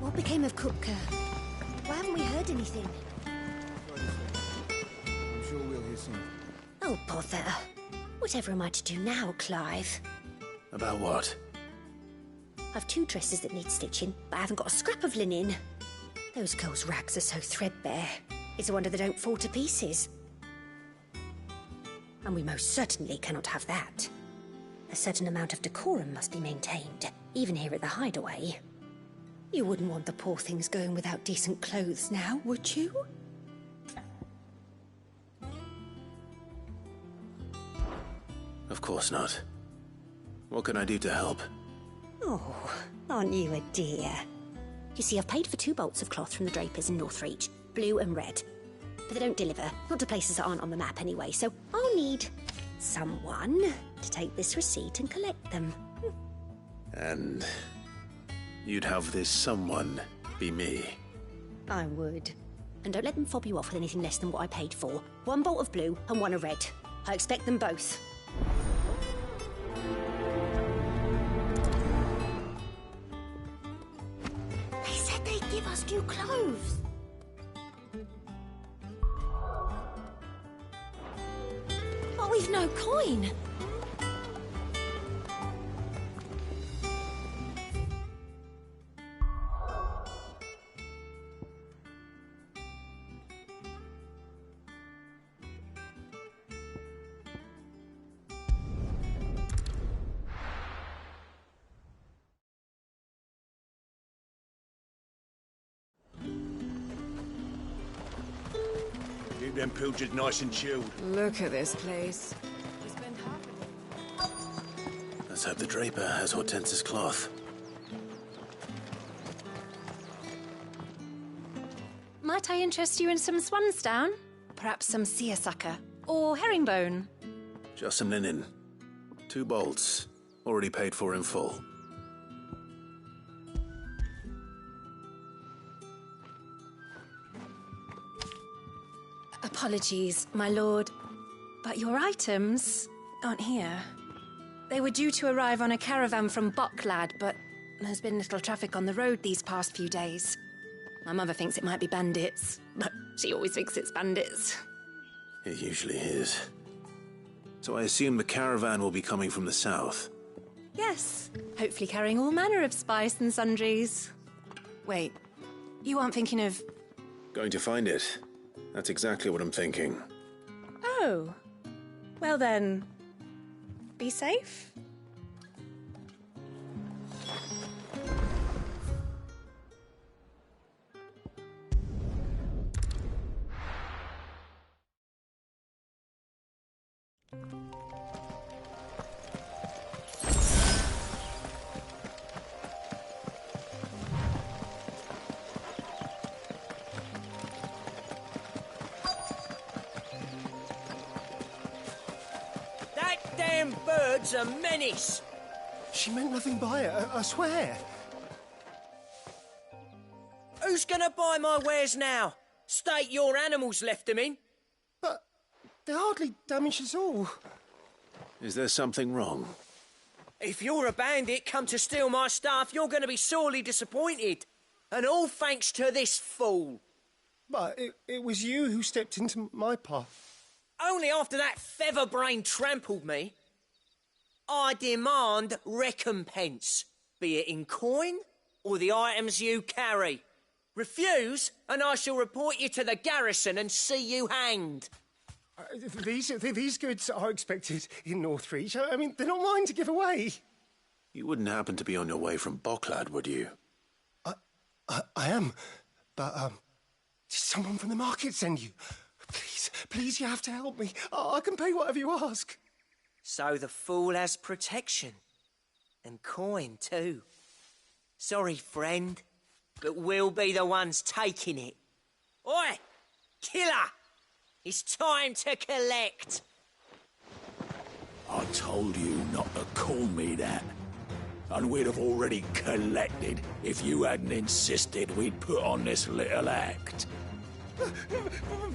What became of Kupka? Why haven't we heard anything? I'm sure we'll hear soon. Oh, bother. Whatever am I to do now, Clive? About what? I've 2 dresses that need stitching, but I haven't got a scrap of linen. Those girls' rags are so threadbare. It's a wonder they don't fall to pieces. And we most certainly cannot have that. A certain amount of decorum must be maintained, even here at the Hideaway. You wouldn't want the poor things going without decent clothes now, would you? Of course not. What can I do to help? Oh, aren't you a dear? You see, I've paid for 2 bolts of cloth from the drapers in Northreach, blue and red. But they don't deliver, not to places that aren't on the map anyway, so I'll need someone to take this receipt and collect them. And you'd have this someone be me. I would. And don't let them fob you off with anything less than what I paid for. 1 bolt of blue and 1 of red. I expect them both. They said they'd give us new clothes. But we've no coin. Keep them pilchards nice and chilled. Look at this place. Let's hope the draper has Hortense's cloth. Might I interest you in some swansdown? Perhaps some seersucker? Or herringbone? Just some linen. 2 bolts. Already paid for in full. Apologies, my lord, but your items aren't here. They were due to arrive on a caravan from Bocklad, but there's been little traffic on the road these past few days. My mother thinks it might be bandits, but she always thinks it's bandits. It usually is. So I assume the caravan will be coming from the south. Yes, hopefully carrying all manner of spice and sundries. Wait, you aren't thinking of... Going to find it. That's exactly what I'm thinking. Oh, well then, be safe. Damn bird's a menace! She meant nothing by it, I swear. Who's gonna buy my wares now? State your animals left them in. But they hardly damaged us all. Is there something wrong? If you're a bandit come to steal my stuff, you're gonna be sorely disappointed. And all thanks to this fool. But it was you who stepped into my path. Only after that feather-brain trampled me. I demand recompense, be it in coin or the items you carry. Refuse, and I shall report you to the garrison and see you hanged. These goods are expected in Northreach. I mean, they're not mine to give away. You wouldn't happen to be on your way from Bocklad, would you? I am, but did someone from the market send you? Please, you have to help me. I can pay whatever you ask. So the fool has protection. And coin, too. Sorry, friend, but we'll be the ones taking it. Oi! Killer! It's time to collect! I told you not to call me that. And we'd have already collected if you hadn't insisted we'd put on this little act.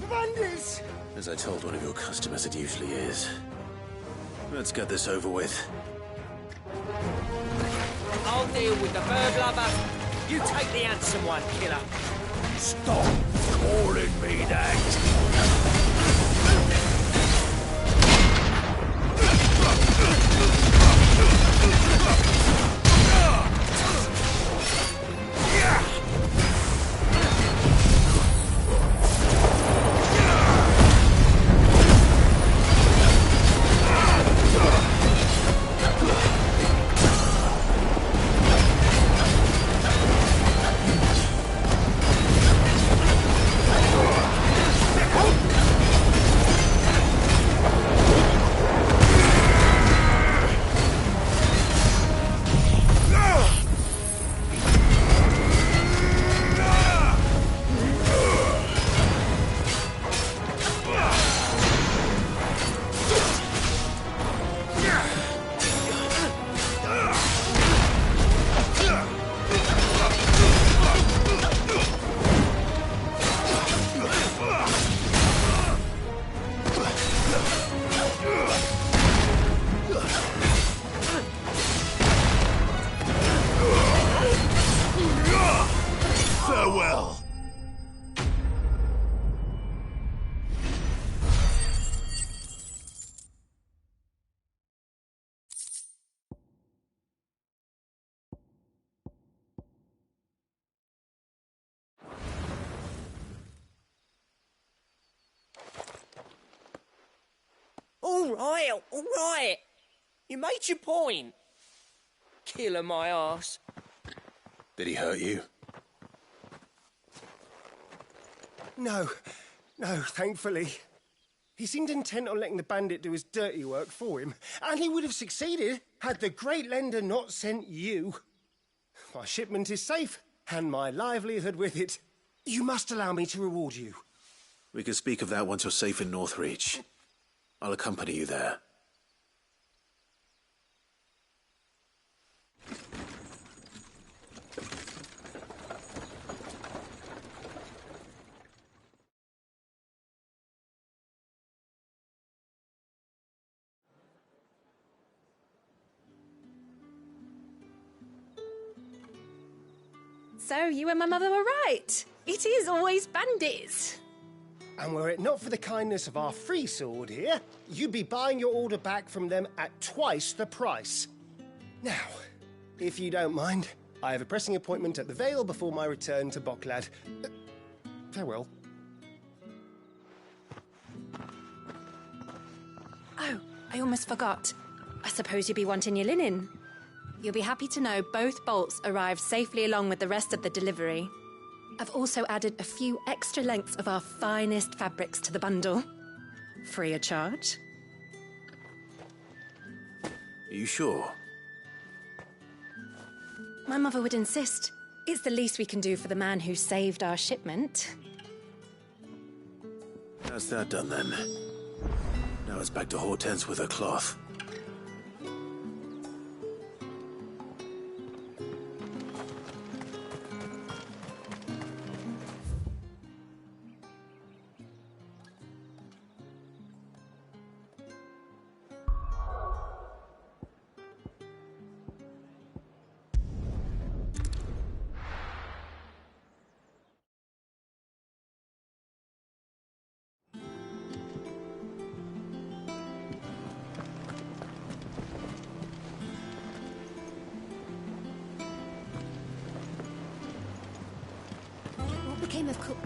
Bandits! As I told one of your customers, it usually is. Let's get this over with. I'll deal with the bird lover. You take the handsome one, killer. Stop calling me that! Farewell! All right. You made your point. Killer my ass. Did he hurt you? No, thankfully. He seemed intent on letting the bandit do his dirty work for him, and he would have succeeded had the great lender not sent you. My shipment is safe, and my livelihood with it. You must allow me to reward you. We can speak of that once you're safe in Northreach. I'll accompany you there. So, you and my mother were right. It is always bandits. And were it not for the kindness of our free sword here, you'd be buying your order back from them at twice the price. Now, if you don't mind, I have a pressing appointment at the Vale before my return to Bocklad. Farewell. Oh, I almost forgot. I suppose you'll be wanting your linen. You'll be happy to know both bolts arrived safely along with the rest of the delivery. I've also added a few extra lengths of our finest fabrics to the bundle. Free of charge. Are you sure? My mother would insist. It's the least we can do for the man who saved our shipment. That's that done then. Now it's back to Hortense with her cloth. What became of Cook?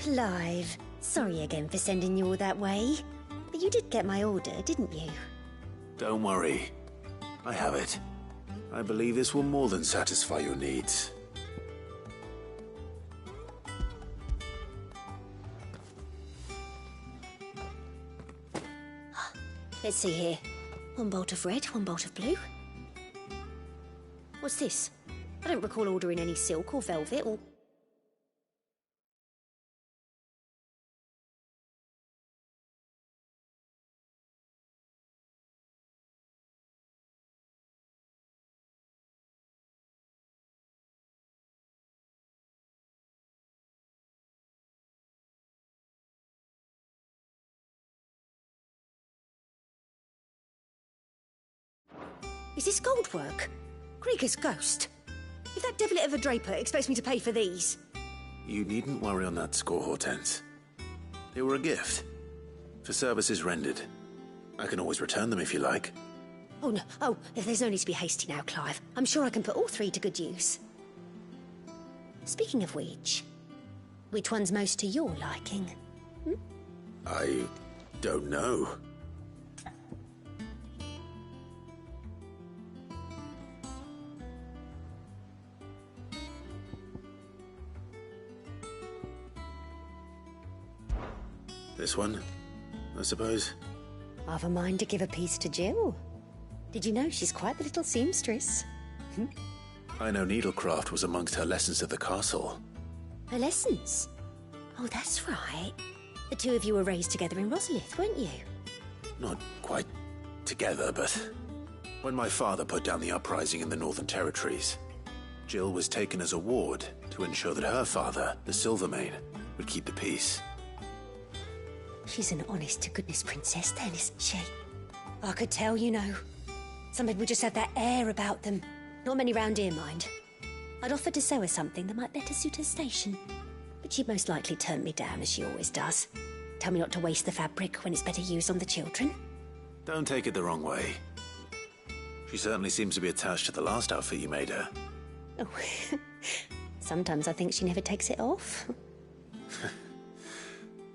Clive, sorry again for sending you all that way. But you did get my order, didn't you? Don't worry. I have it. I believe this will more than satisfy your needs. Let's see here. One bolt of red, one bolt of blue. What's this? I don't recall ordering any silk or velvet or... Is this gold work? Krieger's ghost? If that devil of a draper expects me to pay for these... You needn't worry on that score, Hortense. They were a gift. For services rendered. I can always return them if you like. Oh, no. Oh, there's no need to be hasty now, Clive. I'm sure I can put all three to good use. Speaking of which one's most to your liking? I don't know. This one, I suppose. I've a mind to give a piece to Jill. Did you know she's quite the little seamstress? I know needlecraft was amongst her lessons at the castle. Her lessons? Oh, that's right. The two of you were raised together in Rosalith, weren't you? Not quite together, but when my father put down the uprising in the Northern Territories, Jill was taken as a ward to ensure that her father, the Silvermane, would keep the peace. She's an honest-to-goodness princess then, isn't she? I could tell, you know. Some people just have that air about them. Not many round here, mind. I'd offered to sew her something that might better suit her station. But she'd most likely turn me down, as she always does. Tell me not to waste the fabric when it's better used on the children. Don't take it the wrong way. She certainly seems to be attached to the last outfit you made her. Oh, sometimes I think she never takes it off.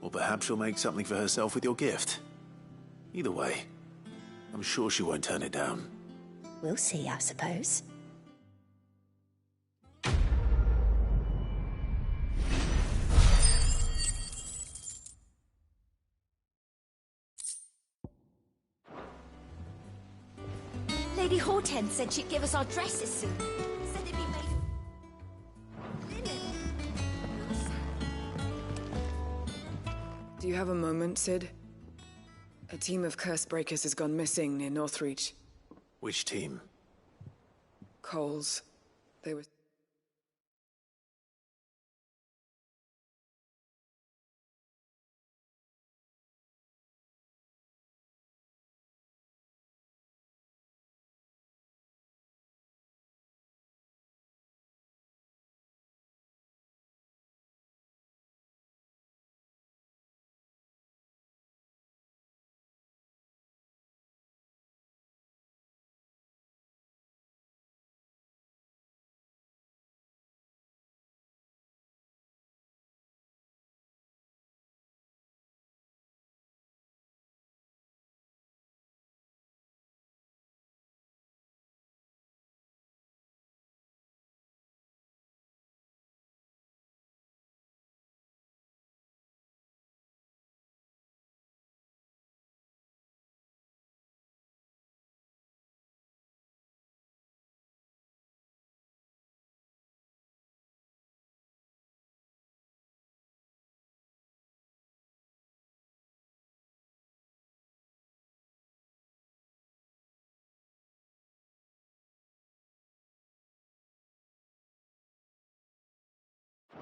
Or perhaps she'll make something for herself with your gift. Either way, I'm sure she won't turn it down. We'll see, I suppose. Lady Hortense said she'd give us our dresses soon. Said they'd be made of linen. Do you have a moment, Sid? A team of Cursebreakers has gone missing near Northreach. Which team? Coles. They were...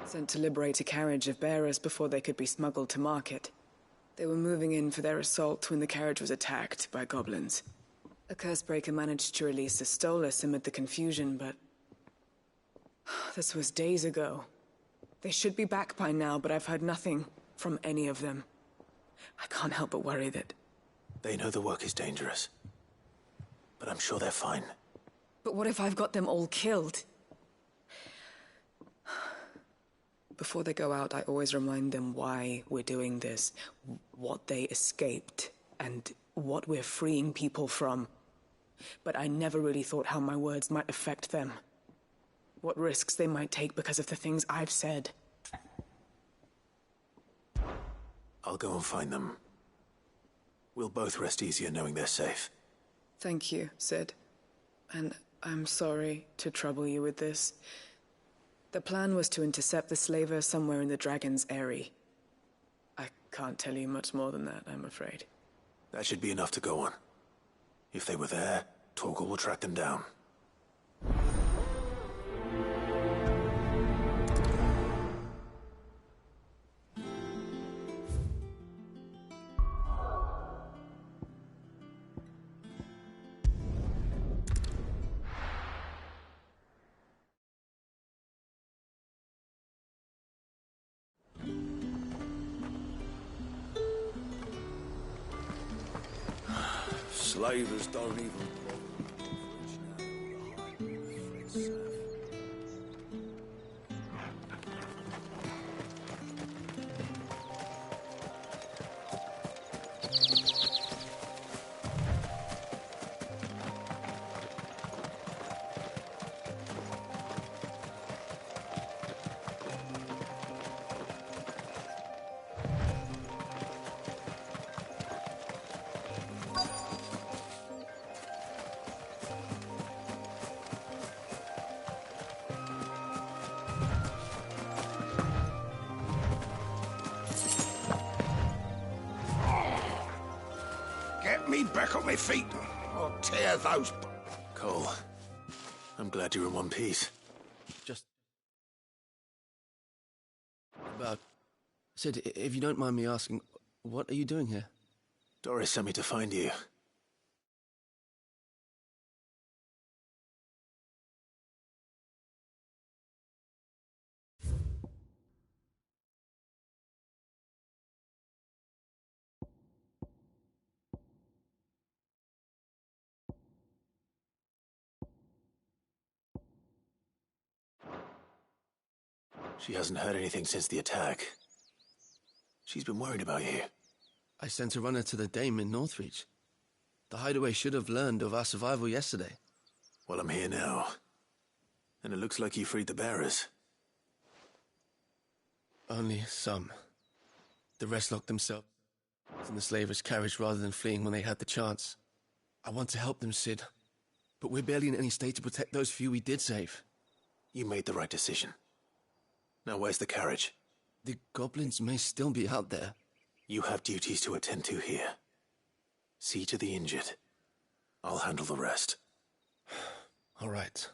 sent to liberate a carriage of bearers before they could be smuggled to market. They were moving in for their assault when the carriage was attacked by goblins. A Cursebreaker managed to release a Stolas amid the confusion, but... this was days ago. They should be back by now, but I've heard nothing from any of them. I can't help but worry that... They know the work is dangerous. But I'm sure they're fine. But what if I've got them all killed? Before they go out, I always remind them why we're doing this, what they escaped, and what we're freeing people from. But I never really thought how my words might affect them. What risks they might take because of the things I've said. I'll go and find them. We'll both rest easier knowing they're safe. Thank you, Sid. And I'm sorry to trouble you with this. The plan was to intercept the slaver somewhere in the Dragon's Eyrie. I can't tell you much more than that, I'm afraid. That should be enough to go on. If they were there, Torgal will track them down. Slavers don't even... Get me back on my feet, or tear those... Cole, I'm glad you're in one piece. Just... about... Sid, if you don't mind me asking, what are you doing here? Doris sent me to find you. She hasn't heard anything since the attack. She's been worried about you. I sent a runner to the Dame in Northreach. The Hideaway should have learned of our survival yesterday. Well, I'm here now. And it looks like you freed the bearers. Only some. The rest locked themselves in the slaver's carriage rather than fleeing when they had the chance. I want to help them, Sid. But we're barely in any state to protect those few we did save. You made the right decision. Now where's the carriage? The goblins may still be out there. You have duties to attend to here. See to the injured. I'll handle the rest. All right.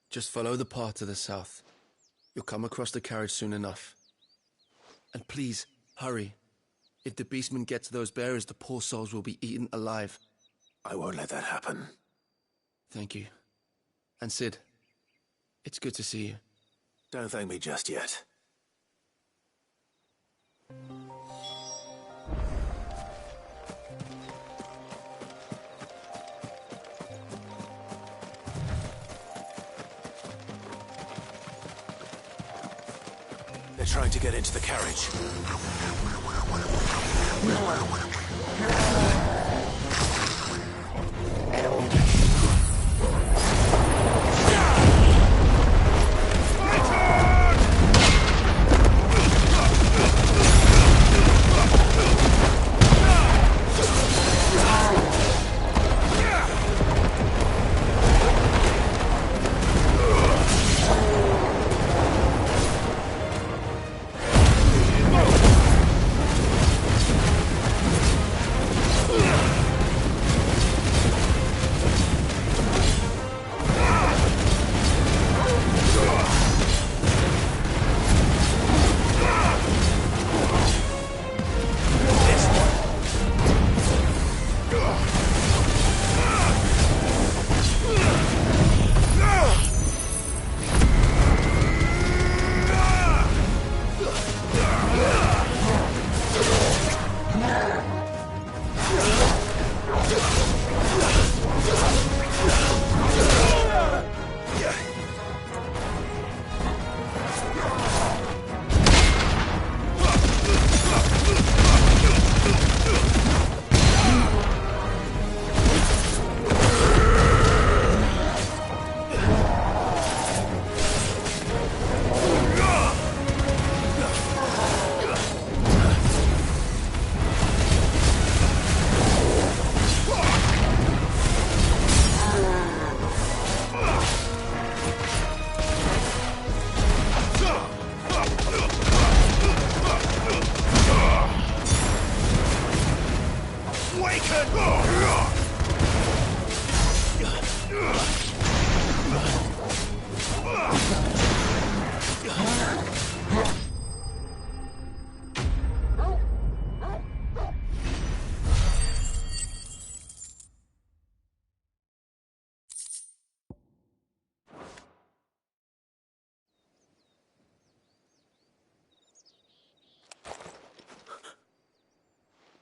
Just follow the path to the south. You'll come across the carriage soon enough. And please, hurry. If the beastmen get to those bearers, the poor souls will be eaten alive. I won't let that happen. Thank you. And Sid, it's good to see you. Don't thank me just yet. They're trying to get into the carriage.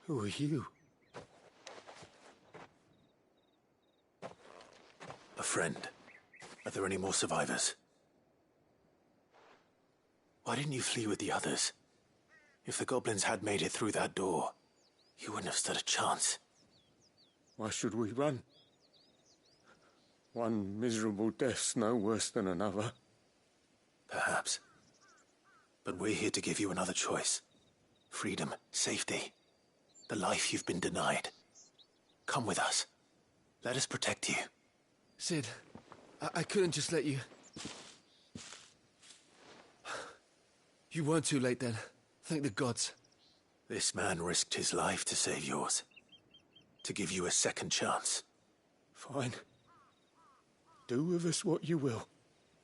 Who are you? A friend. Are there any more survivors? Why didn't you flee with the others? If the goblins had made it through that door, you wouldn't have stood a chance. Why should we run? One miserable death's no worse than another. Perhaps. But we're here to give you another choice. Freedom, safety, the life you've been denied. Come with us. Let us protect you. Sid, I couldn't just let you... You weren't too late then. Thank the gods. This man risked his life to save yours. To give you a second chance. Fine. Do with us what you will.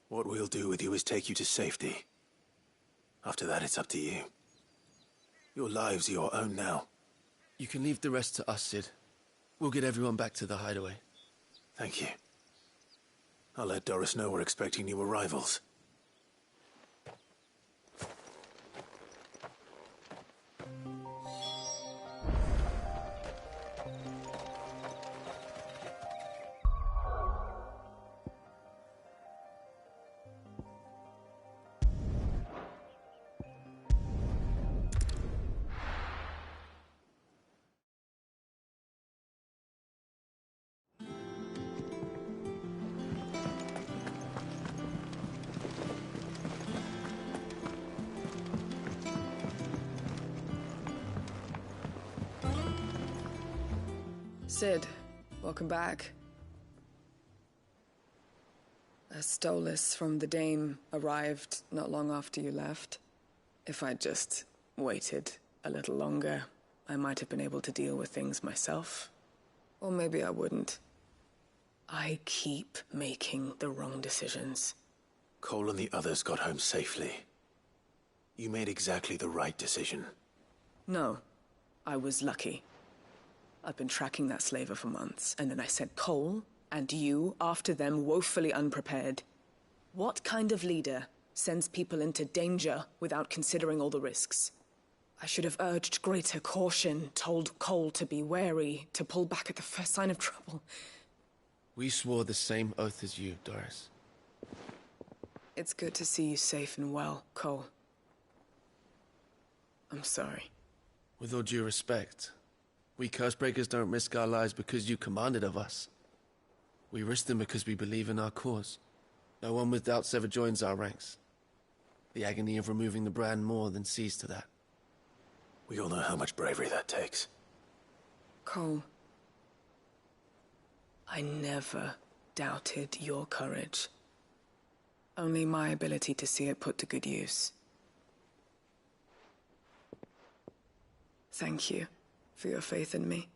What we'll do with you is take you to safety. After that, it's up to you. Your lives are your own now. You can leave the rest to us, Sid. We'll get everyone back to the hideaway. Thank you. I'll let Doris know we're expecting new arrivals. Sid, welcome back. A Stolas from the Dame arrived not long after you left. If I'd just waited a little longer, I might have been able to deal with things myself. Or maybe I wouldn't. I keep making the wrong decisions. Cole and the others got home safely. You made exactly the right decision. No, I was lucky. I've been tracking that slaver for months, and then I sent Cole and you after them woefully unprepared. What kind of leader sends people into danger without considering all the risks? I should have urged greater caution, told Cole to be wary, to pull back at the first sign of trouble. We swore the same oath as you, Doris. It's good to see you safe and well, Cole. I'm sorry. With all due respect, we Cursebreakers don't risk our lives because you commanded of us. We risk them because we believe in our cause. No one with doubts ever joins our ranks. The agony of removing the brand more than sees to that. We all know how much bravery that takes. Cole, I never doubted your courage. Only my ability to see it put to good use. Thank you for your faith in me.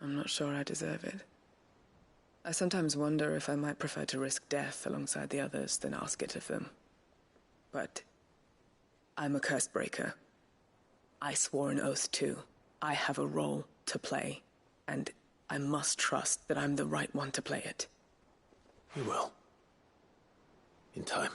I'm not sure I deserve it. I sometimes wonder if I might prefer to risk death alongside the others than ask it of them. But I'm a Cursebreaker. I swore an oath too. I have a role to play, and I must trust that I'm the right one to play it. You will. In time.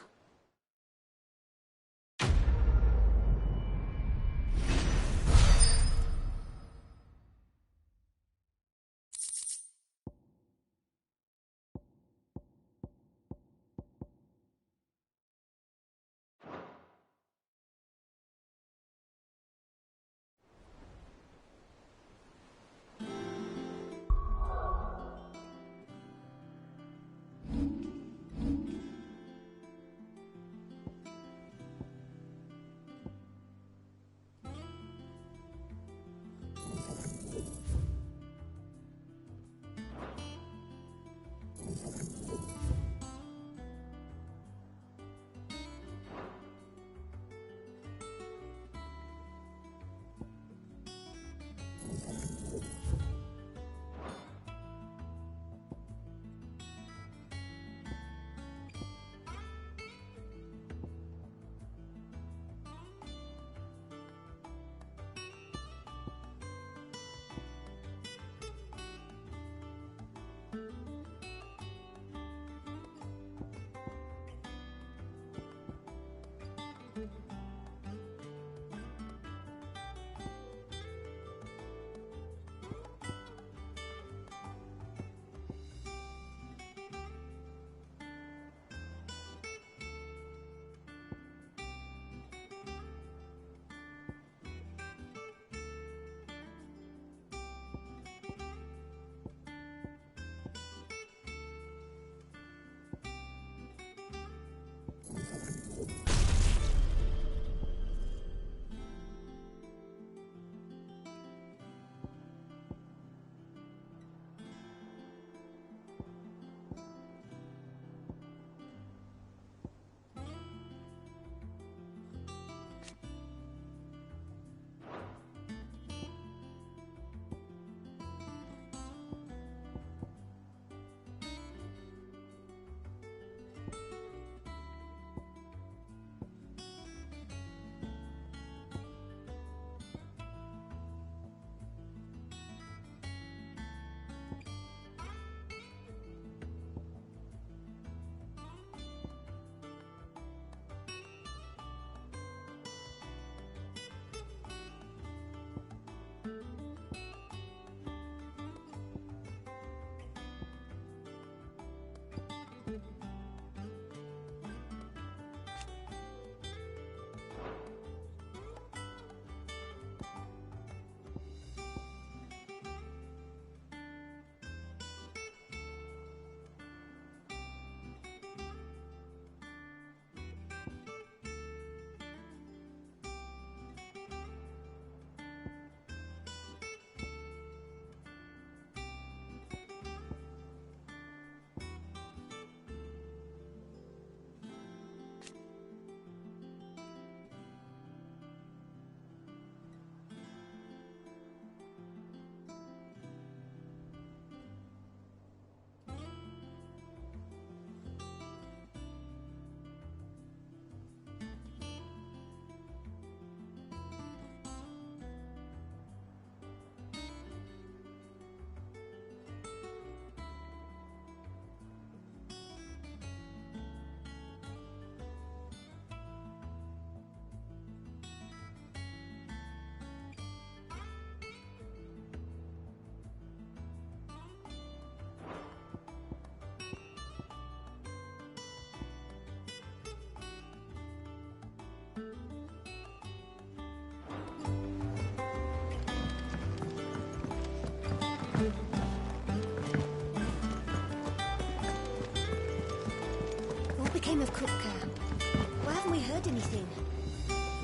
heard anything.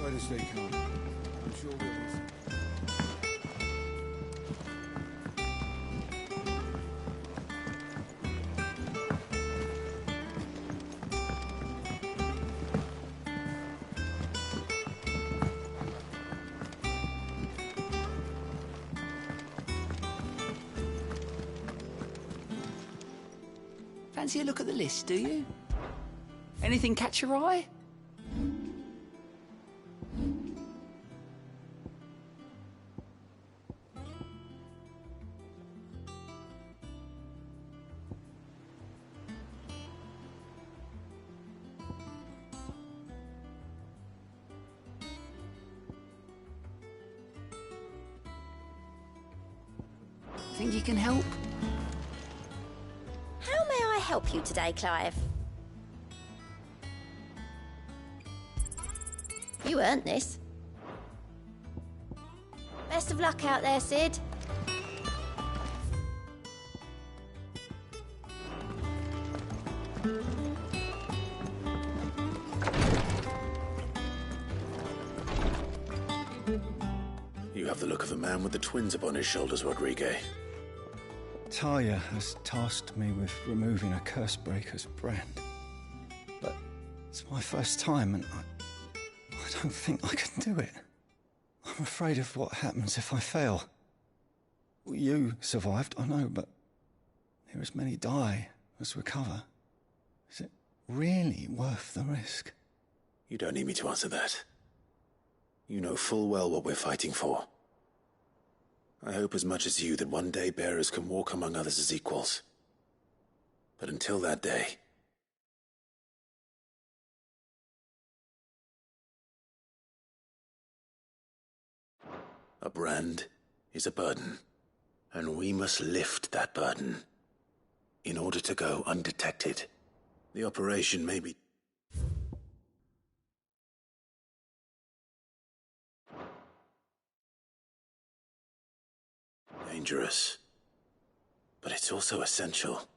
Right as they come. I'm sure we'll be... Fancy a look at the list, do you? Anything catch your eye? Think you can help? How may I help you today, Clive? You earned this. Best of luck out there, Sid. You have the look of a man with the twins upon his shoulders, Rodrigue. Talia has tasked me with removing a Cursebreaker's brand. But it's my first time and I don't think I can do it. I'm afraid of what happens if I fail. You survived, I know, but near as many die as recover. Is it really worth the risk? You don't need me to answer that. You know full well what we're fighting for. I hope as much as you that one day bearers can walk among others as equals. But until that day... a brand is a burden, and we must lift that burden in order to go undetected. The operation may be... dangerous, but it's also essential,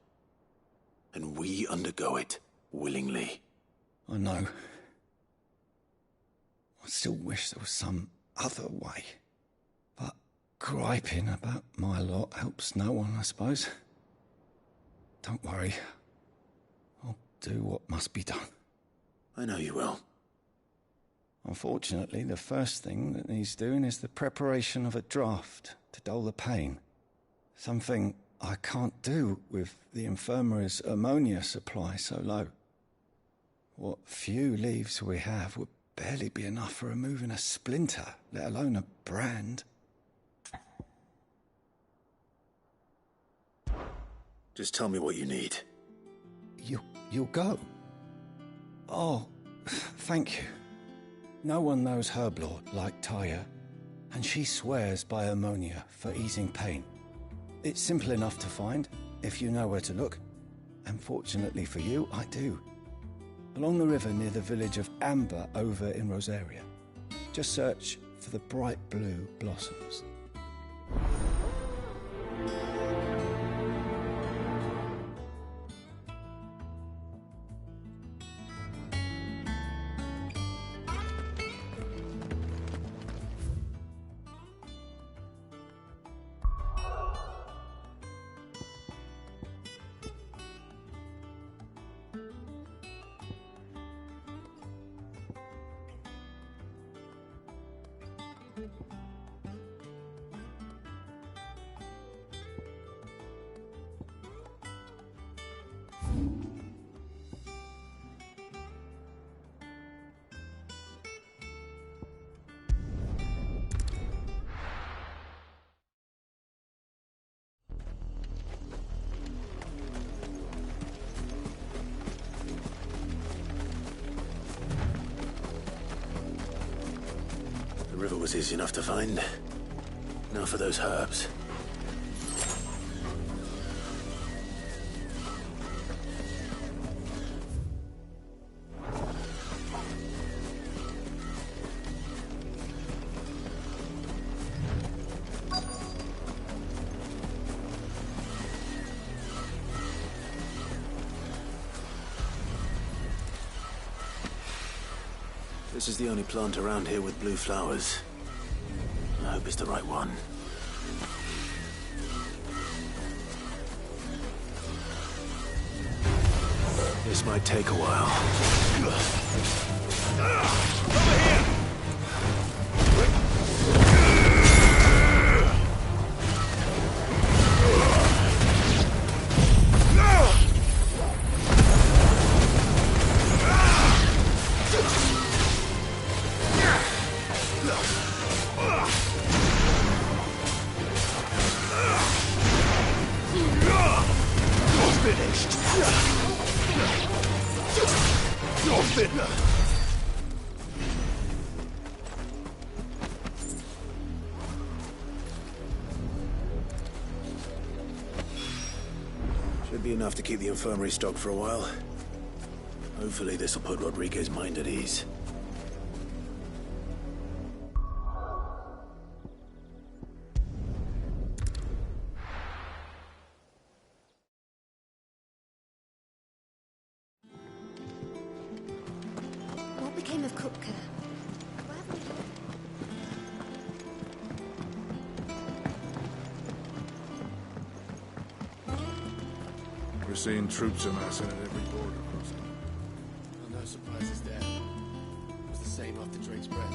and we undergo it willingly. I know. I still wish there was some other way. But griping about my lot helps no one, I suppose. Don't worry. I'll do what must be done. I know you will. Unfortunately, the first thing that needs doing is the preparation of a draft to dull the pain. Something I can't do with the infirmary's ammonia supply so low. What few leaves we have would barely be enough for removing a splinter, let alone a brand. Just tell me what you need. You'll go? Oh, thank you. No one knows Herblord like Taya, and she swears by ammonia for easing pain. It's simple enough to find, if you know where to look. And fortunately for you, I do. Along the river near the village of Amber over in Rosaria. Just search for the bright blue blossoms. The river was easy enough to find. Now for those herbs. This is the only plant around here with blue flowers. I hope it's the right one. This might take a while. Should be enough to keep the infirmary stocked for a while. Hopefully this will put Rodriguez's mind at ease. What became of Kupka? We're seeing troops amassing at every border crossing. Well, no surprises there. It was the same after Drake's breath.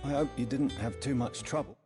I hope you didn't have too much trouble.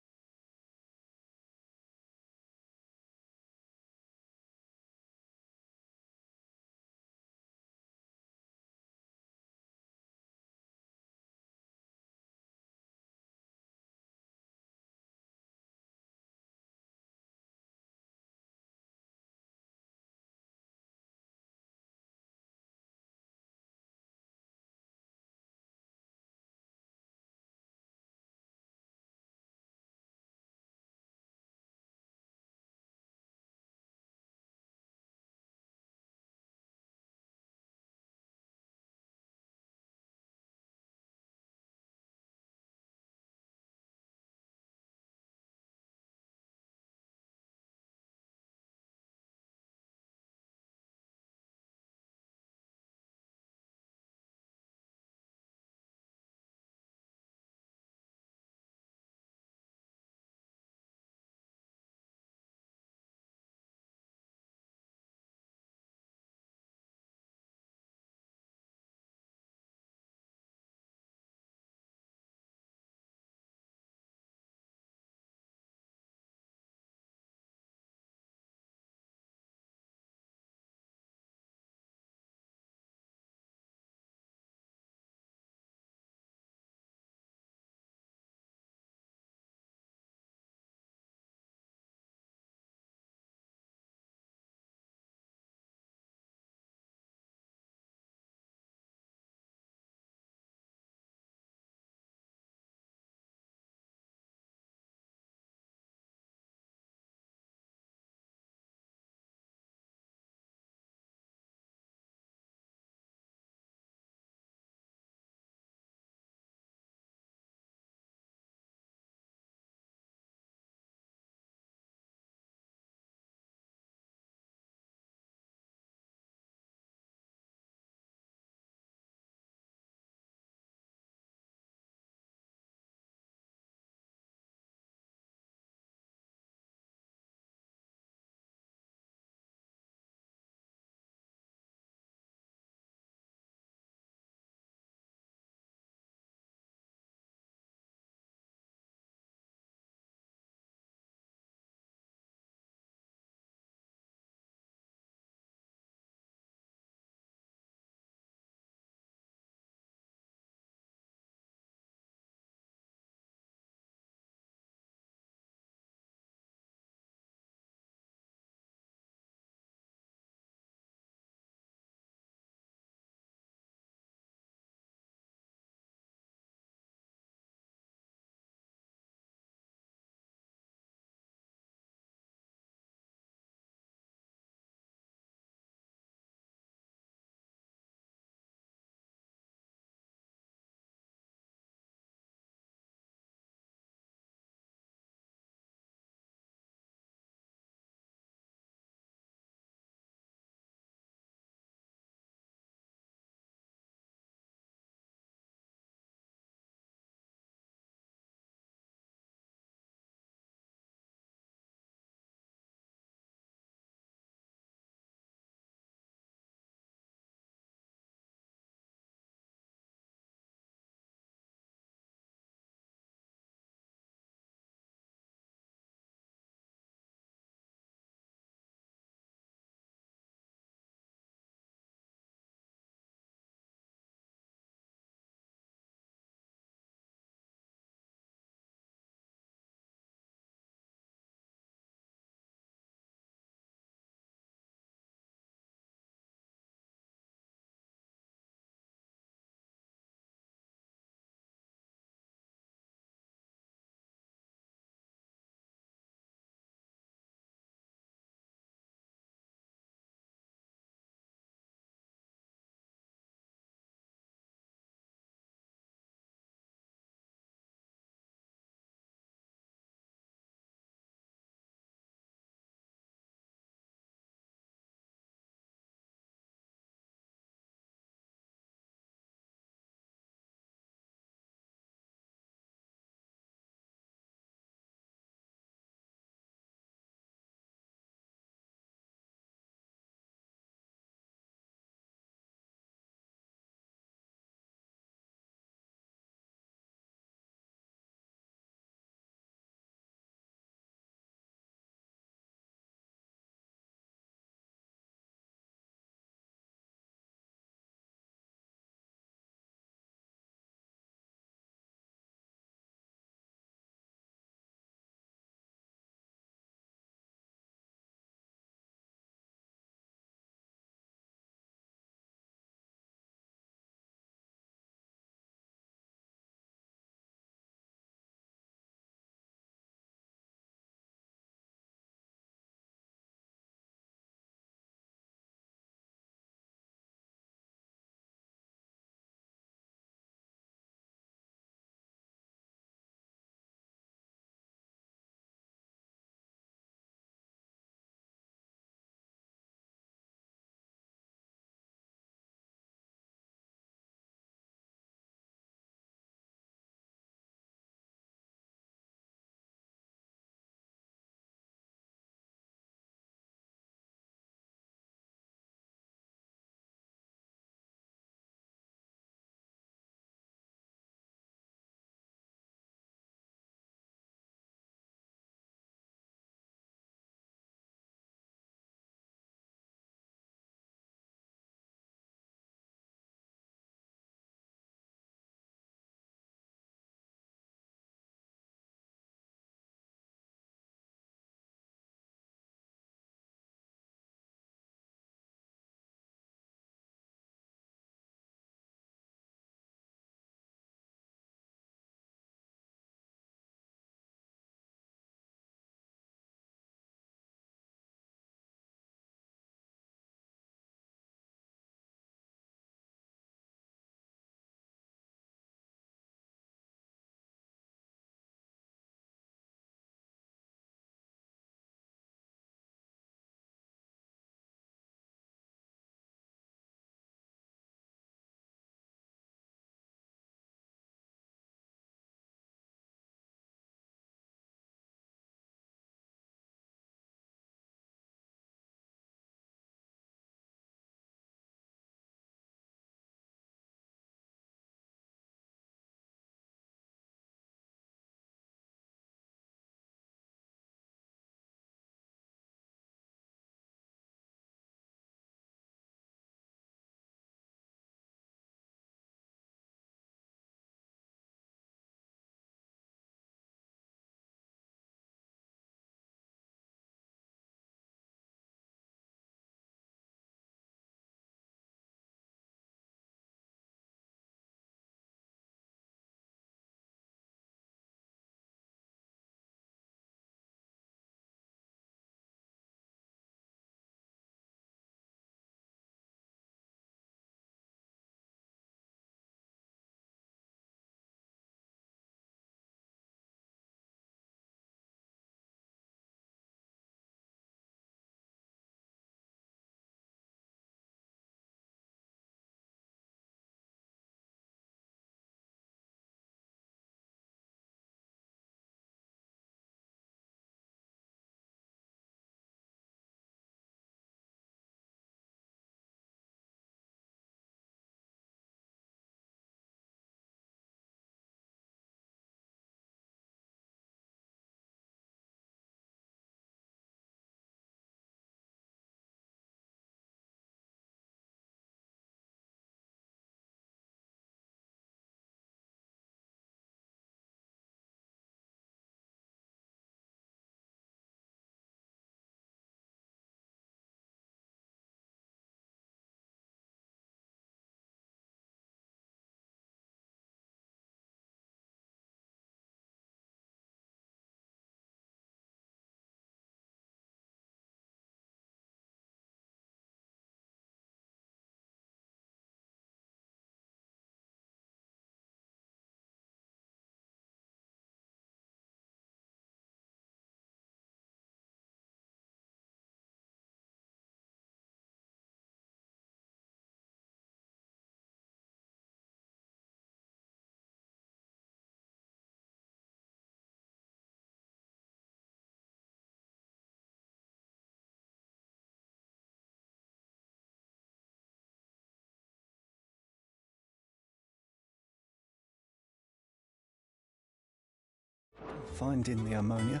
finding the ammonia?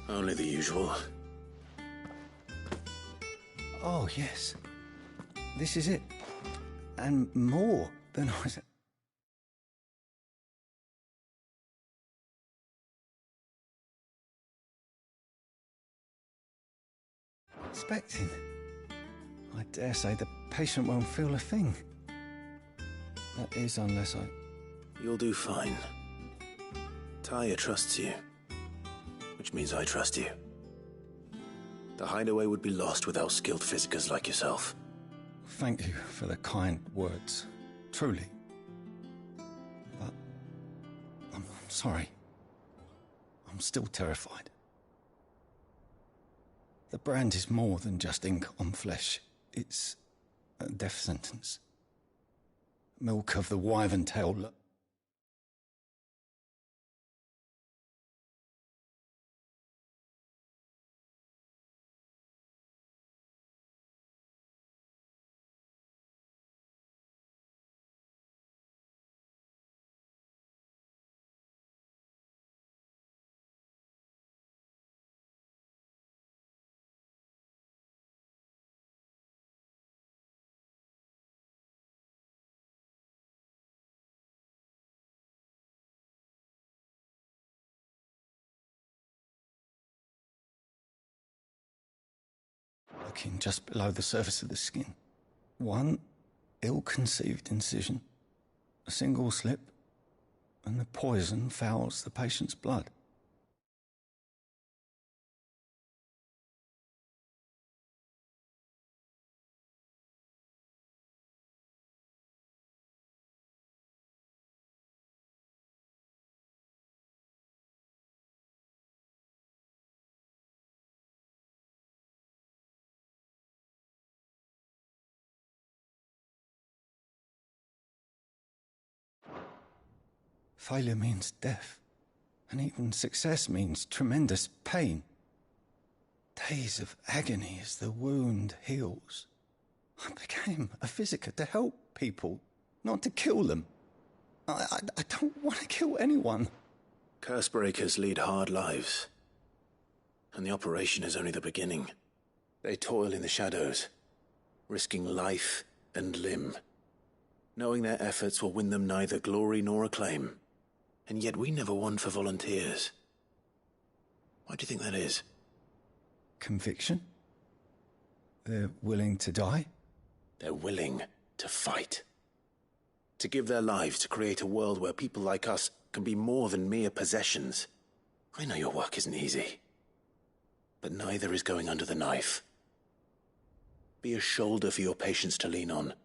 Only the usual. Oh, yes. This is it. And more than I was expecting. I dare say the patient won't feel a thing. That is, unless I... You'll do fine. Tyre trusts you, which means I trust you. The hideaway would be lost without skilled physicers like yourself. Thank you for the kind words. Truly. But... I'm sorry. I'm still terrified. The brand is more than just ink on flesh. It's a death sentence. Milk of the wyvern tail. Looking just below the surface of the skin. One ill-conceived incision, a single slip, and the poison fouls the patient's blood. Failure means death, and even success means tremendous pain. Days of agony as the wound heals. I became a physiker to help people, not to kill them. I don't want to kill anyone. Cursebreakers lead hard lives, and the operation is only the beginning. They toil in the shadows, risking life and limb, knowing their efforts will win them neither glory nor acclaim. And yet we never won for volunteers. Why do you think that is? Conviction? They're willing to die? They're willing to fight. To give their lives to create a world where people like us can be more than mere possessions. I know your work isn't easy, but neither is going under the knife. Be a shoulder for your patients to lean on.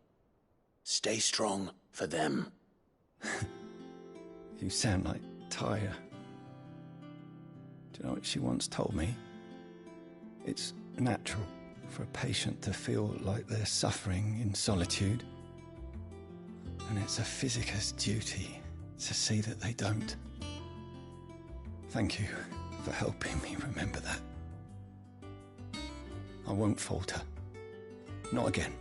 Stay strong for them. You sound like Tyre. Do you know what she once told me? It's natural for a patient to feel like they're suffering in solitude. And it's a physiker's duty to see that they don't. Thank you for helping me remember that. I won't falter. Not again.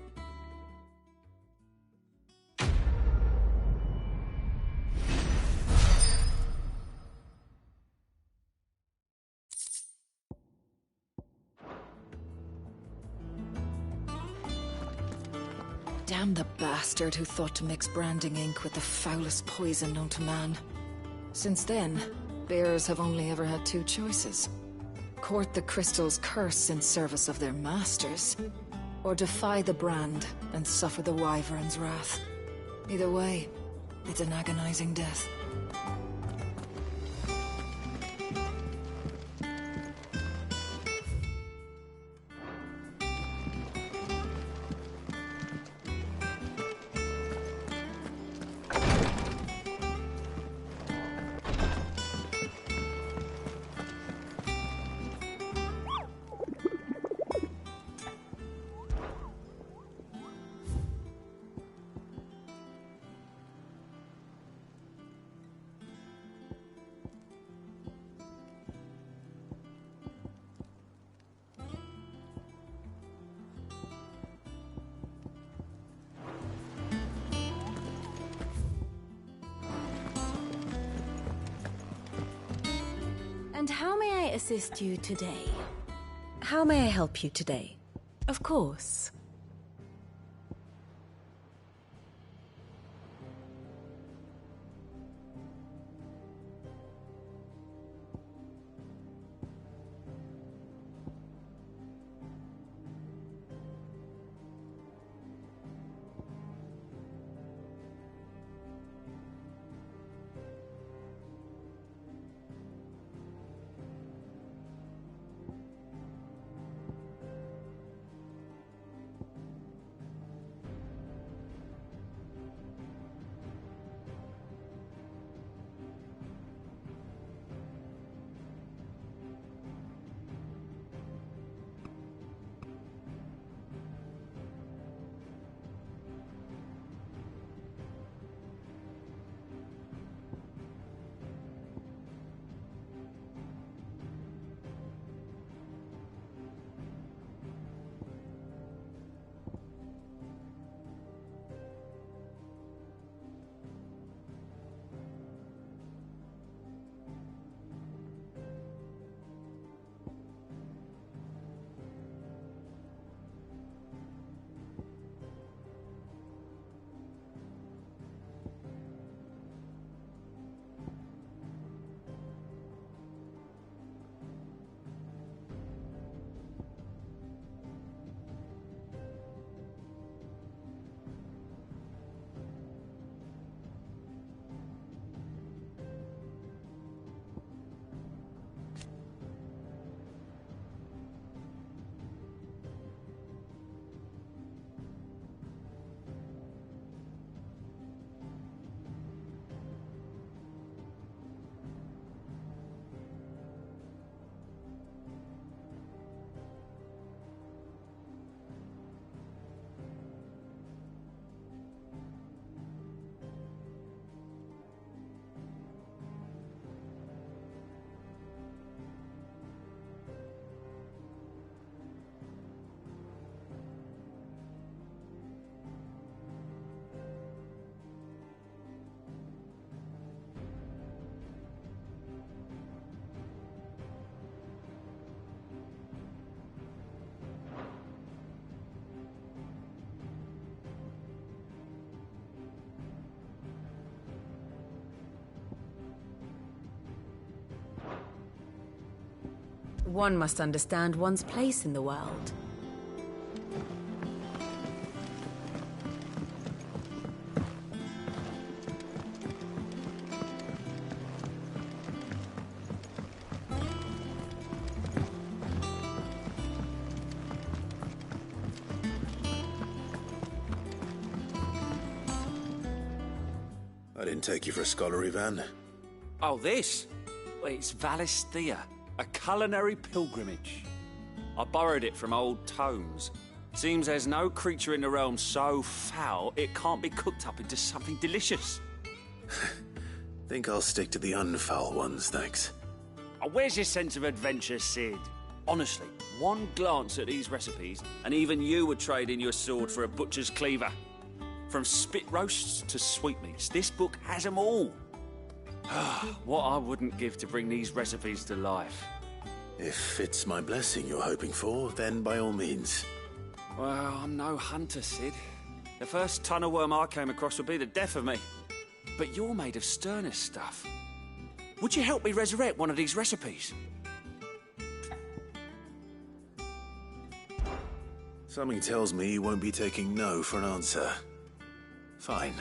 Damn the bastard who thought to mix branding ink with the foulest poison known to man. Since then, bears have only ever had two choices. Court the crystal's curse in service of their masters, or defy the brand and suffer the wyvern's wrath. Either way, it's an agonizing death. And how may I assist you today? How may I help you today? Of course. One must understand one's place in the world. I didn't take you for a scholar, Ivan. Oh, this? Well, it's Valisthea, a culinary pilgrimage. I borrowed it from old tomes. Seems there's no creature in the realm so foul it can't be cooked up into something delicious. Think I'll stick to the unfoul ones, thanks. Oh, where's your sense of adventure, Sid? Honestly, one glance at these recipes, and even you would trade in your sword for a butcher's cleaver. From spit roasts to sweetmeats, this book has them all. What I wouldn't give to bring these recipes to life. If it's my blessing you're hoping for, then by all means. Well, I'm no hunter, Sid. The first tunnel worm I came across would be the death of me. But you're made of sterner stuff. Would you help me resurrect one of these recipes? Something tells me you won't be taking no for an answer. Fine,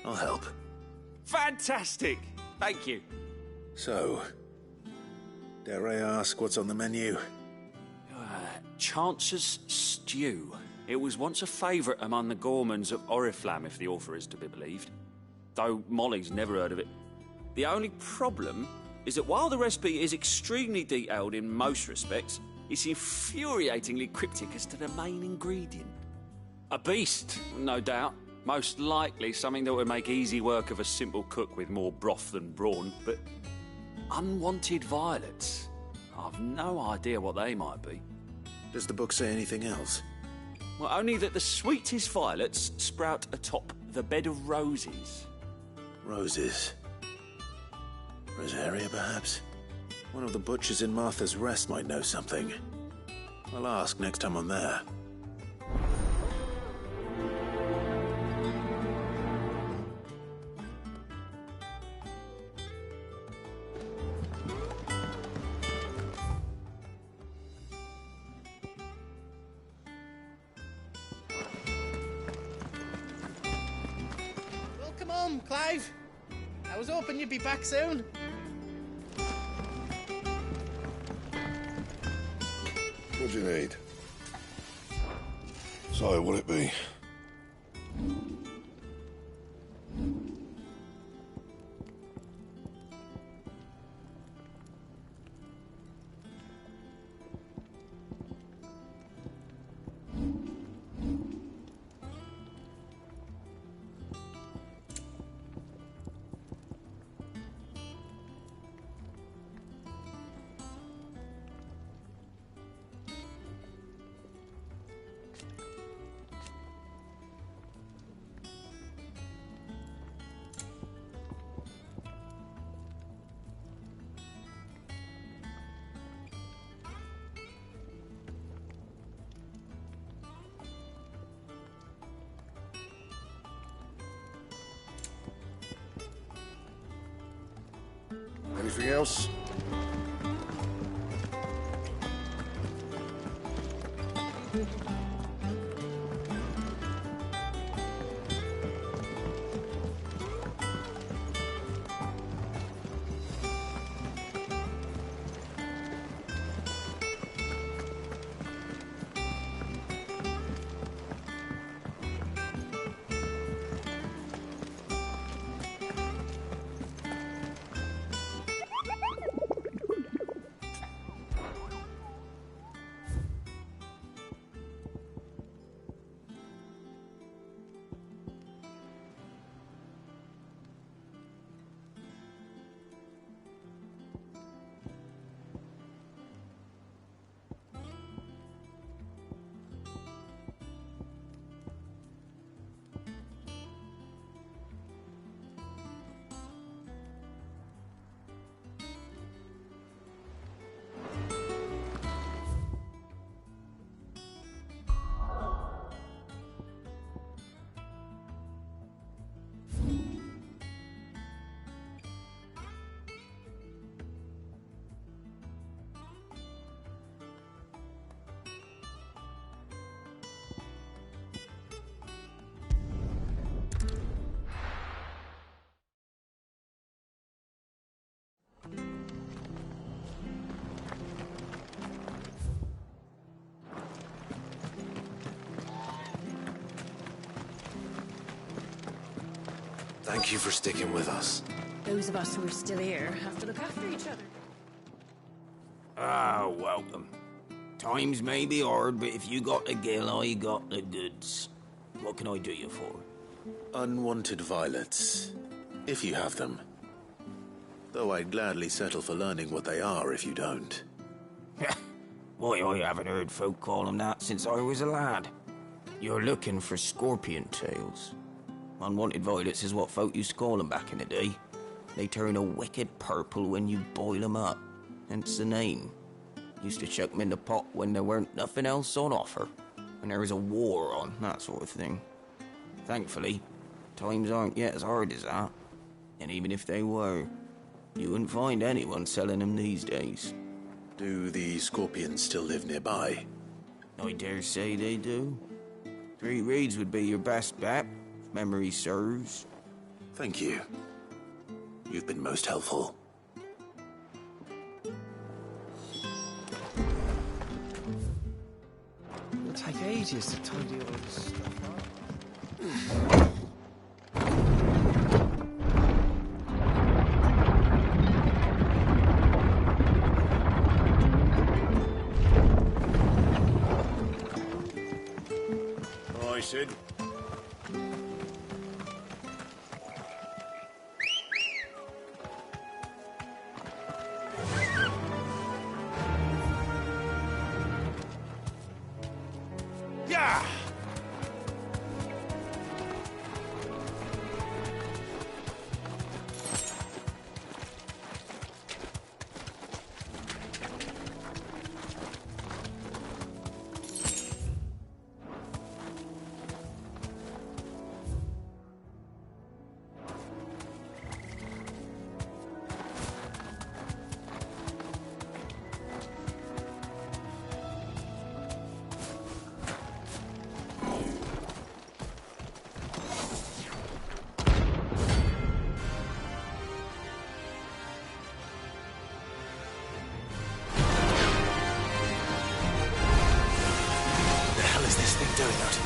I'll help. Fantastic! Thank you. So, dare I ask what's on the menu? Chance's Stew. It was once a favourite among the gourmands of Oriflamme, if the author is to be believed. Though Molly's never heard of it. The only problem is that while the recipe is extremely detailed in most respects, it's infuriatingly cryptic as to the main ingredient. A beast, no doubt. Most likely something that would make easy work of a simple cook with more broth than brawn, but unwanted violets. I've no idea what they might be. Does the book say anything else? Well, only that the sweetest violets sprout atop the bed of roses. Roses. Rosaria, perhaps? One of the butchers in Martha's Rest might know something. I'll ask next time I'm there. Well, come on, Clive. I was hoping you'd be back soon. What do you need? So, what'll it be? Anything else? Thank you for sticking with us. Those of us who are still here have to look after each other. Ah, welcome. Times may be hard, but if you got the gill, I got the goods. What can I do you for? Unwanted violets, if you have them. Though I'd gladly settle for learning what they are if you don't. Why, I haven't heard folk call them that since I was a lad. You're looking for scorpion tails. Unwanted violets is what folk used to call them back in the day. They turn a wicked purple when you boil them up. Hence the name. Used to chuck them in the pot when there weren't nothing else on offer. When there was a war on, that sort of thing. Thankfully, times aren't yet as hard as that. And even if they were, you wouldn't find anyone selling them these days. Do the scorpions still live nearby? I dare say they do. 3 Reeds would be your best bet, if memory serves. Thank you. You've been most helpful. It'll take ages to tidy all this stuff up. Sid. Yeah! doing out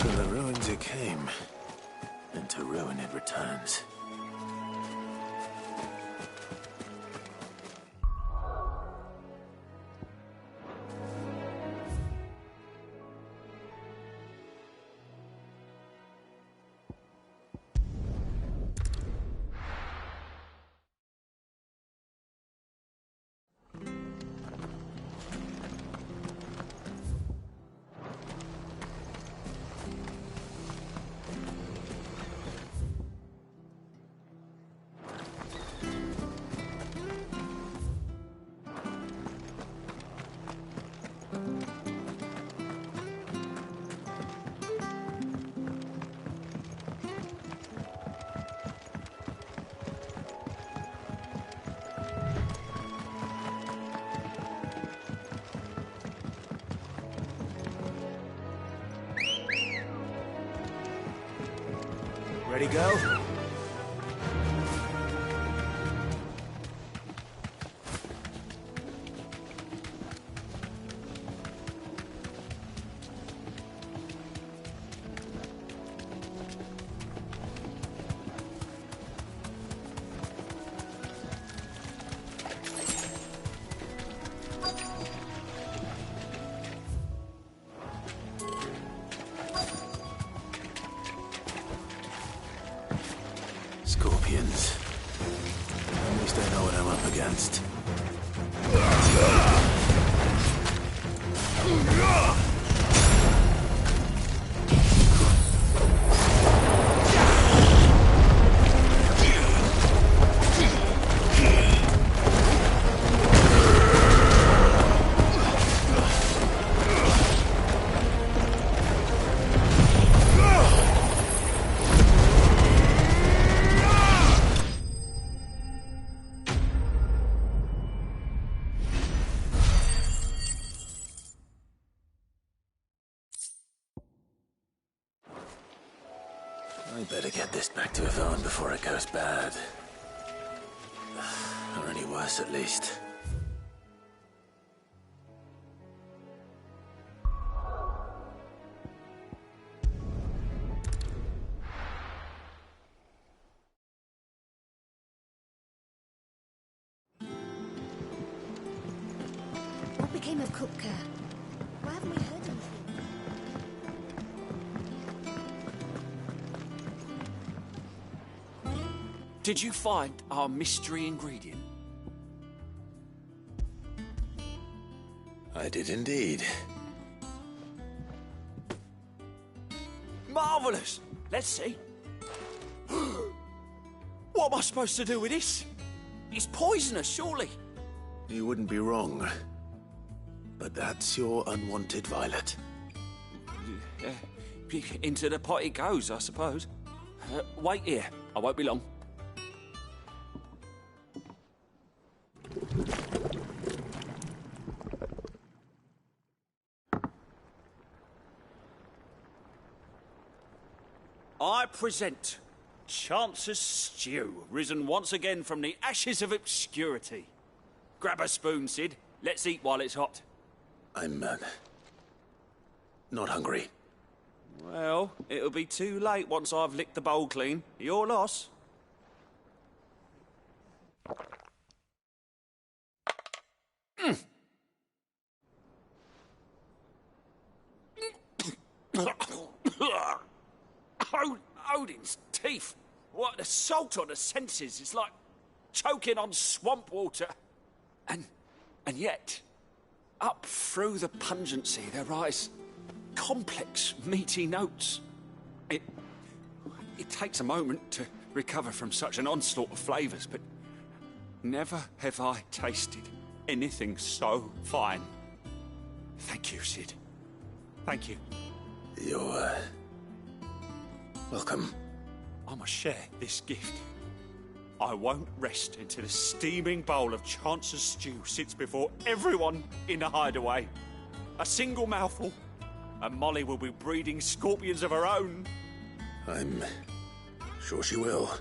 in the ruins? It came, and to ruin it returns. Ready, go? least I know what I'm up against. I better get this back to Yvonne before it goes bad. Or any worse, at least. What became of Kupka? Why haven't we heard anything? Did you find our mystery ingredient? I did indeed. Marvellous! Let's see. What am I supposed to do with this? It's poisonous, surely. You wouldn't be wrong. But that's your unwanted violet. Into the pot it goes, I suppose. Wait here. I won't be long. I present Chance's Stew, risen once again from the ashes of obscurity. Grab a spoon, Sid. Let's eat while it's hot. I'm, not hungry. Well, it'll be too late once I've licked the bowl clean. Your loss. Odin's teeth. What, the salt on the senses is like choking on swamp water. And yet, up through the pungency there rise complex, meaty notes. It takes a moment to recover from such an onslaught of flavours, but never have I tasted anything so fine. Thank you, Sid. Thank you. You're, welcome. I must share this gift. I won't rest until a steaming bowl of Chance's Stew sits before everyone in the hideaway. A single mouthful, and Molly will be breeding scorpions of her own. I'm sure she will.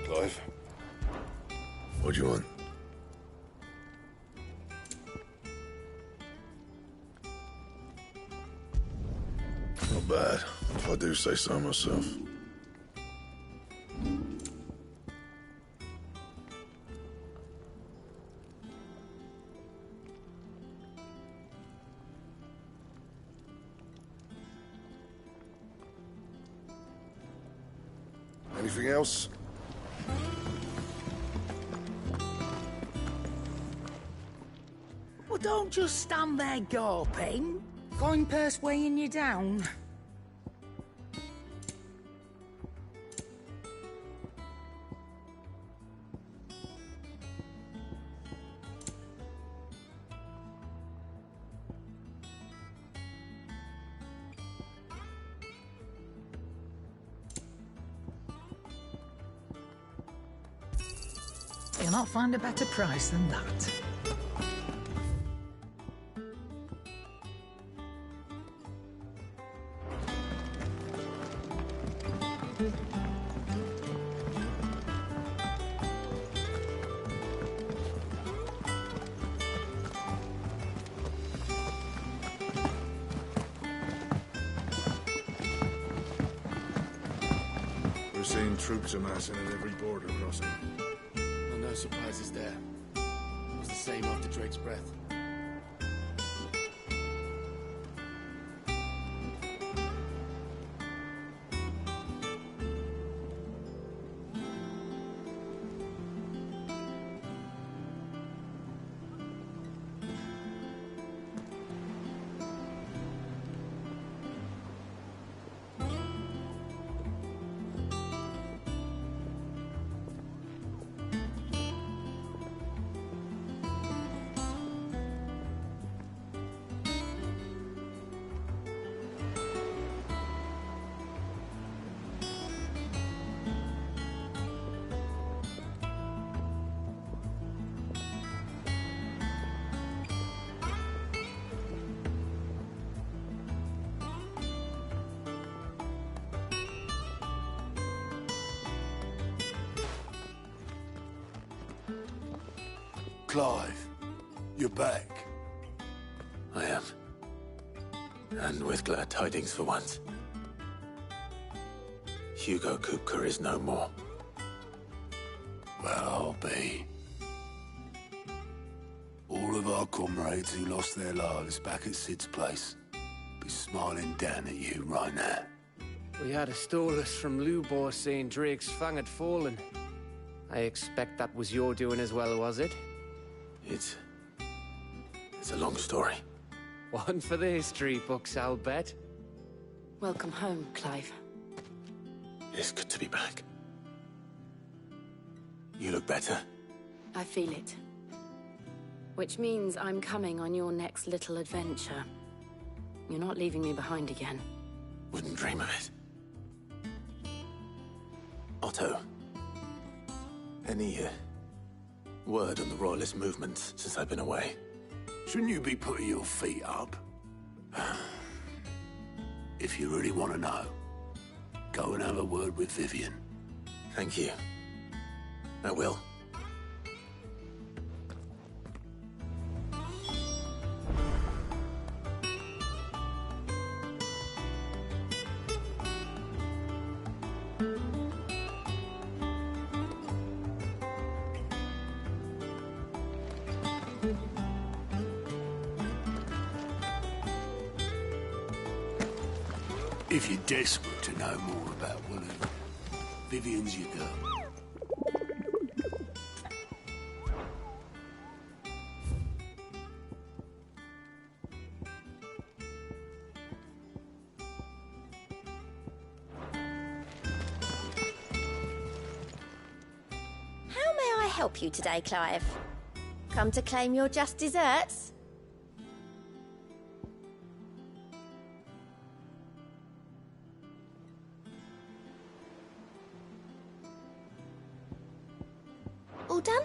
Clive? What do you want? Not bad, if I do say so myself. Anything else? Well, don't just stand there gawping. Coin purse weighing you down. You'll not find a better price than that. seen troops amassing at every border crossing. Well, no surprises there. It was the same after Drake's breath. Clive, you're back. I am. And with glad tidings for once. Hugo Kupka is no more. Well, I'll be. All of our comrades who lost their lives back at Sid's place be smiling down at you right now. We had a stolus from Lubor saying Drake's fang had fallen. I expect that was your doing as well, was it? It's a long story. One for the history books, I'll bet. Welcome home, Clive. It's good to be back. You look better. I feel it. Which means I'm coming on your next little adventure. You're not leaving me behind again. Wouldn't dream of it. Otto. Any word on the Royalist movement since I've been away? Shouldn't you be putting your feet up? If you really want to know, go and have a word with Vivian. Thank you. I will. If you're desperate to know more about William, Vivian's your girl. How may I help you today, Clive? Come to claim your just desserts? All done?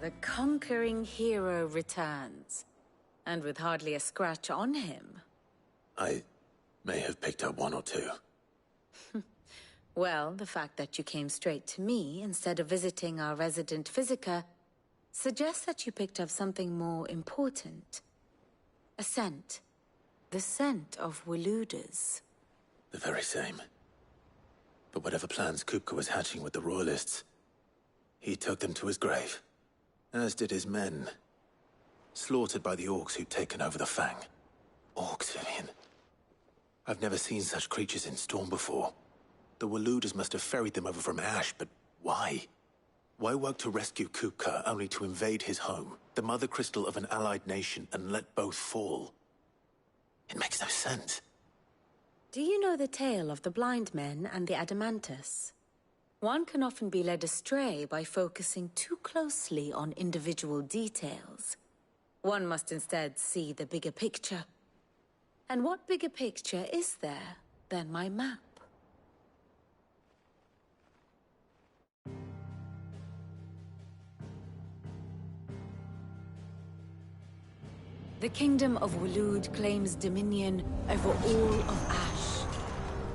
The conquering hero returns. And with hardly a scratch on him. I May have picked up one or two. Well, the fact that you came straight to me instead of visiting our resident Physica suggests that you picked up something more important. A scent. The scent of Waludas. The very same. But whatever plans Kupka was hatching with the Royalists, he took them to his grave. As did his men. Slaughtered by the Orcs who'd taken over the Fang. Orcs, Vivian. I've never seen such creatures in Storm before. The Waludas must have ferried them over from Ash, but why? Why work to rescue Kupka only to invade his home, the mother crystal of an allied nation, and let both fall? It makes no sense. Do you know the tale of the blind men and the Adamantus? One can often be led astray by focusing too closely on individual details. One must instead see the bigger picture. And what bigger picture is there than my map? The Kingdom of Waloed claims dominion over all of Ash.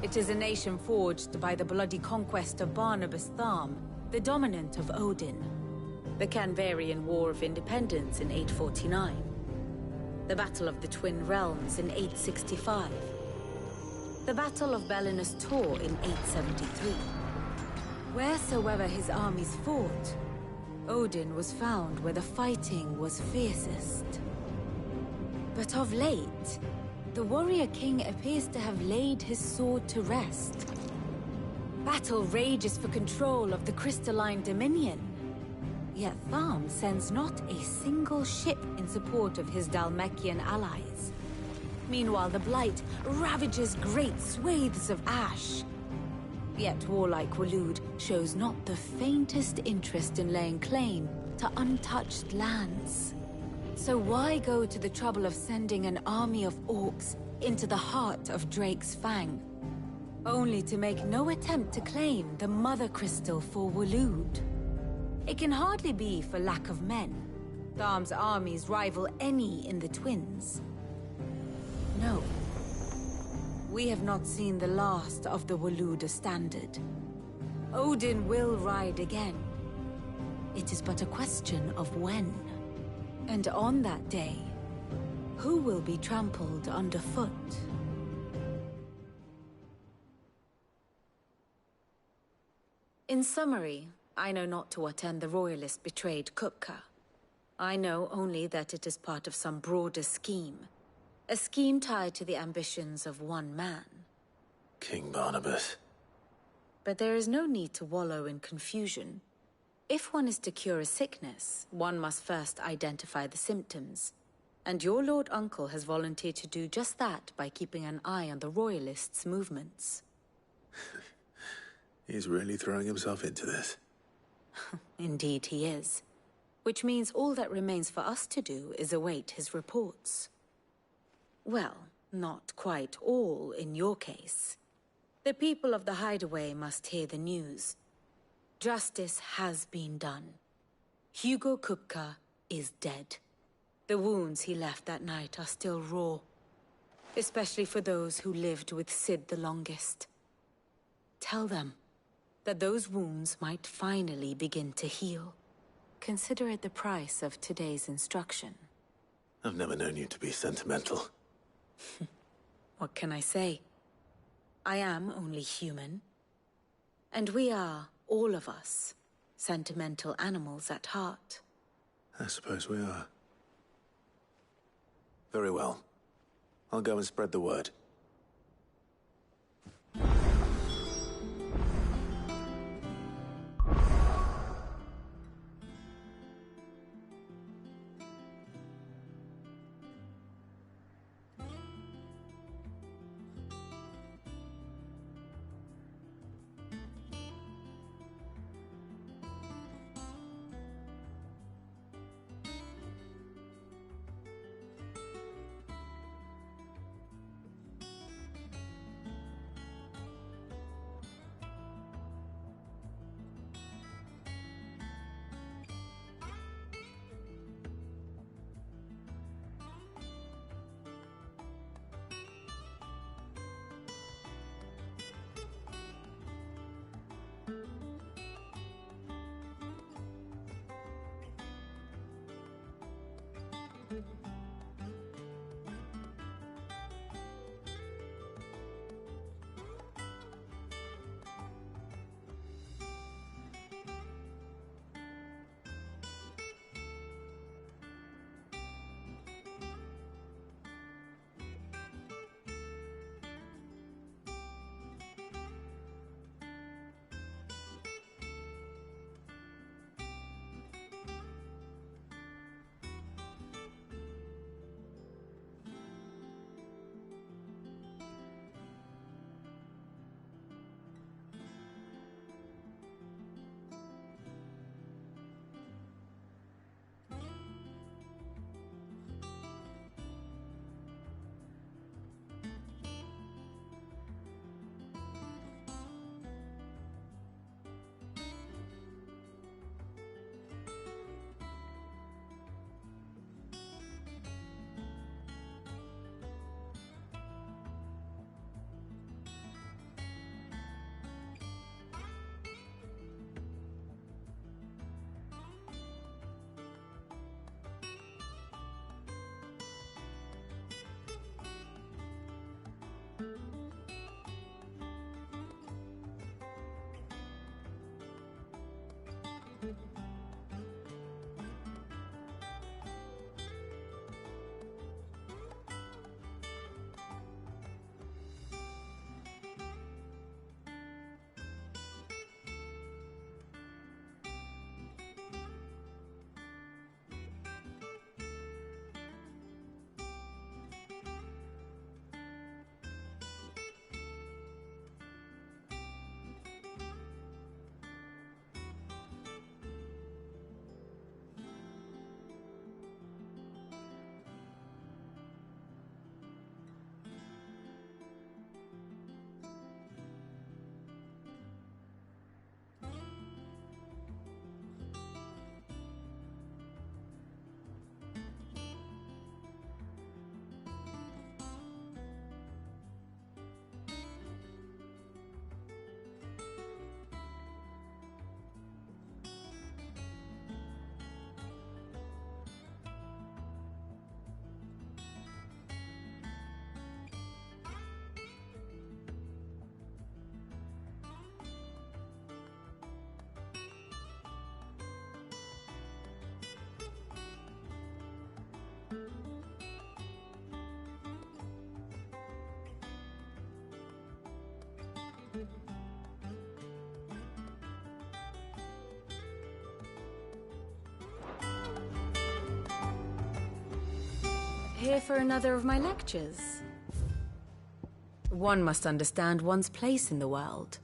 It is a nation forged by the bloody conquest of Barnabas Tharm, the dominant of Odin. The Canvarian War of Independence in 849. The Battle of the Twin Realms in 865. The Battle of Belinus Tor in 873. Wheresoever his armies fought, Odin was found where the fighting was fiercest. But of late, the warrior king appears to have laid his sword to rest. Battle rages for control of the crystalline dominion. Yet Tharm sends not a single ship in support of his Dhalmekian allies. Meanwhile, the Blight ravages great swathes of Ash. Yet warlike Waloed shows not the faintest interest in laying claim to untouched lands. So why go to the trouble of sending an army of orcs into the heart of Drake's Fang, only to make no attempt to claim the Mother Crystal for Waloed? It can hardly be for lack of men. Tharm's armies rival any in the Twins. No. We have not seen the last of the Waluda standard. Odin will ride again. It is but a question of when. And on that day, who will be trampled underfoot? In summary, I know not to what end the Royalists betrayed Kupka. I know only that it is part of some broader scheme. A scheme tied to the ambitions of one man. King Barnabas. But there is no need to wallow in confusion. If one is to cure a sickness, one must first identify the symptoms. And your Lord Uncle has volunteered to do just that by keeping an eye on the Royalists' movements. He's really throwing himself into this. Indeed he is. Which means all that remains for us to do is await his reports. Well, not quite all in your case. The people of the Hideaway must hear the news. Justice has been done. Hugo Kupka is dead. The wounds he left that night are still raw. Especially for those who lived with Sid the longest. Tell them that those wounds might finally begin to heal. Consider it the price of today's instruction. I've never known you to be sentimental. What can I say? I am only human. And we are, all of us, sentimental animals at heart. I suppose we are. Very well. I'll go and spread the word. Here for another of my lectures? One must understand one's place in the world.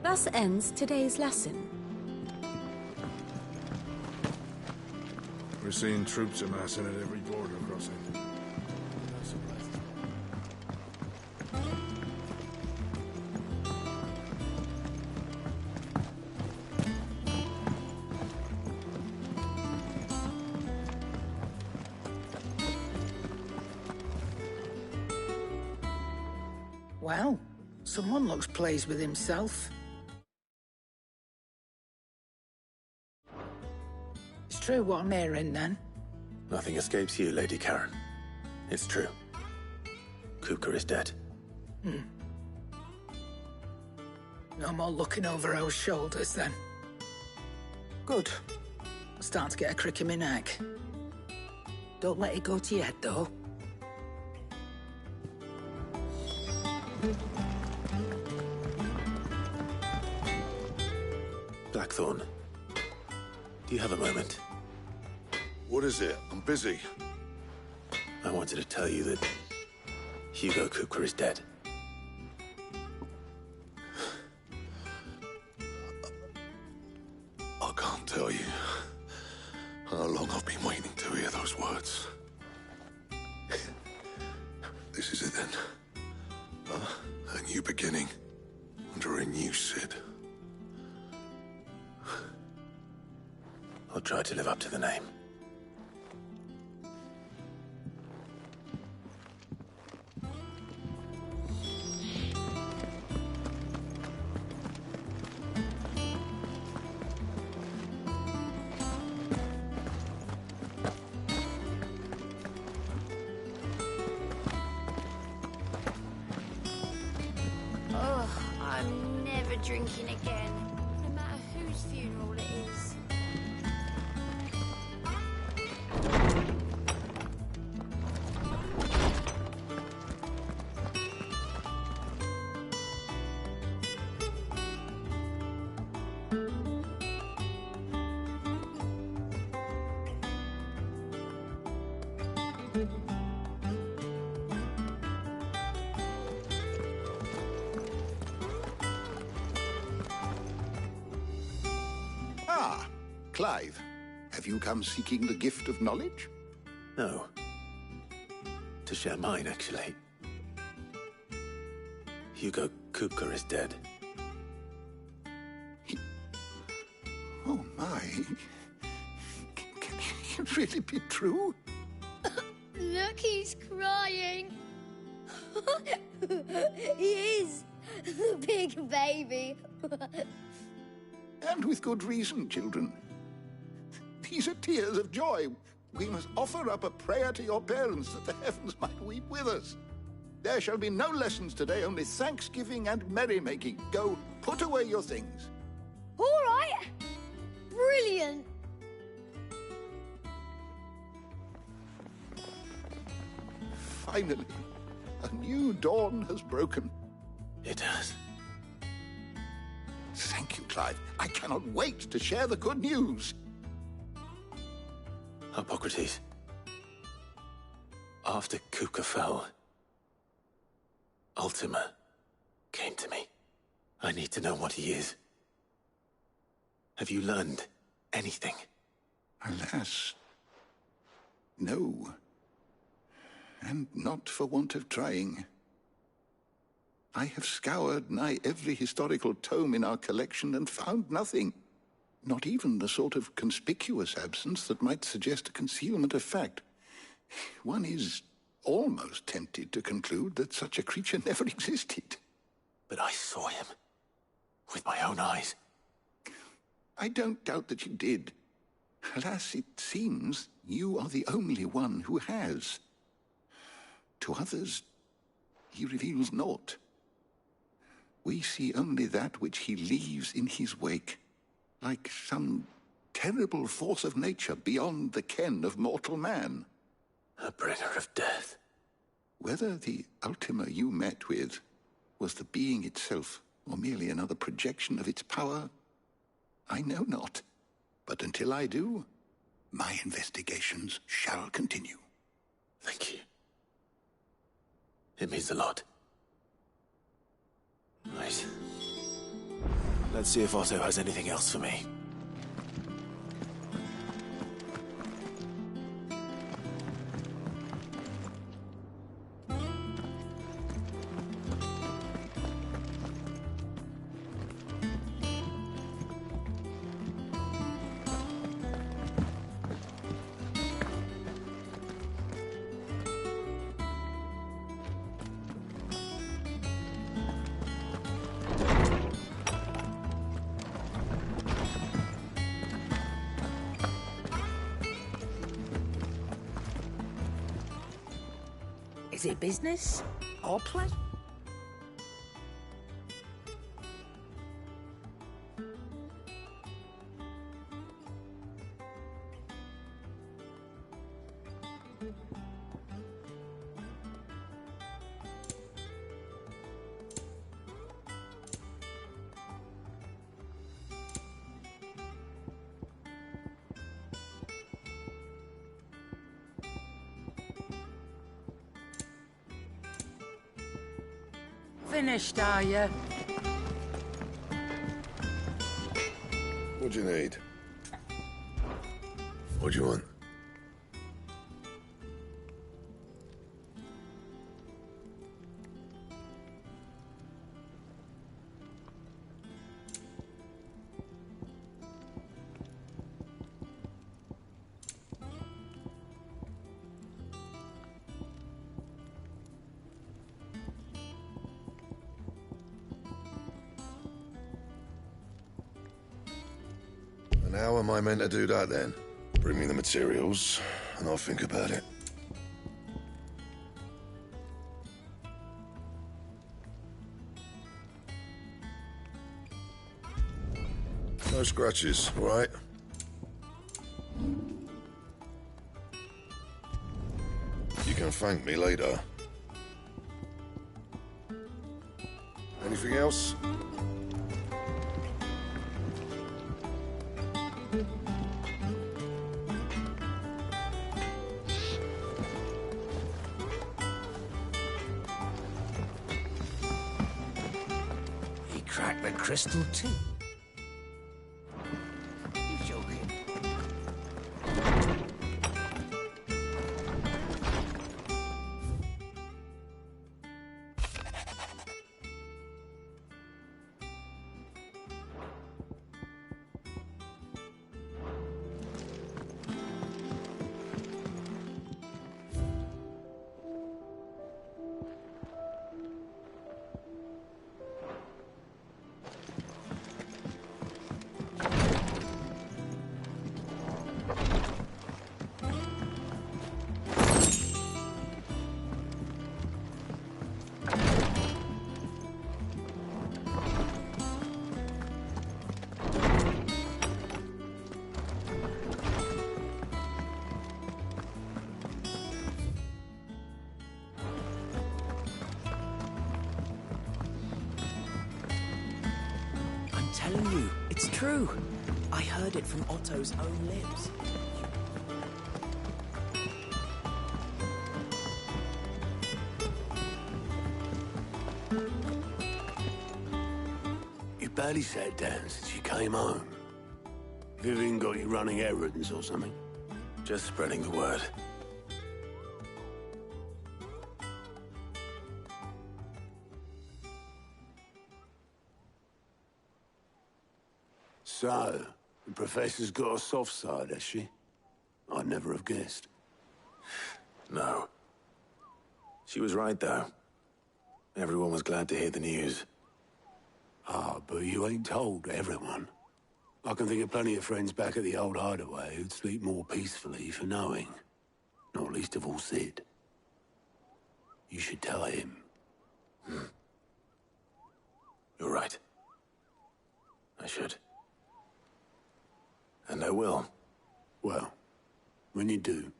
Thus ends today's lesson. We're seeing troops amassing at every border crossing. Well, someone looks pleased with himself. It's true what I'm hearing, then. Nothing escapes you, Lady Karen. It's true. Kupka is dead. No more looking over our shoulders, then. Good. I'm starting to get a crick in my neck. Don't let it go to your head, though. Blackthorn, do you have a moment? What is it? I'm busy. I wanted to tell you that Hugo Kupka is dead. I can't tell you how long I've been waiting to hear those words. This is it then. A new beginning under a new Cid. I'll try to live up to the name. Oh, I'm never drinking again, no matter whose funeral it is. Ah, Clive. Have you come seeking the gift of knowledge? No. To share mine, actually. Hugo Kupka is dead. Oh, my. Can it really be true? Look, he's crying. He is. The big baby. And with good reason, children. These are tears of joy. We must offer up a prayer to your parents that the heavens might weep with us. There shall be no lessons today, only thanksgiving and merrymaking. Go, put away your things. All right. Brilliant. Finally, a new dawn has broken. It has. Thank you, Clive. I cannot wait to share the good news. Hippocrates. After Kupka fell, Ultima came to me. I need to know what he is. Have you learned anything? Alas, no. And not for want of trying. I have scoured nigh every historical tome in our collection and found nothing. Not even the sort of conspicuous absence that might suggest a concealment of fact. One is almost tempted to conclude that such a creature never existed. But I saw him. With my own eyes. I don't doubt that you did. Alas, it seems you are the only one who has. To others, he reveals naught. We see only that which he leaves in his wake, like some terrible force of nature beyond the ken of mortal man. A bringer of death. Whether the Ultima you met with was the being itself, or merely another projection of its power, I know not. But until I do, my investigations shall continue. Thank you. It means a lot. Right. Let's see if Otto has anything else for me. Is it business? Or play? Finished, are you? What do you need? What do you want? And how am I meant to do that then? Bring me the materials, and I'll think about it. No scratches, all right? You can thank me later. Anything else? He cracked the crystal too. You're joking. Telling you, it's true. I heard it from Otto's own lips. You barely sat down since you came home. Vivian got you running errands or something? Just spreading the word. So, the Professor's got a soft side, has she? I'd never have guessed. No. She was right, though. Everyone was glad to hear the news. Ah, but you ain't told everyone. I can think of plenty of friends back at the old hideaway who'd sleep more peacefully for knowing. Not least of all Sid. You should tell him. You're right. I should. And I will. Well, when you do,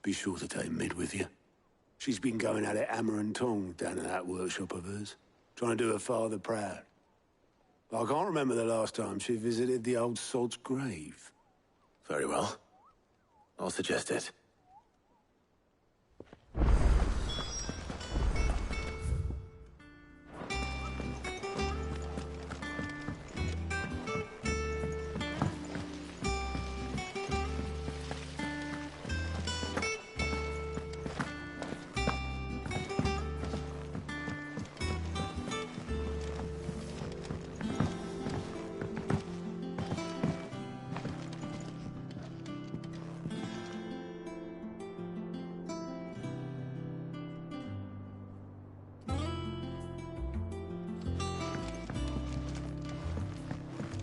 be sure to take Mid with you. She's been going at it hammer and tongs down in that workshop of hers, trying to do her father proud. But I can't remember the last time she visited the old sod's grave. Very well. I'll suggest it.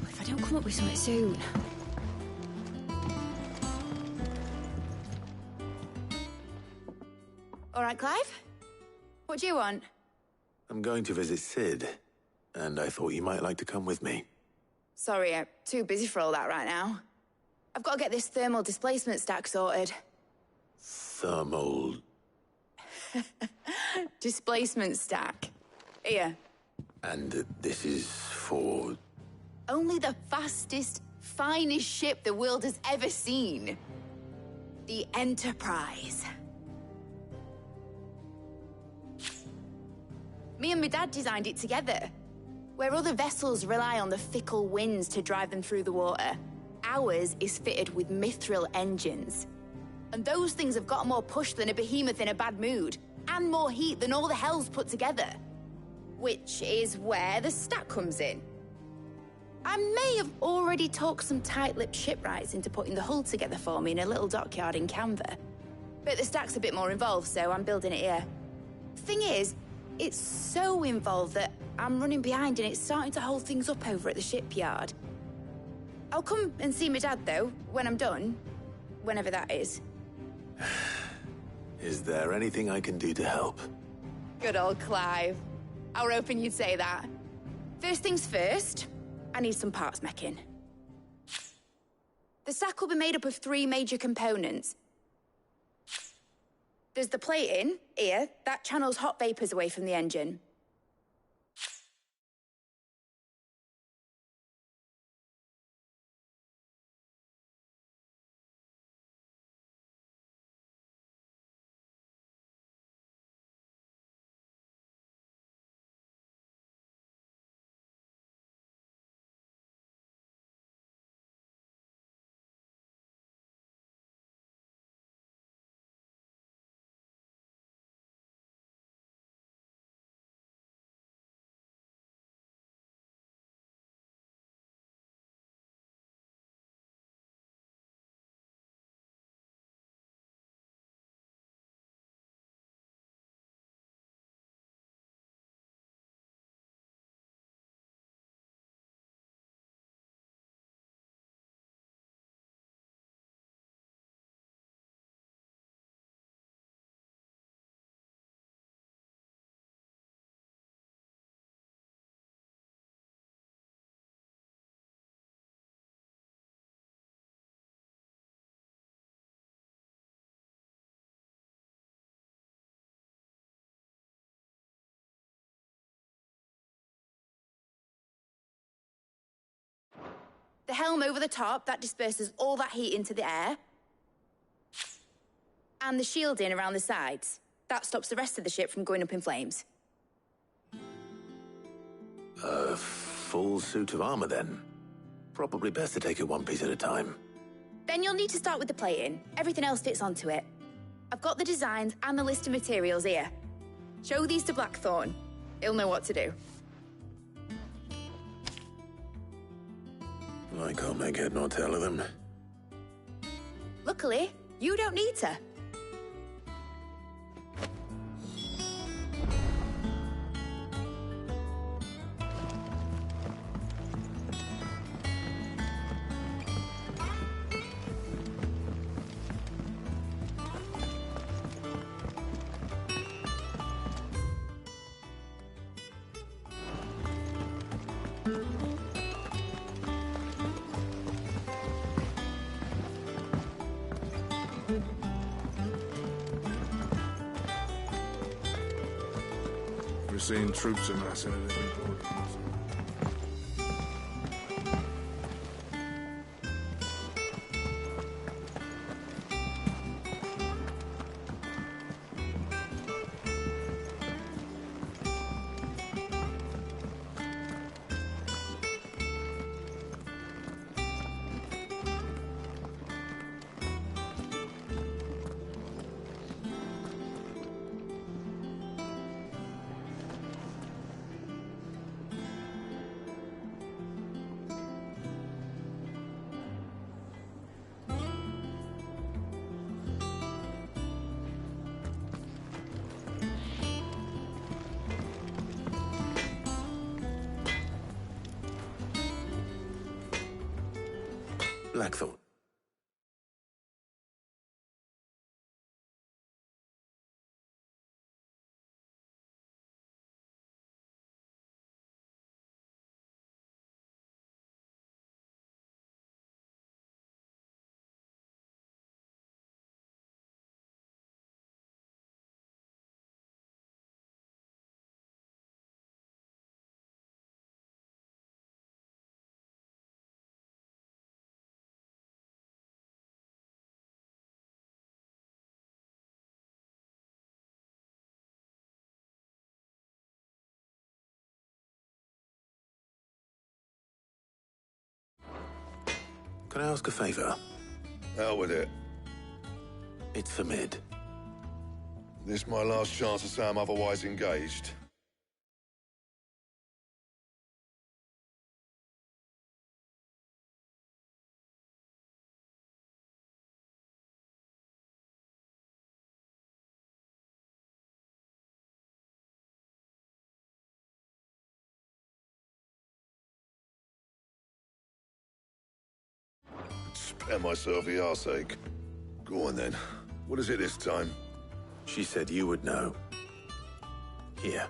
If I don't come up with something soon. All right. right, Clive? What do you want? I'm going to visit Sid, and I thought you might like to come with me. Sorry, I'm too busy for all that right now. I've got to get this thermal displacement stack sorted. Thermal... Displacement stack. Here. And this is for... Only the fastest, finest ship the world has ever seen. The Enterprise. Me and my dad designed it together. Where other vessels rely on the fickle winds to drive them through the water, ours is fitted with mithril engines. And those things have got more push than a behemoth in a bad mood, and more heat than all the hells put together. Which is where the stack comes in. I may have already talked some tight-lipped shipwrights into putting the hull together for me in a little dockyard in Canva. But the stack's a bit more involved, so I'm building it here. Thing is, it's so involved that I'm running behind and it's starting to hold things up over at the shipyard. I'll come and see my dad, though, when I'm done. Whenever that is. Is there anything I can do to help? Good old Clive. I were hoping you'd say that. First things first, I need some parts meching. The stack will be made up of 3 major components. There's the plating, here, that channels hot vapors away from the engine. The helm over the top, that disperses all that heat into the air. And the shielding around the sides. That stops the rest of the ship from going up in flames. A full suit of armor, then. Probably best to take it one piece at a time. Then you'll need to start with the plating. Everything else fits onto it. I've got the designs and the list of materials here. Show these to Blackthorn. He'll know what to do. I can't make head nor tail of them. Luckily, you don't need to. We're seeing troops amassing at every port. Blackthorn. Can I ask a favor? Out with it. It's for Mid. This my last chance to say I'm otherwise engaged. Spare myself the arseache. Go on then. What is it this time? She said you would know. Here.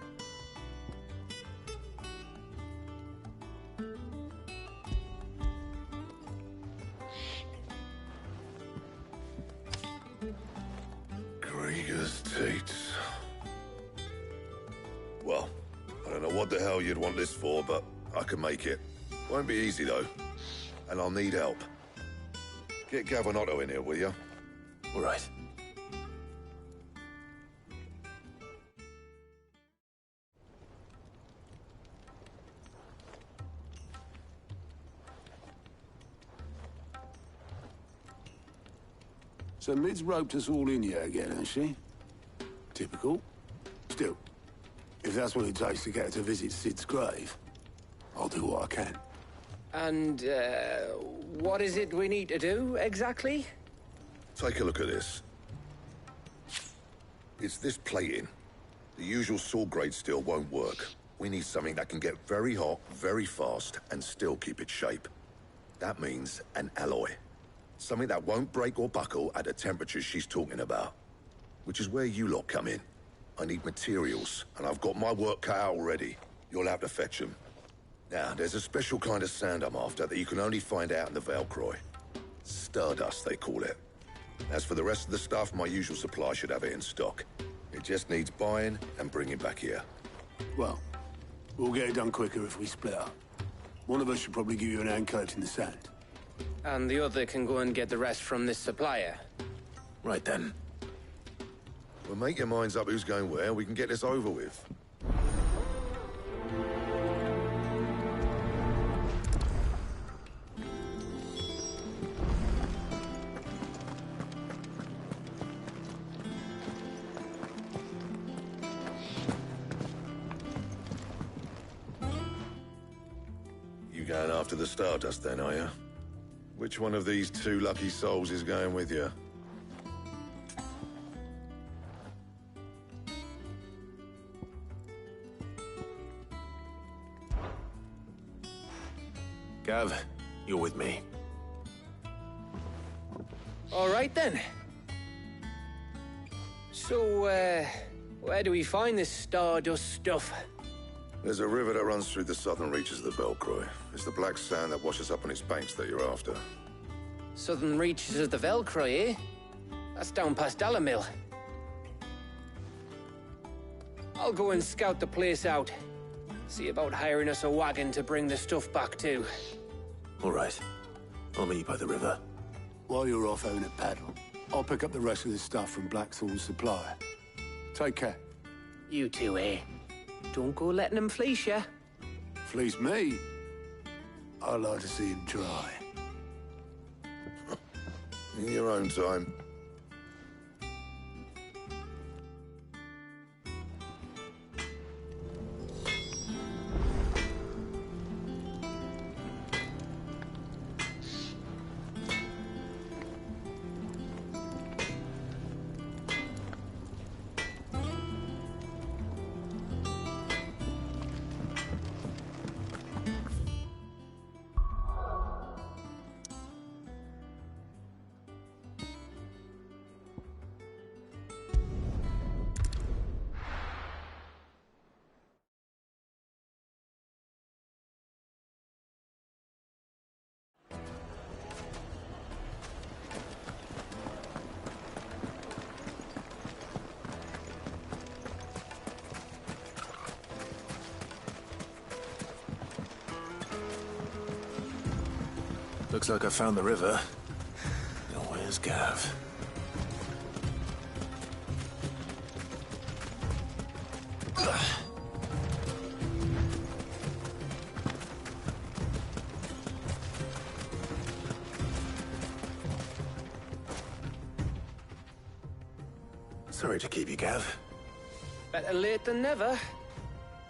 Grieger's Tates. Well, I don't know what the hell you'd want this for, but I can make it. Won't be easy, though. And I'll need help. Get Gavin-Otto in here, will you? All right. So Mid's roped us all in here again, hasn't she? Typical. Still, if that's what it takes to get her to visit Sid's grave, I'll do what I can. And, what is it we need to do, exactly? Take a look at this. It's this plating. The usual saw grade steel won't work. We need something that can get very hot, very fast, and still keep its shape. That means an alloy. Something that won't break or buckle at the temperatures she's talking about. Which is where you lot come in. I need materials, and I've got my work cut out already. You'll have to fetch them. Now, there's a special kind of sand I'm after that you can only find out in the Velcroy. Stardust, they call it. As for the rest of the stuff, my usual supply should have it in stock. It just needs buying and bringing back here. Well, we'll get it done quicker if we split up. One of us should probably give you an hand coat in the sand. And the other can go and get the rest from this supplier. Right then. Well, make your minds up who's going where, we can get this over with. You going after the Stardust then, are you? Which one of these two lucky souls is going with you? Gav, you're with me. All right, then. So, where do we find this Stardust stuff? There's a river that runs through the southern reaches of the Velcroy. It's the black sand that washes up on its banks that you're after. Southern reaches of the Velcroy, eh? That's down past Alamil. I'll go and scout the place out. See about hiring us a wagon to bring the stuff back to. All right. I'll meet you by the river. While you're off having a paddle, I'll pick up the rest of the stuff from Blackthorn's supplier. Take care. You two, eh? Don't go letting them fleece ya. Fleece me? I'd like to see him try. In your own time. Looks like I found the river. Now where's Gav? Sorry to keep you, Gav. Better late than never.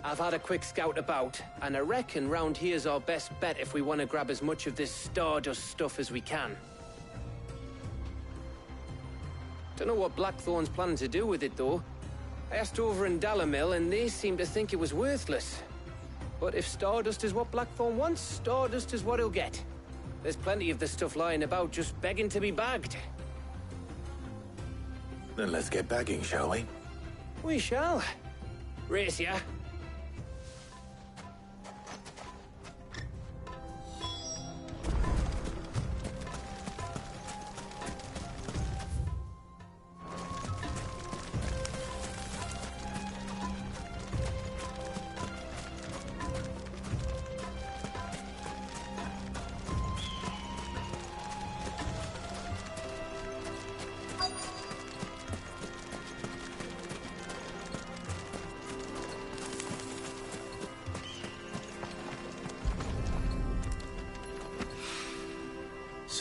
I've had a quick scout about, and I reckon round here's our best bet if we want to grab as much of this Stardust stuff as we can. Don't know what Blackthorn's planning to do with it, though. I asked over in Dalamil, and they seem to think it was worthless. But if Stardust is what Blackthorn wants, Stardust is what he'll get. There's plenty of the stuff lying about just begging to be bagged. Then let's get bagging, shall we? We shall. Race ya.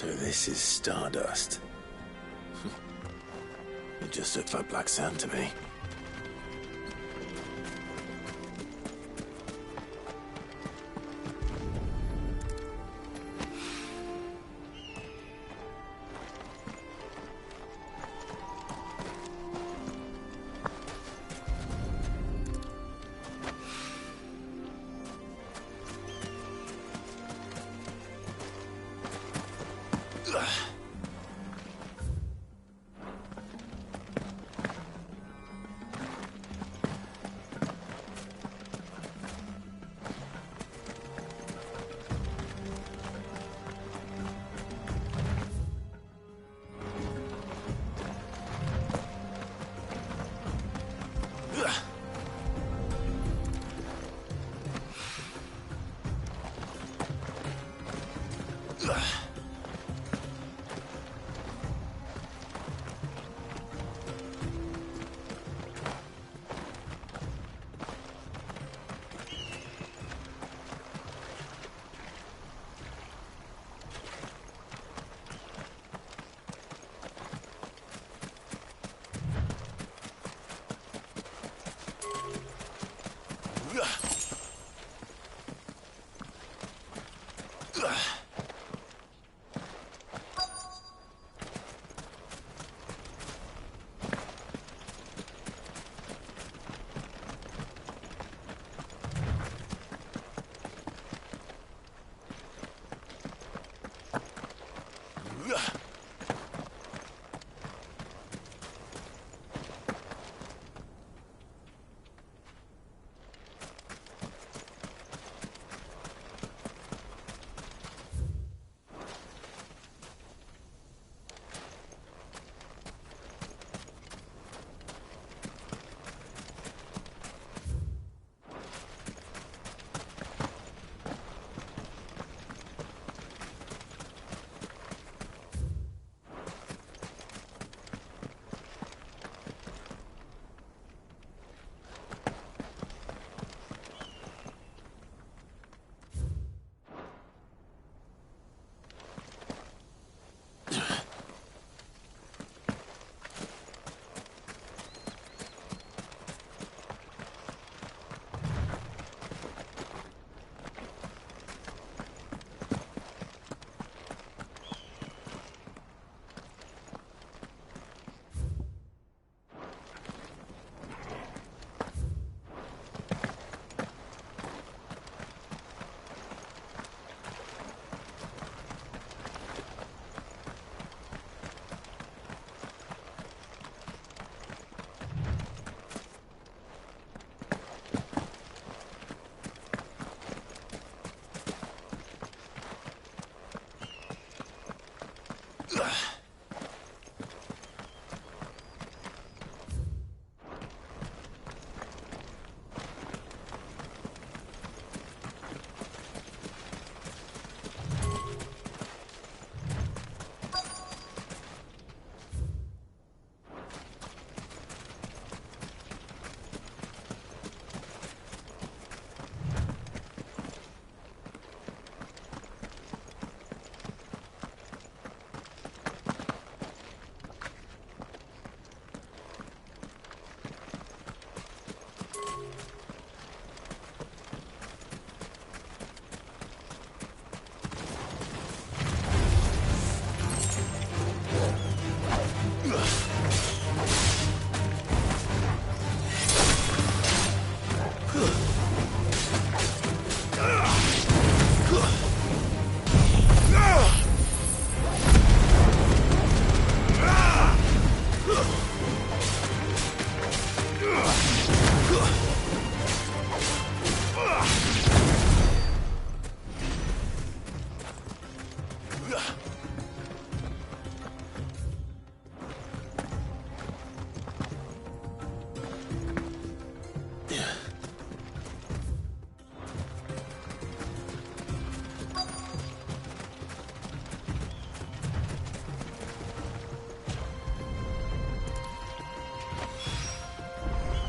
So this is Stardust. It just looks like black sand to me.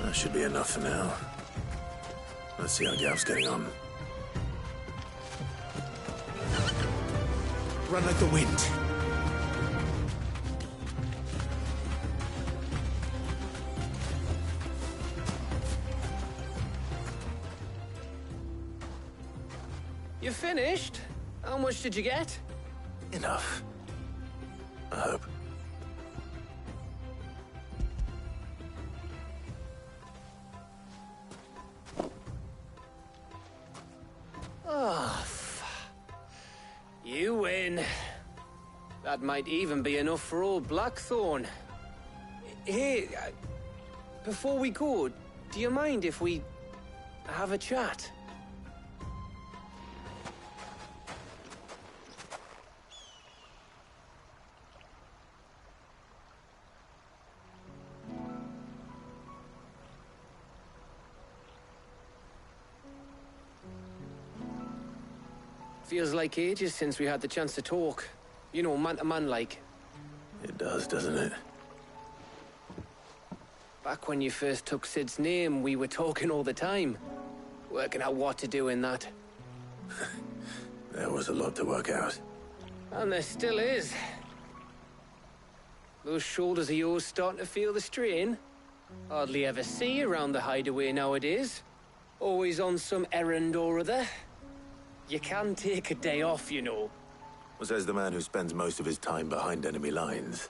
That should be enough for now. Let's see how Gav's getting on. Run like the wind. You finished? How much did you get? Enough. I hope. Oh, you win. That might even be enough for old Blackthorn. Hey, before we go, do you mind if we have a chat? Feels like ages since we had the chance to talk. You know, man to man like. It does, doesn't it? Back when you first took Sid's name, we were talking all the time. Working out what to do in that. There was a lot to work out. And there still is. Those shoulders of yours starting to feel the strain? Hardly ever see you around the hideaway nowadays. Always on some errand or other. You can take a day off, you know. Well, says the man who spends most of his time behind enemy lines.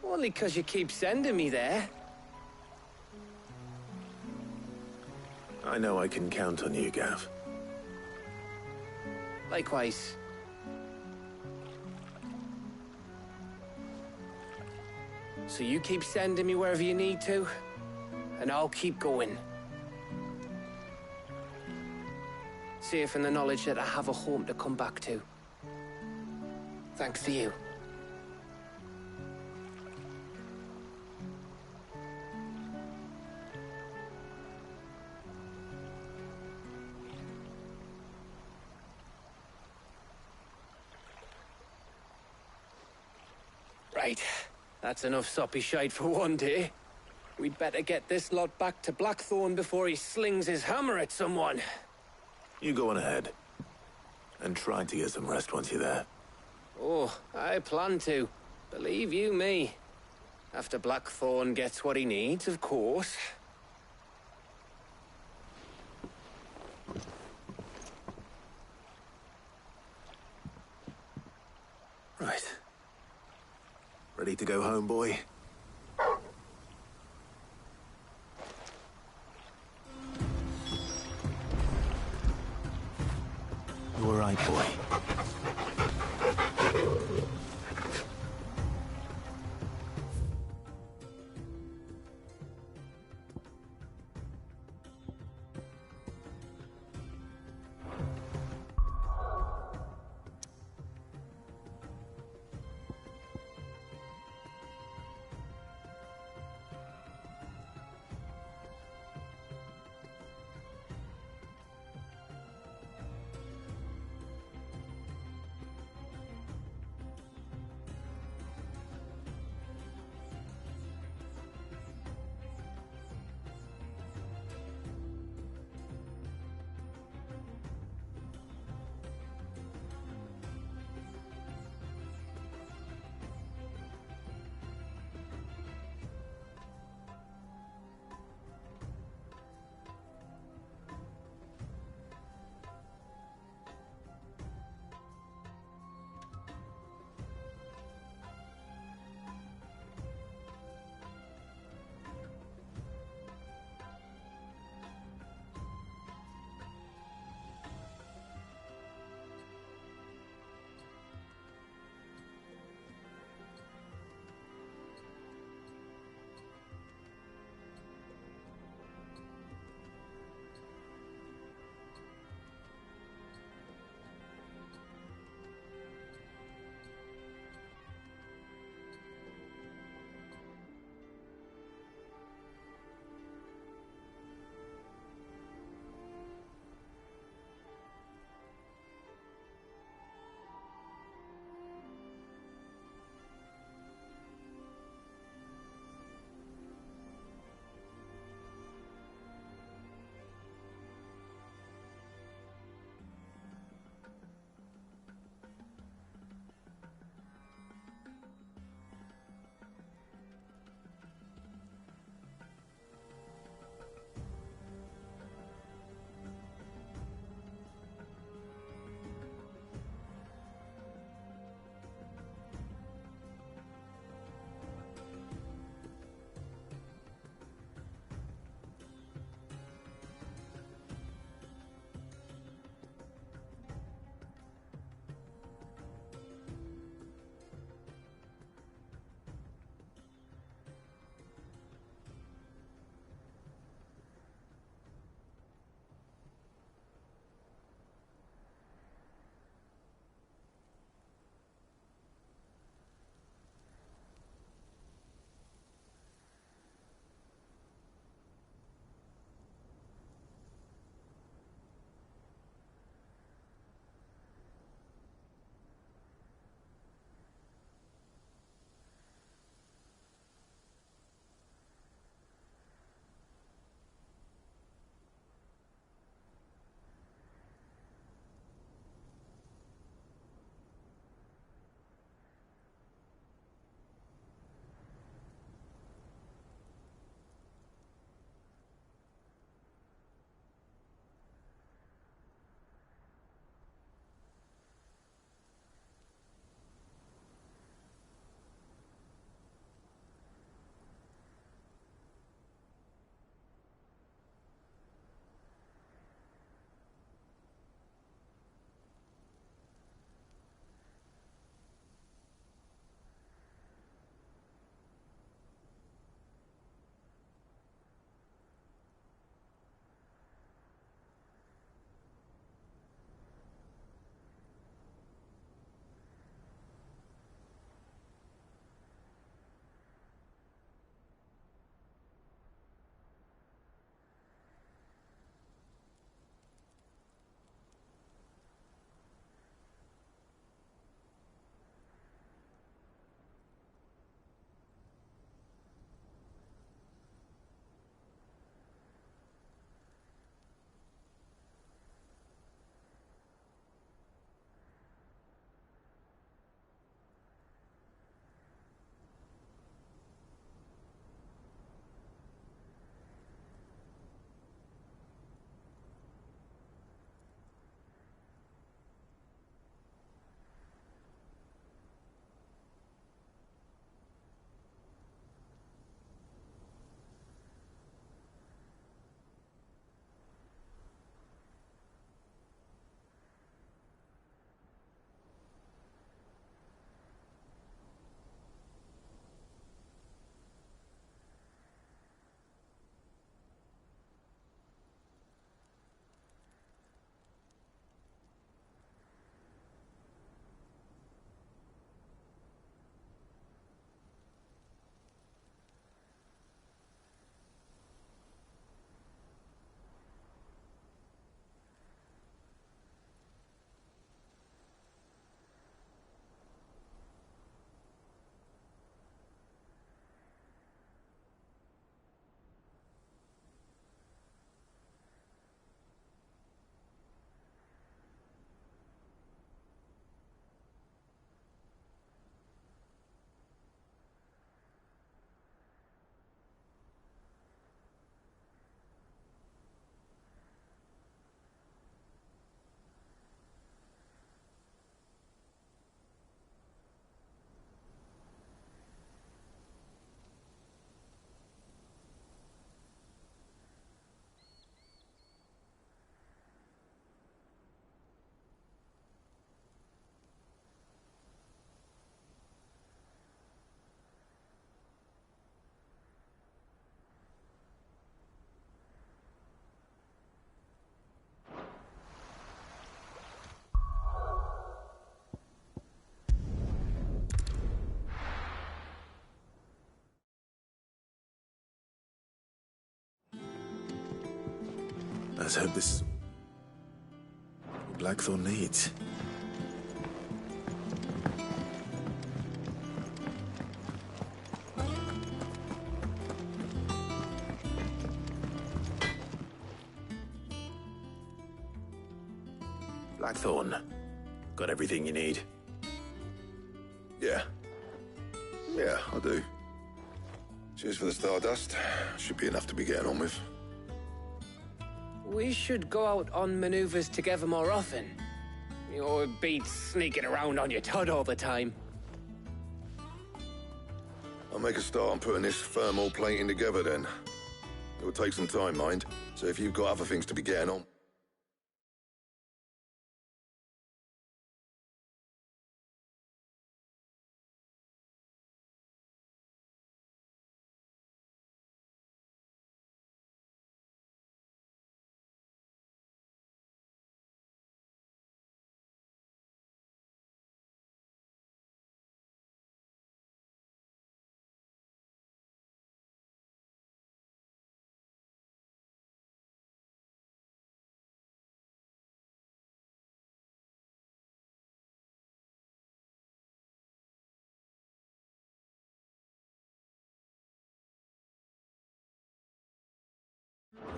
Only 'cause you keep sending me there. I know I can count on you, Gav. Likewise. So you keep sending me wherever you need to, and I'll keep going. Safe in the knowledge that I have a home to come back to. Thanks to you. Right. That's enough soppy shite for one day. We'd better get this lot back to Blackthorn before he slings his hammer at someone. You go on ahead. And try to get some rest once you're there. Oh, I plan to. Believe you me. After Blackthorn gets what he needs, of course. Right. Ready to go home, boy? You all right, boy? Let's hope this is what Blackthorn needs. Blackthorn, got everything you need? Yeah. Yeah, I do. Cheers for the Stardust. Should be enough to be getting on with. We should go out on maneuvers together more often. Or be sneaking around on your Todd all the time. I'll make a start on putting this thermal plating together then. It will take some time, mind. So if you've got other things to be getting on...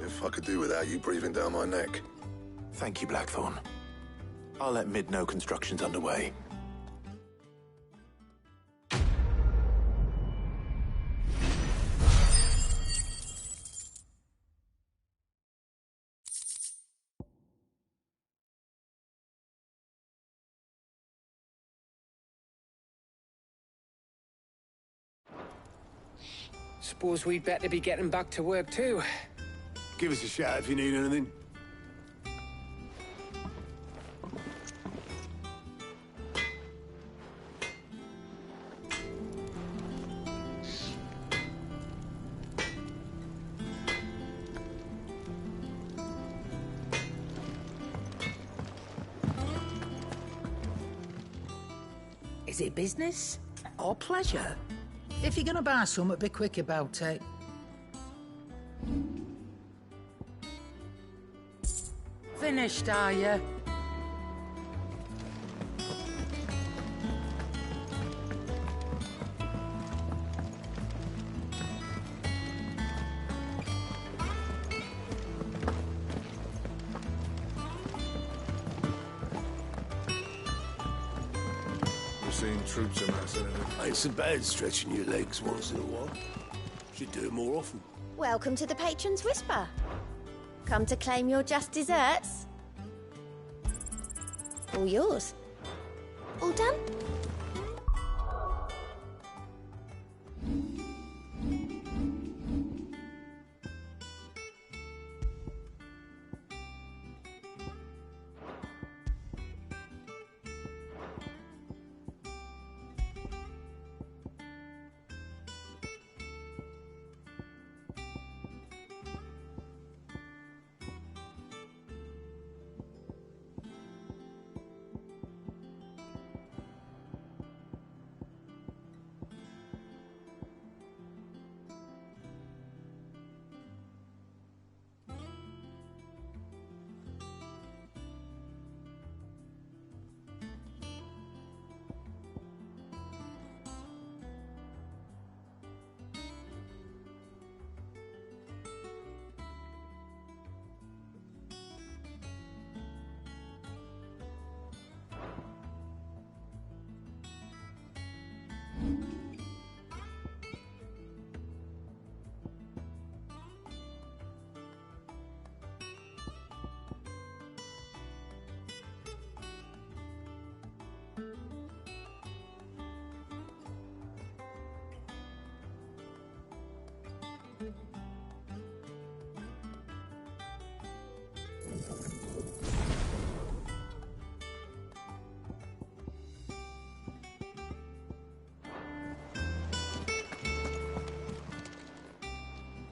If I could do without you breathing down my neck. Thank you, Blackthorn. I'll let Mid know construction's underway. Suppose we'd better be getting back to work too. Give us a shout if you need anything. Is it business or pleasure? If you're gonna buy something, be quick about it. Finished, are you? We're seeing troops amassing. Ain't so bad stretching your legs once in a while. Should do it more often. Welcome to the Patron's Whisper. Come to claim your just desserts? All yours. All done?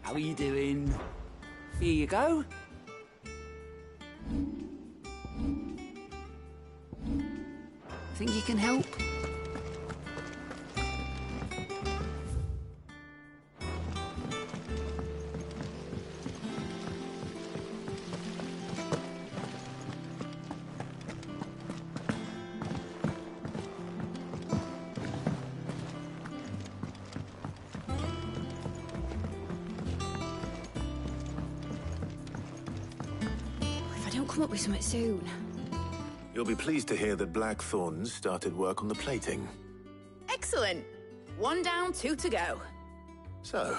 How are you doing? Here you go. Think you can help? come up with something soon. You'll be pleased to hear that Blackthorn's started work on the plating. Excellent. 1 down, 2 to go. So,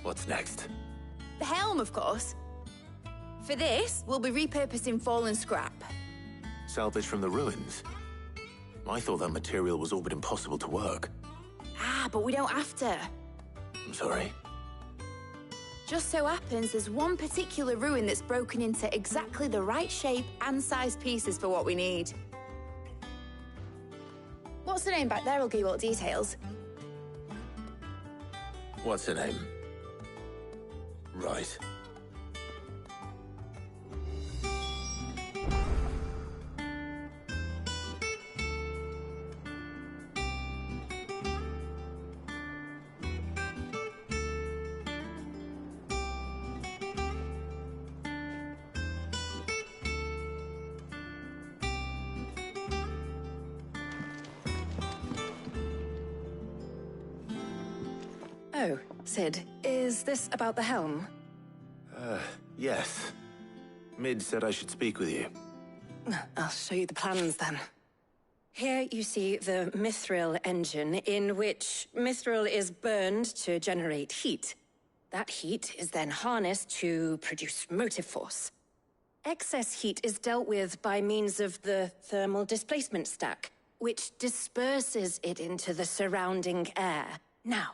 what's next? The helm, of course. For this, we'll be repurposing fallen scrap. Salvage from the ruins? I thought that material was all but impossible to work. Ah, but we don't have to. I'm sorry. Just so happens there's one particular ruin that's broken into exactly the right shape and size pieces for what we need. What's the name back there? I'll give you all the details. What's her name? Right. Oh, Sid, is this about the helm? Yes. Mid said I should speak with you. I'll show you the plans then. Here you see the Mithril engine, in which Mithril is burned to generate heat. That heat is then harnessed to produce motive force. Excess heat is dealt with by means of the thermal displacement stack, which disperses it into the surrounding air. Now,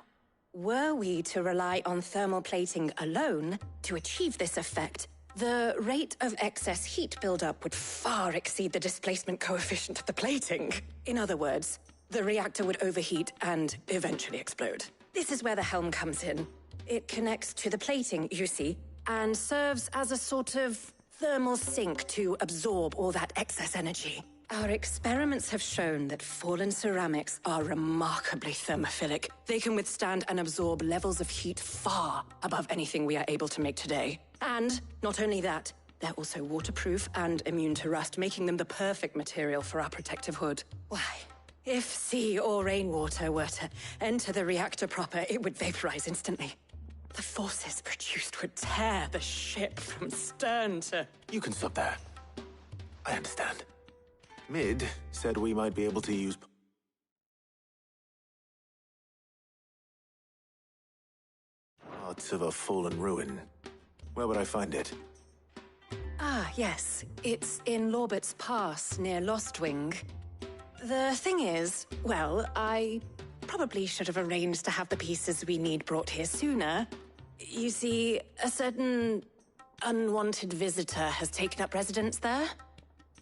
were we to rely on thermal plating alone to achieve this effect, the rate of excess heat buildup would far exceed the displacement coefficient of the plating. In other words, the reactor would overheat and eventually explode. This is where the helm comes in. It connects to the plating, you see, and serves as a sort of thermal sink to absorb all that excess energy. Our experiments have shown that fallen ceramics are remarkably thermophilic. They can withstand and absorb levels of heat far above anything we are able to make today. And not only that, they're also waterproof and immune to rust, making them the perfect material for our protective hood. Why, if sea or rainwater were to enter the reactor proper, it would vaporize instantly. The forces produced would tear the ship from stern to... You can stop there. I understand. Mid said we might be able to use... parts of a fallen ruin. Where would I find it? Ah, yes. It's in Lorbert's Pass, near Lostwing. The thing is, well, I probably should have arranged to have the pieces we need brought here sooner. You see, a certain unwanted visitor has taken up residence there.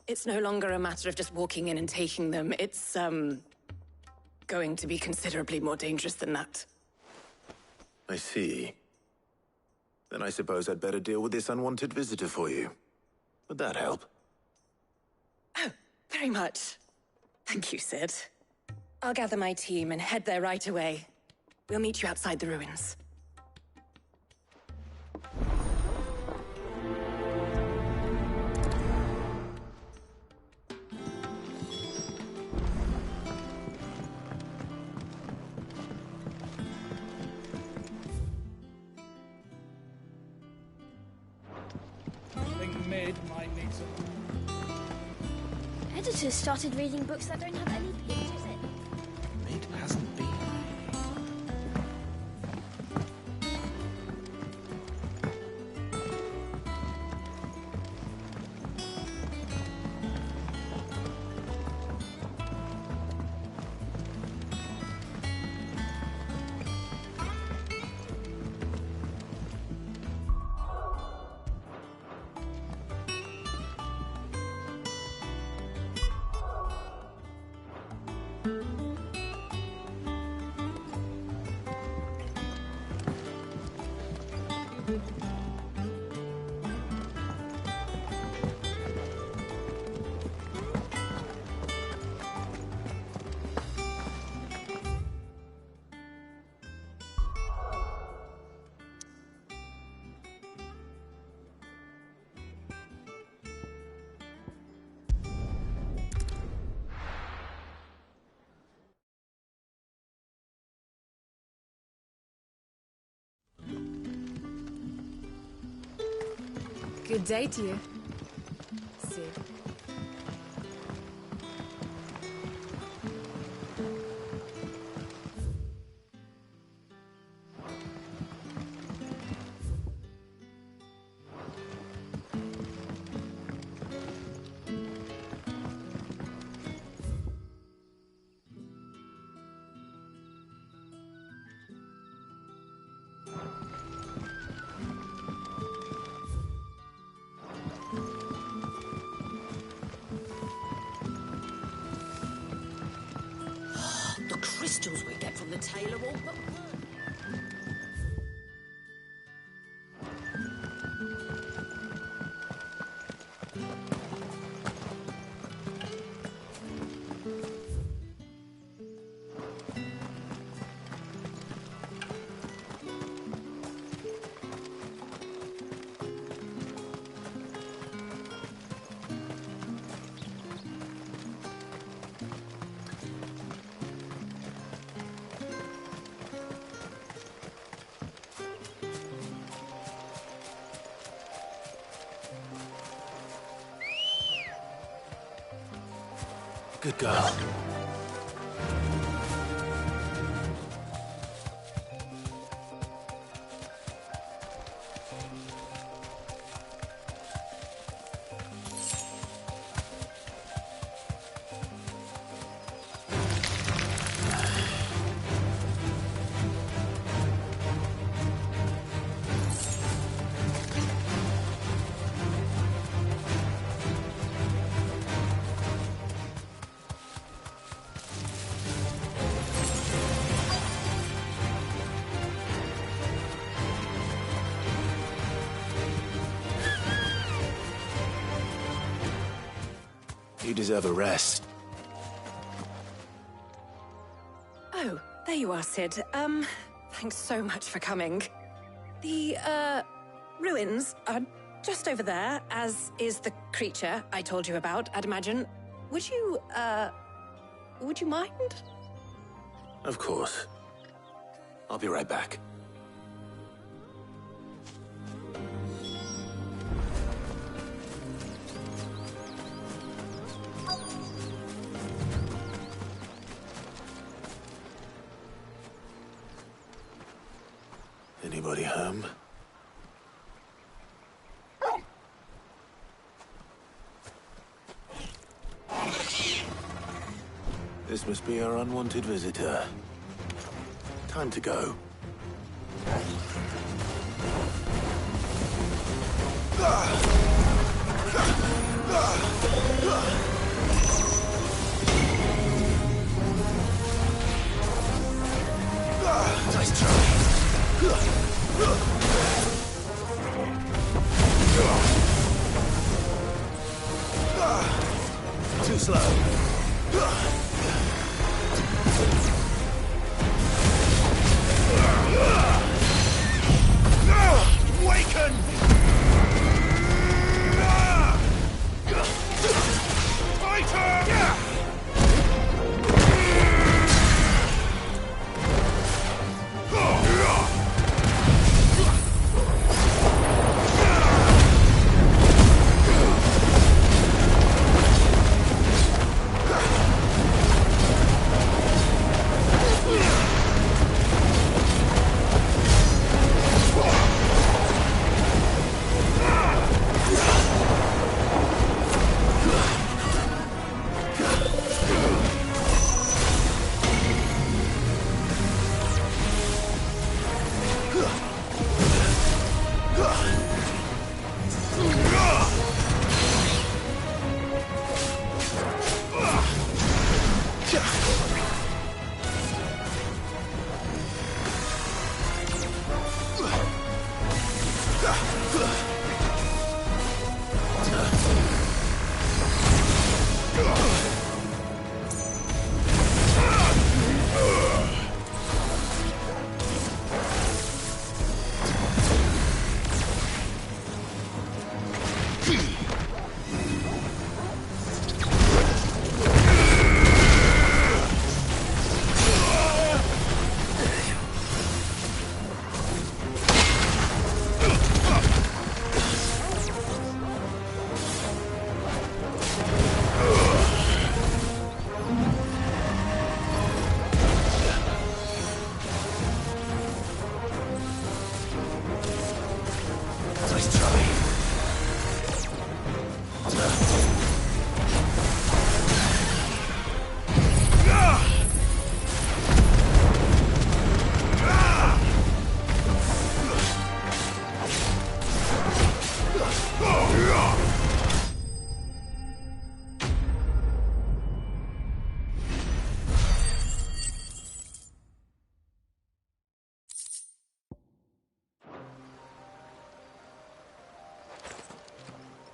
It's no longer a matter of just walking in and taking them. It's, going to be considerably more dangerous than that. I see. Then I suppose I'd better deal with this unwanted visitor for you. Would that help? Oh, very much. Thank you, Sid. I'll gather my team and head there right away. We'll meet you outside the ruins. Editors started reading books that don't have any pictures in. Mid hasn't been. Good day to you. you. The crystals we get from the tailor will... Good girl. You deserve a rest. Oh, there you are, Sid. Thanks so much for coming. The, ruins are just over there, as is the creature I told you about, I'd imagine. Would you mind? Of course. I'll be right back. Anybody home? This must be our unwanted visitor. Time to go. Nice try. Too slow. Awaken!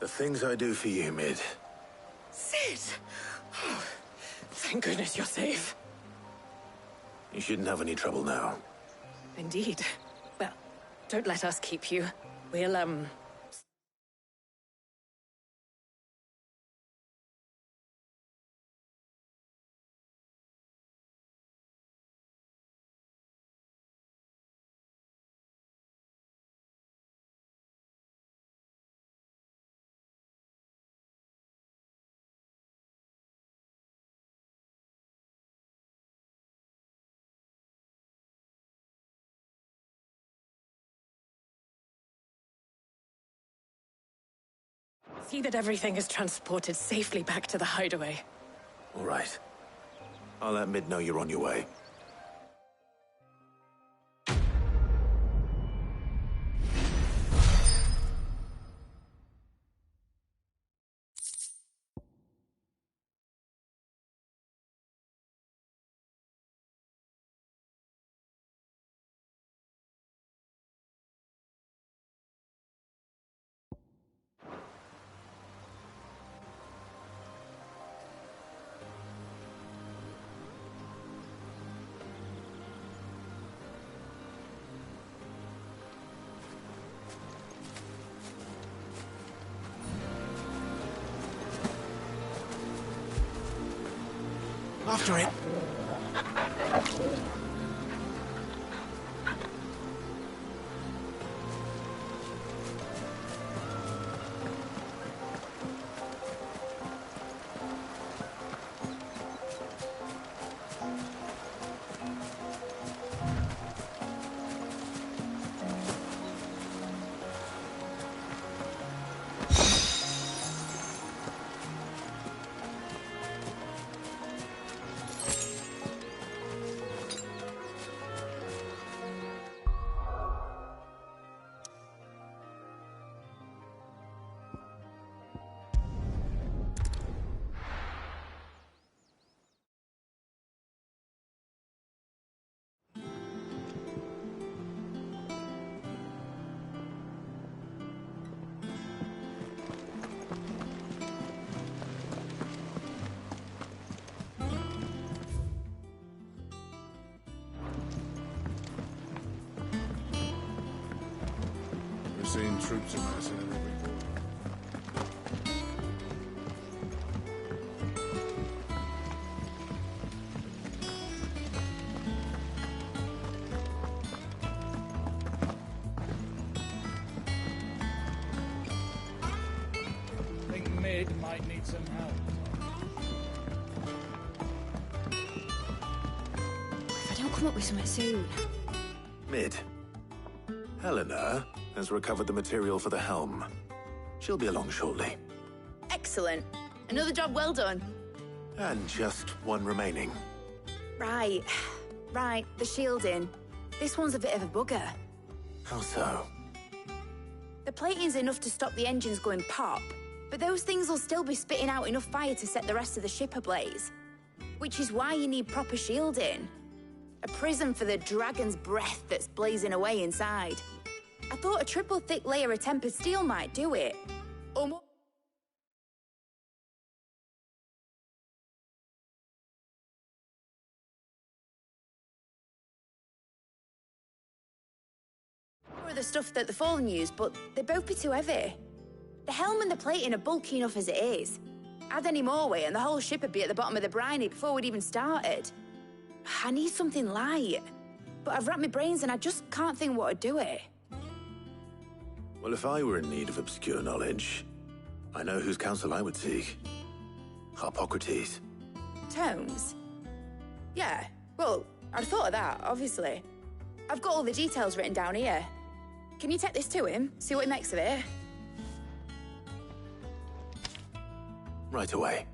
The things I do for you, Mid. Sid! Oh, thank goodness you're safe. You shouldn't have any trouble now. Indeed. Well, don't let us keep you. We'll, see that everything is transported safely back to the hideaway. All right. I'll let Mid know you're on your way. After it. Seeing troops amassing everywhere. I think Mid might need some help. If I don't come up with something soon. Mid. Helena has recovered the material for the helm. She'll be along shortly. Excellent. Another job well done. And just one remaining. Right. Right, the shielding. This one's a bit of a bugger. How so? The plating's enough to stop the engines going pop, but those things will still be spitting out enough fire to set the rest of the ship ablaze. Which is why you need proper shielding. A prison for the dragon's breath that's blazing away inside. I thought a triple thick layer of tempered steel might do it. Or more. Or the stuff that the Fallen use, but they'd both be too heavy. The helm and the plating are bulky enough as it is. Add any more weight and the whole ship would be at the bottom of the briny before we'd even started. I need something light. But I've racked my brains and I just can't think what would do it. Well, if I were in need of obscure knowledge, I know whose counsel I would seek. Harpocrates. Tomes? Yeah, well, I'd thought of that, obviously. I've got all the details written down here. Can you take this to him, see what he makes of it? Right away.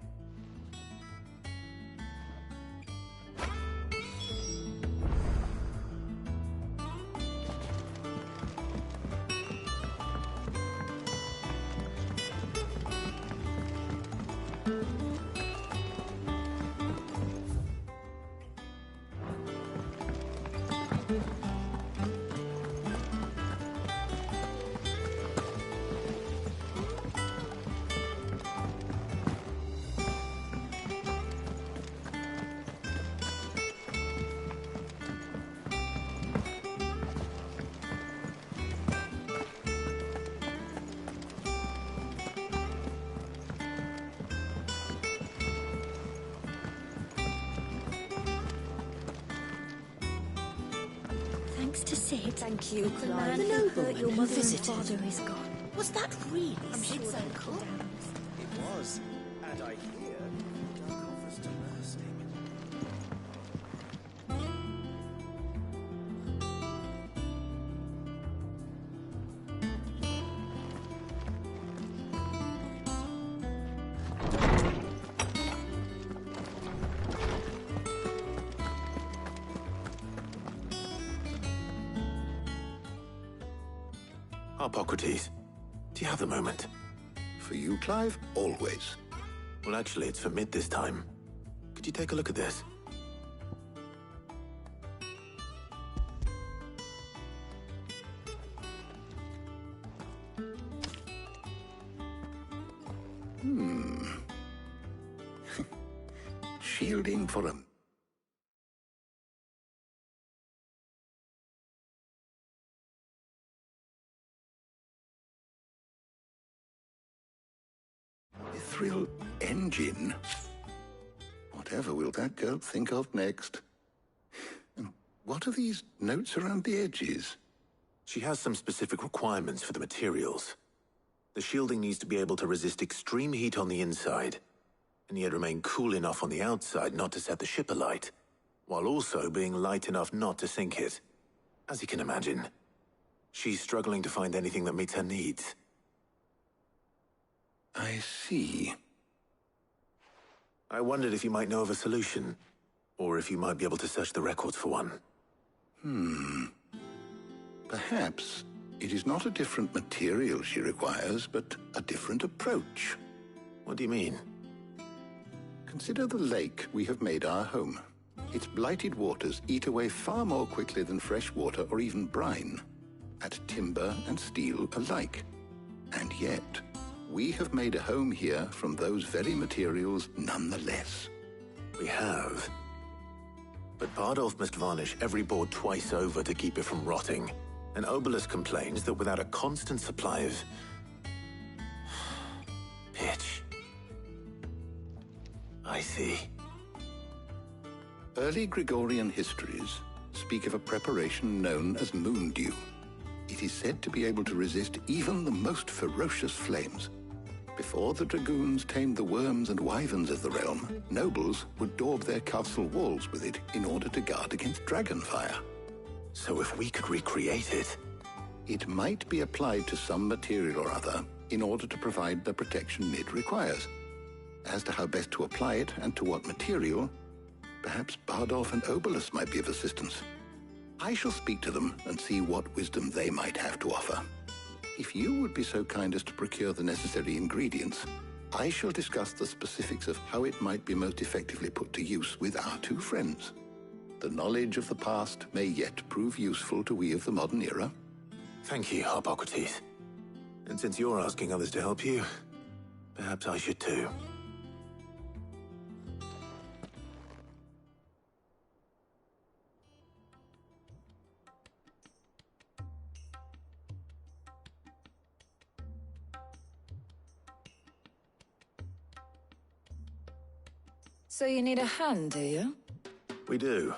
Thanks to Sid. Thank you, The Clive. man who hurt your mother and father is gone. Was that really I'm sure Sid's they'll uncle? come down. It was, and I hear Doug offers to nurse him. Hippocrates, do you have a moment? For you, Clive? Always. Well, actually, it's for Mid this time. Could you take a look at this? Shielding for him. Mithril engine? Whatever will that girl think of next? And what are these notes around the edges? She has some specific requirements for the materials. The shielding needs to be able to resist extreme heat on the inside, and yet remain cool enough on the outside not to set the ship alight, while also being light enough not to sink it. As you can imagine, she's struggling to find anything that meets her needs. I see. I wondered if you might know of a solution, or if you might be able to search the records for one. Perhaps it is not a different material she requires, but a different approach. What do you mean? Consider the lake we have made our home. Its blighted waters eat away far more quickly than fresh water or even brine, at timber and steel alike. And yet, we have made a home here from those very materials nonetheless. We have. But Bardolph must varnish every board twice over to keep it from rotting. And Obelus complains that without a constant supply of pitch. I see. Early Gregorian histories speak of a preparation known as moon dew. It is said to be able to resist even the most ferocious flames. Before the dragoons tamed the worms and wyverns of the realm, nobles would daub their castle walls with it in order to guard against dragonfire. So if we could recreate it... It might be applied to some material or other in order to provide the protection Mid requires. As to how best to apply it and to what material, perhaps Bardolph and Obelus might be of assistance. I shall speak to them and see what wisdom they might have to offer. If you would be so kind as to procure the necessary ingredients, I shall discuss the specifics of how it might be most effectively put to use with our two friends. The knowledge of the past may yet prove useful to we of the modern era. Thank you, Hippocrates. And since you're asking others to help you, perhaps I should too. So you need a hand, do you? We do.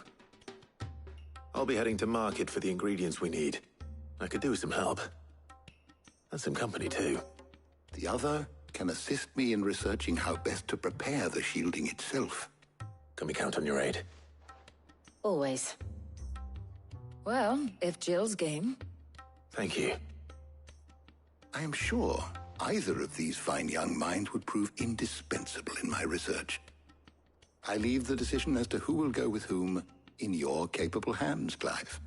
I'll be heading to market for the ingredients we need. I could do with some help. And some company, too. The other can assist me in researching how best to prepare the shielding itself. Can we count on your aid? Always. Well, if Jill's game. Thank you. I am sure either of these fine young minds would prove indispensable in my research. I leave the decision as to who will go with whom in your capable hands, Clive.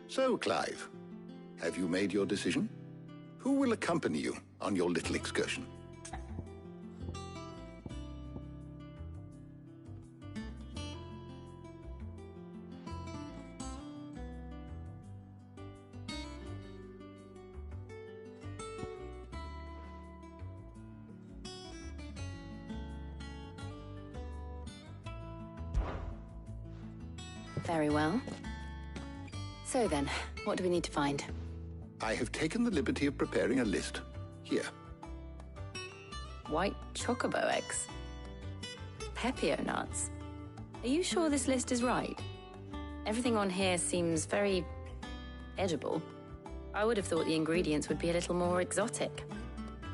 So, Clive, have you made your decision? Who will accompany you on your little excursion? Very well. So then, what do we need to find? I have taken the liberty of preparing a list. Here. White chocobo eggs. Pepio nuts. Are you sure this list is right? Everything on here seems very edible. I would have thought the ingredients would be a little more exotic.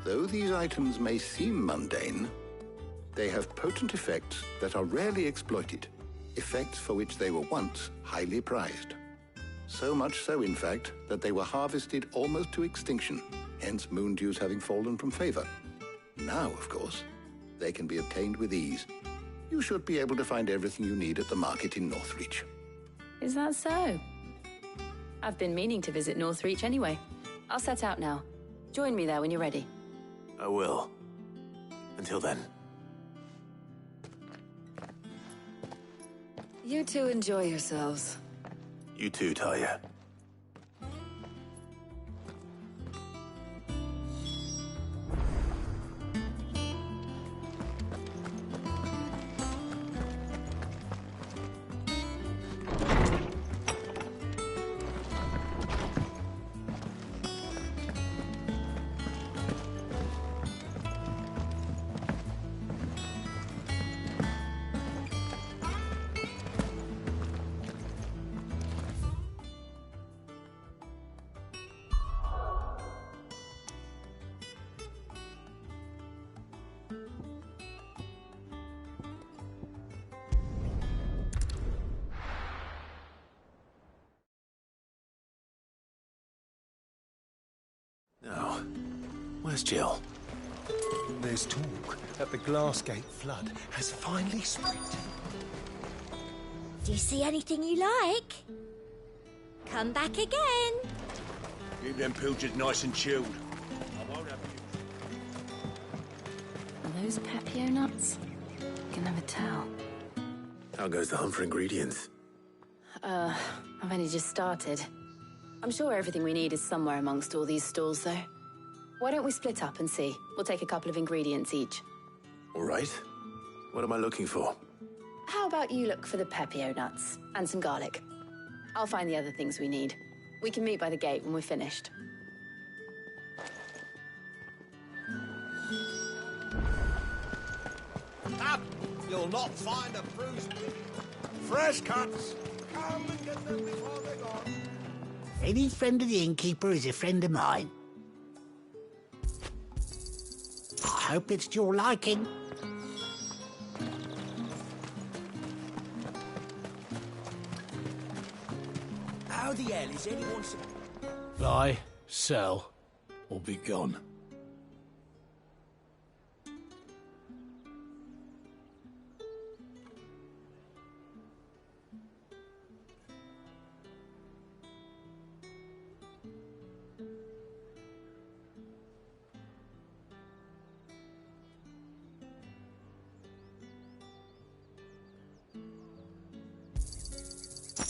Though these items may seem mundane, they have potent effects that are rarely exploited, effects for which they were once highly prized. So much so, in fact, that they were harvested almost to extinction, hence moon dews having fallen from favor. Now, of course, they can be obtained with ease. You should be able to find everything you need at the market in Northreach. Is that so? I've been meaning to visit Northreach anyway. I'll set out now. Join me there when you're ready. I will. Until then. You two enjoy yourselves. You too, Talia. Now, where's Jill? There's talk that the Glassgate flood has finally spread. Do you see anything you like? Come back again. Keep them pilchards nice and chilled. I won't have you. Are those Pepio nuts? You can never tell. How goes the hunt for ingredients? I've only just started. I'm sure everything we need is somewhere amongst all these stalls, though. Why don't we split up and see? We'll take a couple of ingredients each. All right. What am I looking for? How about you look for the Pepio nuts and some garlic? I'll find the other things we need. We can meet by the gate when we're finished. Up! You'll not find a bruised pig. Fresh cuts. Come and get them before they're gone. Any friend of the innkeeper is a friend of mine. I hope it's to your liking. How the hell is anyone... Buy, sell, or be gone.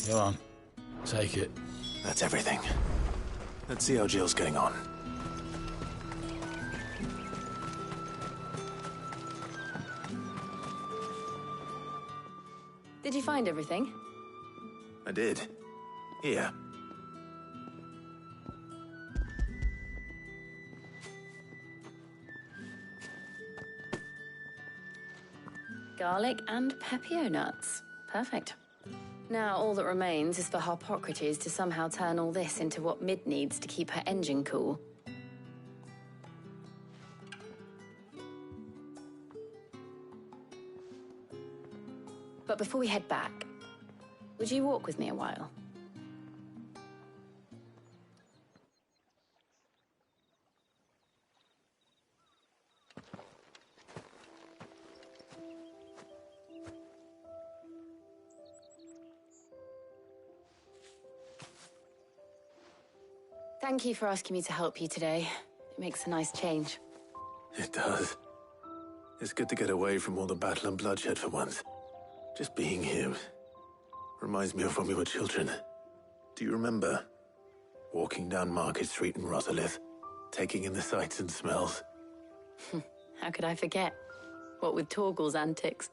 Go on. Take it. That's everything. Let's see how Jill's getting on. Did you find everything? I did. Here. Garlic and Pepio nuts. Perfect. Now, all that remains is for Harpocrates to somehow turn all this into what Mid needs to keep her engine cool. But before we head back, would you walk with me a while? Thank you for asking me to help you today. It makes a nice change. It does. It's good to get away from all the battle and bloodshed for once. Just being here reminds me of when we were children. Do you remember? Walking down Market Street in Rosalith, taking in the sights and smells. How could I forget? What with Torgal's antics.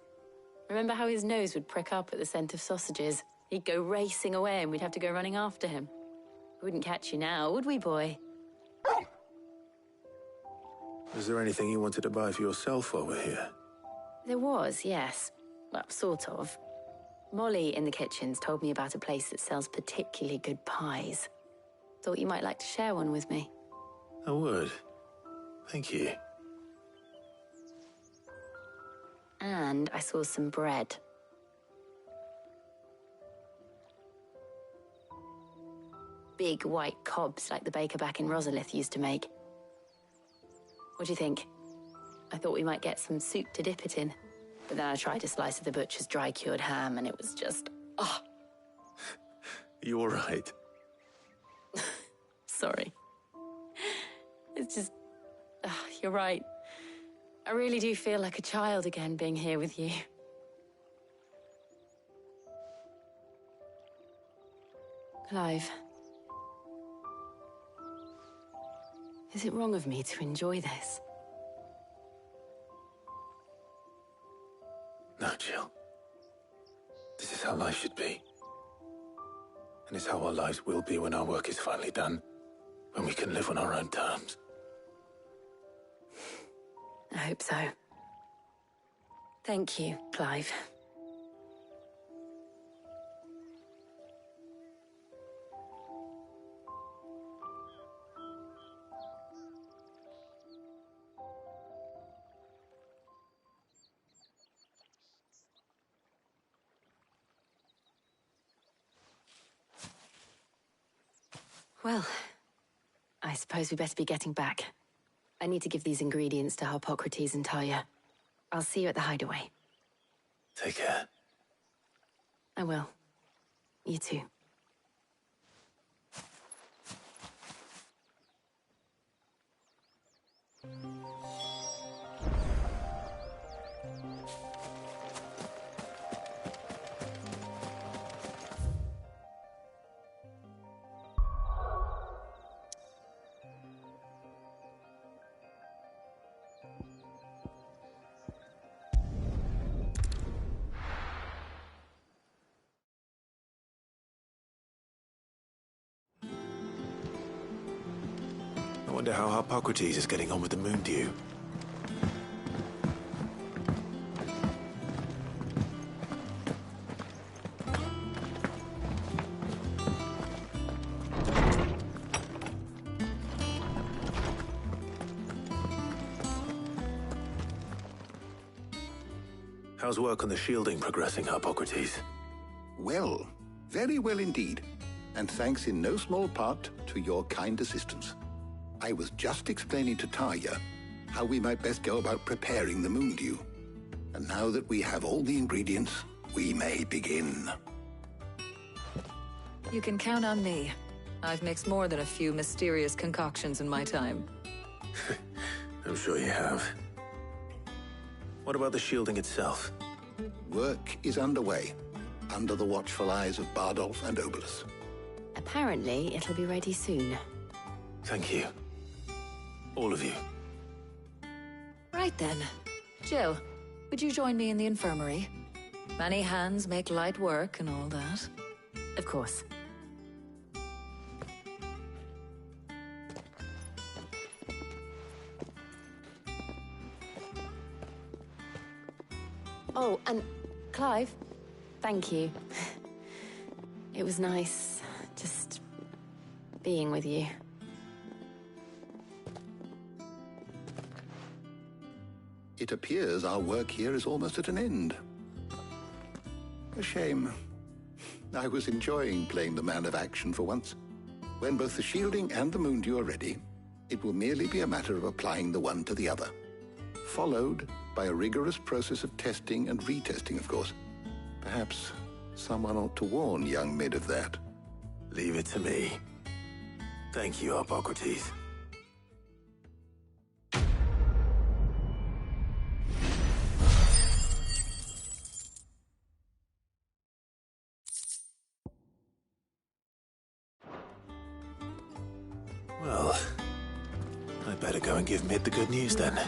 Remember how his nose would prick up at the scent of sausages? He'd go racing away and we'd have to go running after him. Wouldn't catch you now, would we, boy? Is there anything you wanted to buy for yourself while we're here? There was, yes. Well, sort of. Molly in the kitchens told me about a place that sells particularly good pies. Thought you might like to share one with me. I would. Thank you. And I saw some bread. Big white cobs like the baker back in Rosalith used to make. What do you think? I thought we might get some soup to dip it in. But then I tried a slice of the butcher's dry-cured ham and it was just... oh. You all right? Sorry. It's just... you're right. I really do feel like a child again being here with you. Clive. Is it wrong of me to enjoy this? No, Jill. This is how life should be. And it's how our lives will be when our work is finally done. When we can live on our own terms. I hope so. Thank you, Clive. Well, I suppose we better be getting back. I need to give these ingredients to Harpocrates and Talia. I'll see you at the hideaway. Take care. I will. You too. I wonder how Harpocrates is getting on with the Moondew. How's work on the shielding progressing, Harpocrates? Well, very well indeed. And thanks in no small part to your kind assistance. I was just explaining to Talia how we might best go about preparing the Moondew. And now that we have all the ingredients, we may begin. You can count on me. I've mixed more than a few mysterious concoctions in my time. I'm sure you have. What about the shielding itself? Work is underway, under the watchful eyes of Bardolph and Obolus. Apparently, it'll be ready soon. Thank you. All of you. Right then. Jill, would you join me in the infirmary? Many hands make light work and all that. Of course. Oh, and Clive, thank you. It was nice just being with you. It appears our work here is almost at an end. A shame. I was enjoying playing the man of action for once. When both the shielding and the Moondew are ready, it will merely be a matter of applying the one to the other. Followed by a rigorous process of testing and retesting, of course. Perhaps someone ought to warn young Mid of that. Leave it to me. Thank you, Harpocrates. Well, I'd better go and give Mid the good news then.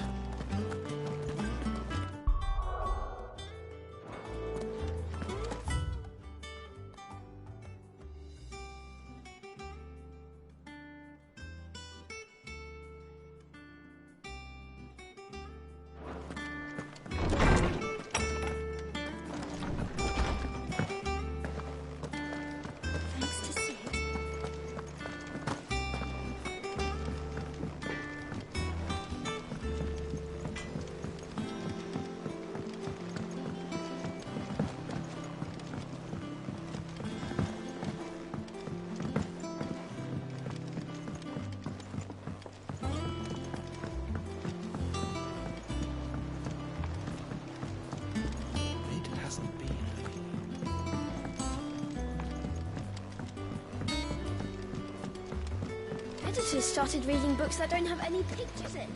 editors started reading books that don't have any pictures in.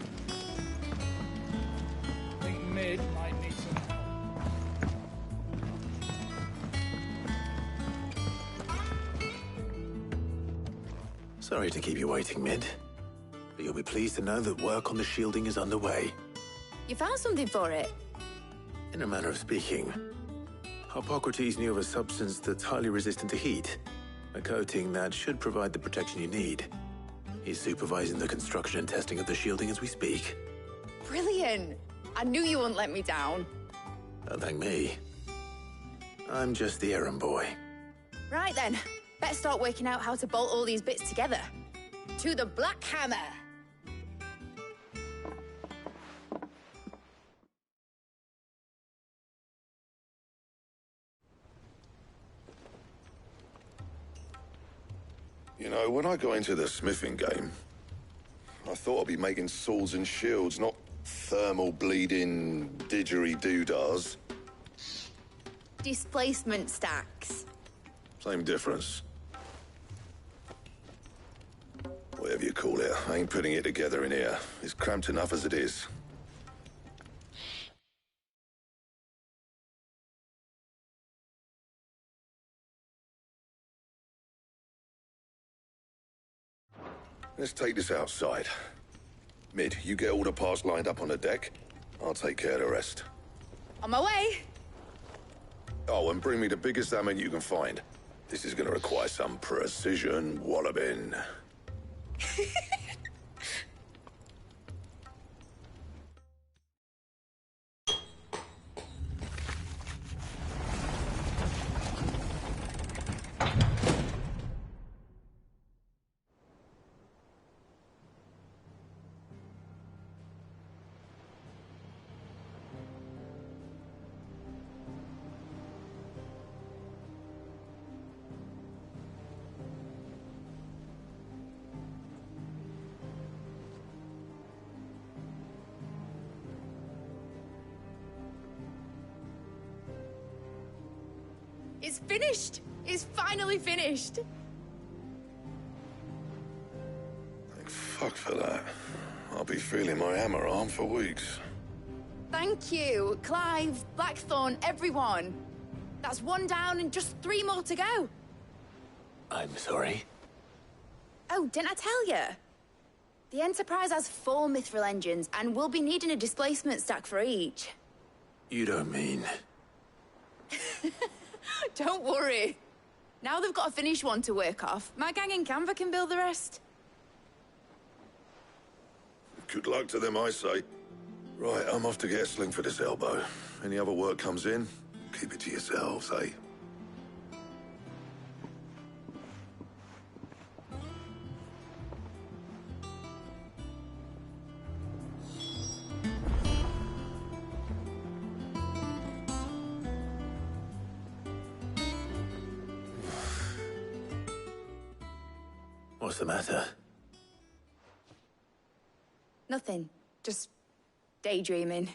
I think Mid might need some help. Sorry to keep you waiting, Mid. But you'll be pleased to know that work on the shielding is underway. You found something for it? In a manner of speaking, Harpocrates knew of a substance that's highly resistant to heat. A coating that should provide the protection you need. He's supervising the construction and testing of the shielding as we speak. Brilliant! I knew you wouldn't let me down. Don't thank me. I'm just the errand boy. Right then, better start working out how to bolt all these bits together. To the Black Hammer! You know, when I got into the smithing game, I thought I'd be making swords and shields, not thermal bleeding didgeridoo-dahs. Displacement stacks. Same difference. Whatever you call it, I ain't putting it together in here. It's cramped enough as it is. Let's take this outside. Mid, you get all the parts lined up on the deck. I'll take care of the rest. On my way! Oh, and bring me the biggest hammer you can find. This is gonna require some precision walloping. It's finished! It's finally finished! Thank fuck for that. I'll be feeling my hammer arm for weeks. Thank you, Clive, Blackthorn, everyone. That's one down and just 3 more to go. I'm sorry. Oh, didn't I tell you? The Enterprise has 4 mithril engines, and we'll be needing a displacement stack for each. You don't mean... Don't worry. Now they've got a finished one to work off. My gang in Canva can build the rest. Good luck to them, I say. Right, I'm off to get a sling for this elbow. Any other work comes in, keep it to yourselves, eh? What's the matter? Nothing. Just daydreaming.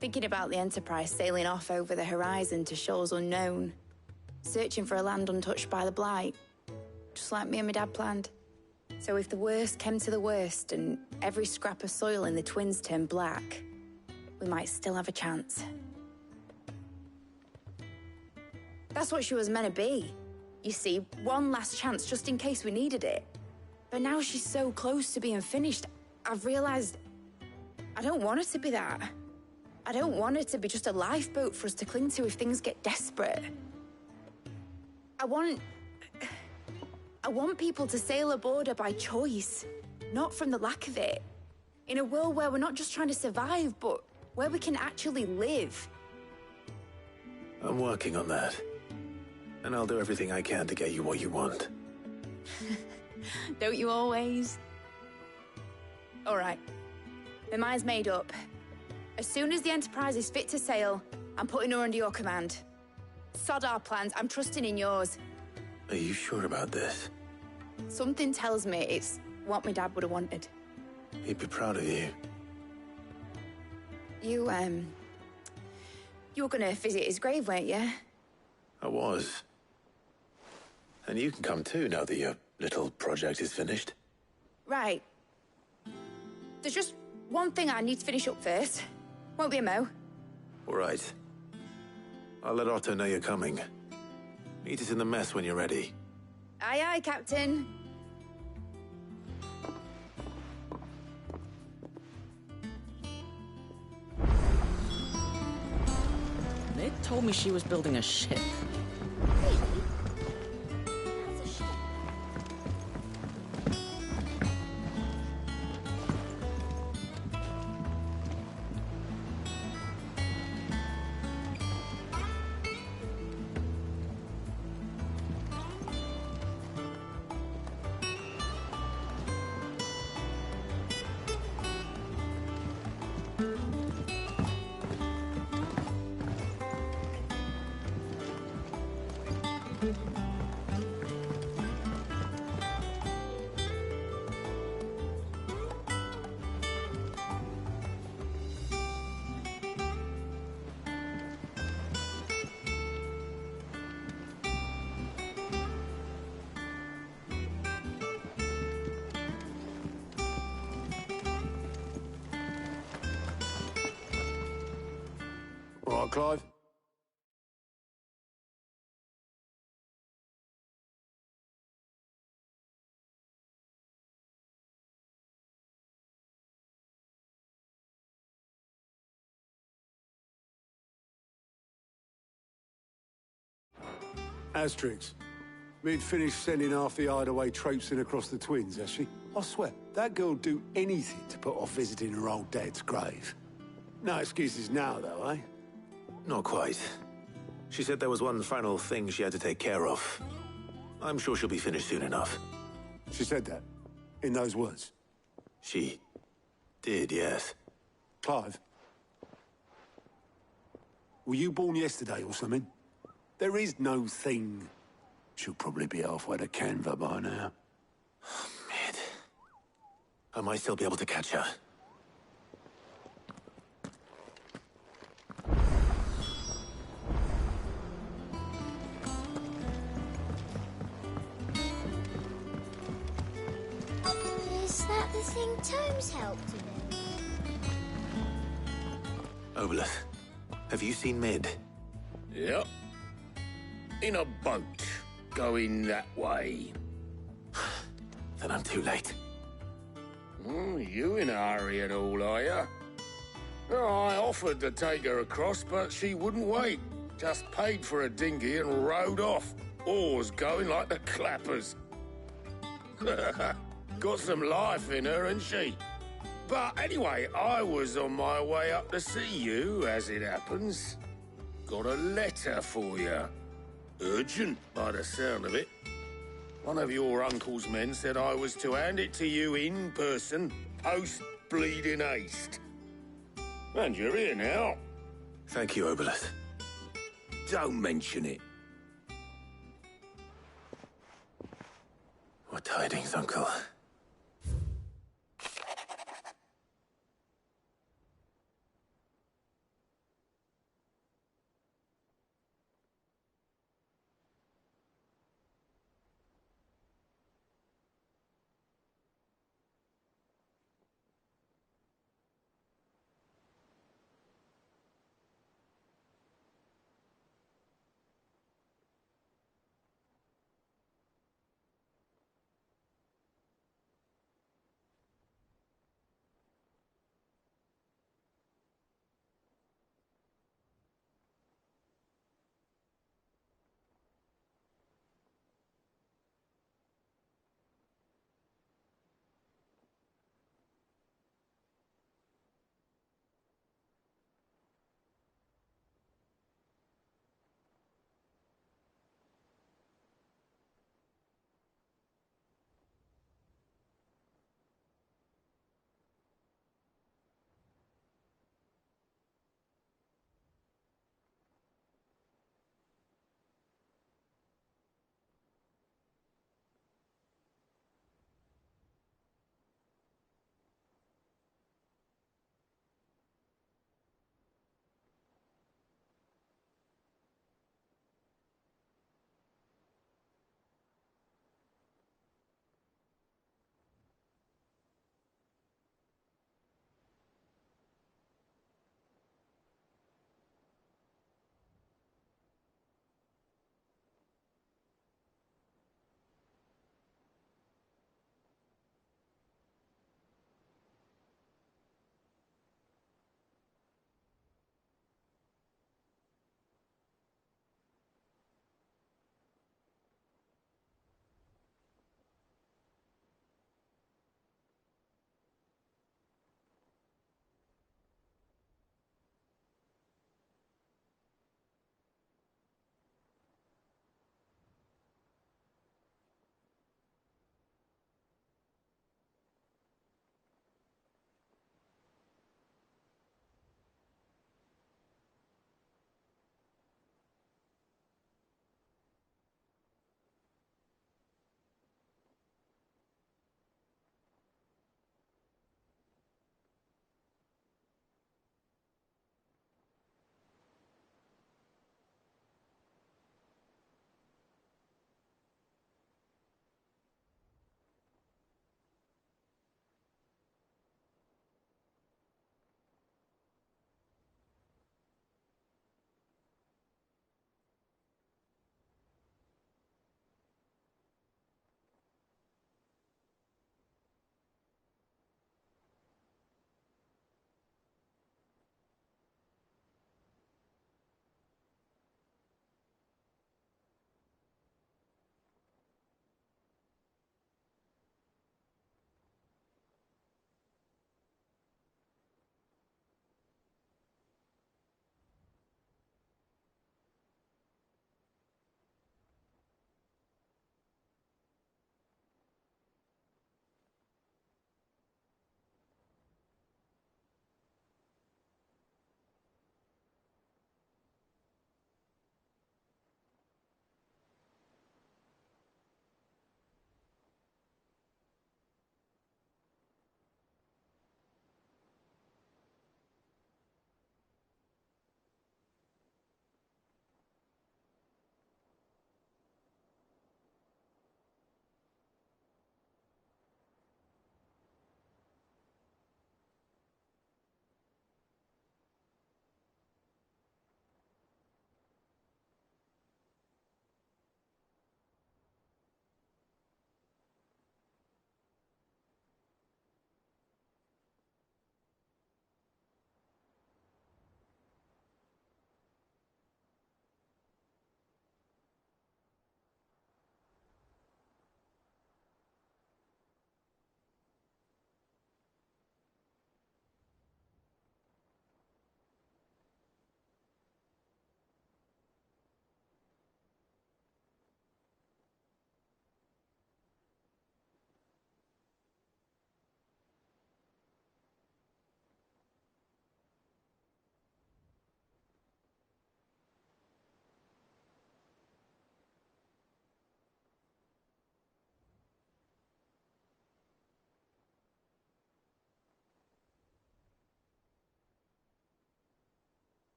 Thinking about the Enterprise sailing off over the horizon to shores unknown. Searching for a land untouched by the Blight. Just like me and my dad planned. So if the worst came to the worst and every scrap of soil in the Twins turned black, we might still have a chance. That's what she was meant to be. You see, one last chance just in case we needed it. But now she's so close to being finished, I've realized I don't want her to be that. I don't want her to be just a lifeboat for us to cling to if things get desperate. I want people to sail aboard her by choice, not from the lack of it. In a world where we're not just trying to survive, but where we can actually live. I'm working on that. And I'll do everything I can to get you what you want. Don't you always? All right. My mind's made up. As soon as the Enterprise is fit to sail, I'm putting her under your command. Sod our plans, I'm trusting in yours. Are you sure about this? Something tells me it's what my dad would have wanted. He'd be proud of you. You were gonna visit his grave, weren't you? I was. And you can come too, now that your little project is finished. Right. There's just one thing I need to finish up first. Won't be a mo. All right. I'll let Otto know you're coming. Meet us in the mess when you're ready. Aye, aye, Captain. Ned told me she was building a ship. All right, Clive? Asterix. Mid finished sending half the hideaway traipsing across the twins, has she? I swear, that girl'd do anything to put off visiting her old dad's grave. No excuses now, though, eh? Not quite. She said there was one final thing she had to take care of. I'm sure she'll be finished soon enough. She said that? In those words? She did, yes. Clive? Were you born yesterday or something? There is no thing. She'll probably be halfway to Canva by now. Mid. I might still be able to catch her. Is that the thing Tomes helped to do? Obolus, have you seen Mid? Yep. In a boat, going that way. Then I'm too late. You in a hurry at all, are you? I offered to take her across, but she wouldn't wait. Just paid for a dinghy and rowed off. Oars going like the clappers. Got some life in her, ain't she? But anyway, I was on my way up to see you, as it happens. Got a letter for you. Urgent, by the sound of it. One of your uncle's men said I was to hand it to you in person, post-bleeding haste. And you're here now. Thank you, Obolus. Don't mention it. What tidings, Uncle?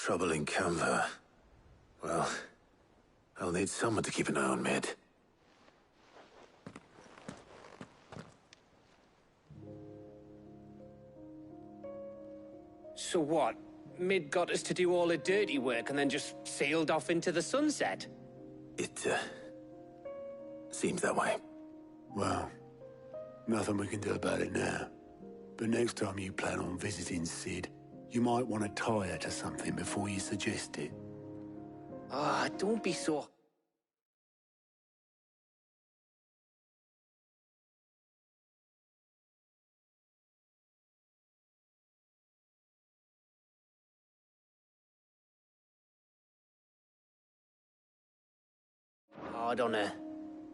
trouble in Canva. Well, I'll need someone to keep an eye on Mid. So what? Mid got us to do all the dirty work and then just sailed off into the sunset? It, seems that way. Well, nothing we can do about it now. But next time you plan on visiting Cid, you might want to tie her to something before you suggest it. Ah, don't be so... hard on her.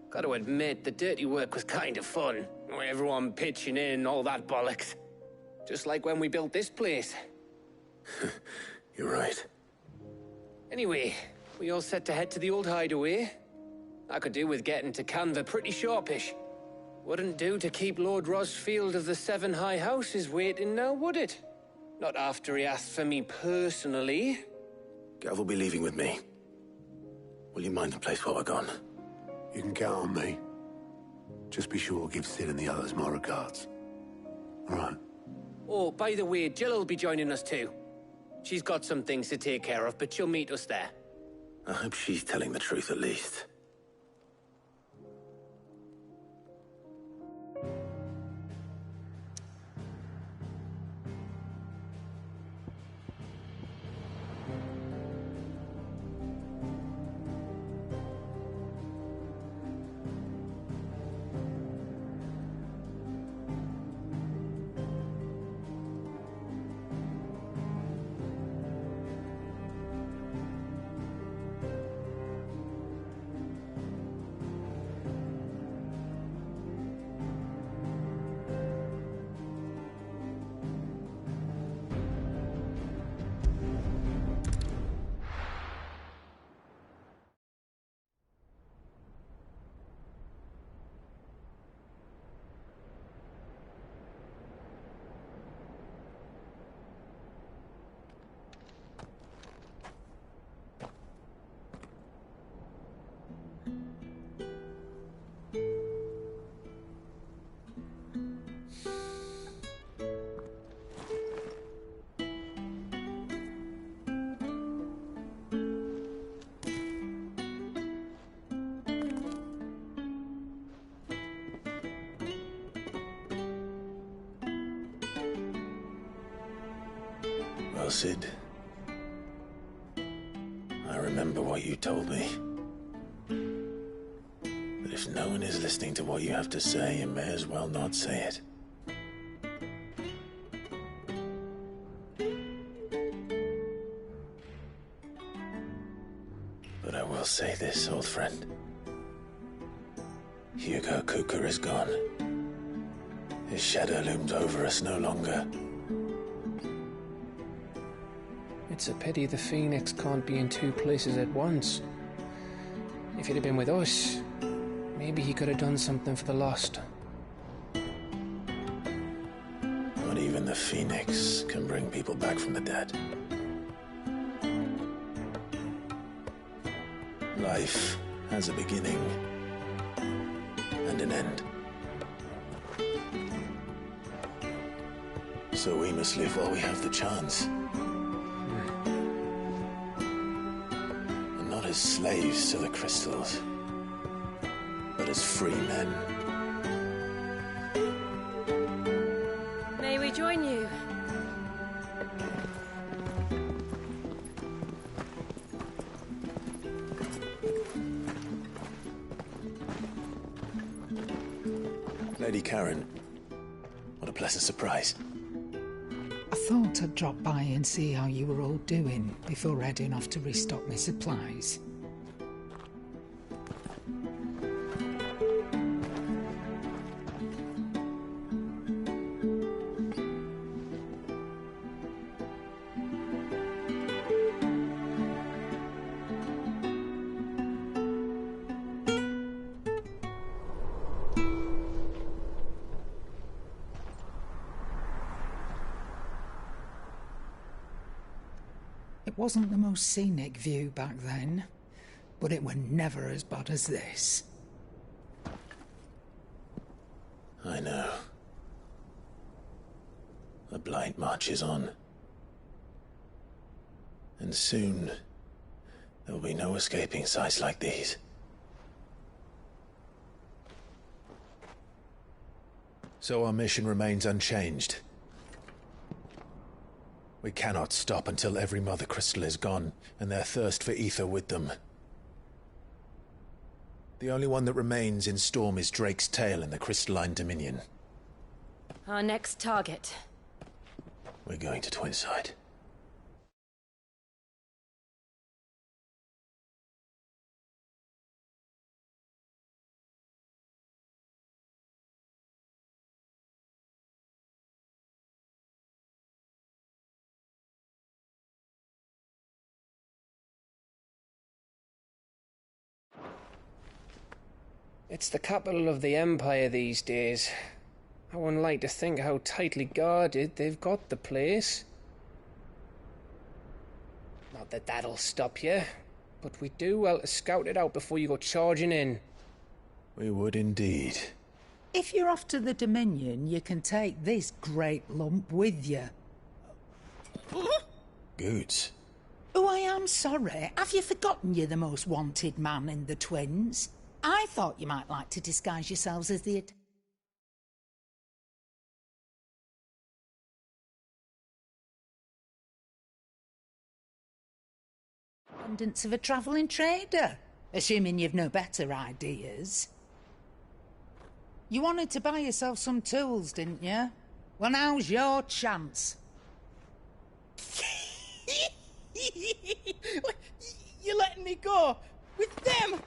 Got to admit, the dirty work was kind of fun. Everyone pitching in, all that bollocks. Just like when we built this place. You're right. Anyway, we all set to head to the old hideaway. I could do with getting to Canva pretty sharpish. Wouldn't do to keep Lord Rosfield of the Seven High Houses waiting now, would it? Not after he asked for me personally. Gav will be leaving with me. Will you mind the place while we're gone? You can count on me. Just be sure to give Cid and the others my regards. All right. Oh, by the way, Jill will be joining us too. She's got some things to take care of, but she'll meet us there. I hope she's telling the truth at least. Well, Cid, I remember what you told me. That if no one is listening to what you have to say, you may as well not say it. But I will say this, old friend. Hugo Kuka is gone. His shadow looms over us no longer. It's a pity the Phoenix can't be in two places at once. If he'd have been with us, maybe he could have done something for the lost. Not even the Phoenix can bring people back from the dead. Life has a beginning and an end. So we must live while we have the chance. And not as slaves to the crystals, but as free men. May we join you? Lady Karen, what a pleasant surprise. I thought I'd drop by and see how you were all doing before heading off to restock my supplies. It wasn't the most scenic view back then, but it were never as bad as this. I know. The Blight marches on. And soon, there will be no escaping sights like these. So our mission remains unchanged. We cannot stop until every Mother Crystal is gone, and their thirst for ether with them. The only one that remains in Storm is Drake's Tail in the Crystalline Dominion. Our next target. We're going to Twinside. It's the capital of the Empire these days. I wouldn't like to think how tightly guarded they've got the place. Not that that'll stop you, but we do well to scout it out before you go charging in. We would indeed. If you're off to the Dominion, you can take this great lump with you. Goods. Oh, I am sorry. Have you forgotten you're the most wanted man in the Twins? I thought you might like to disguise yourselves as the... ...descendants of a travelling trader, assuming you've no better ideas. You wanted to buy yourself some tools, didn't you? Well, now's your chance. You're letting me go with them?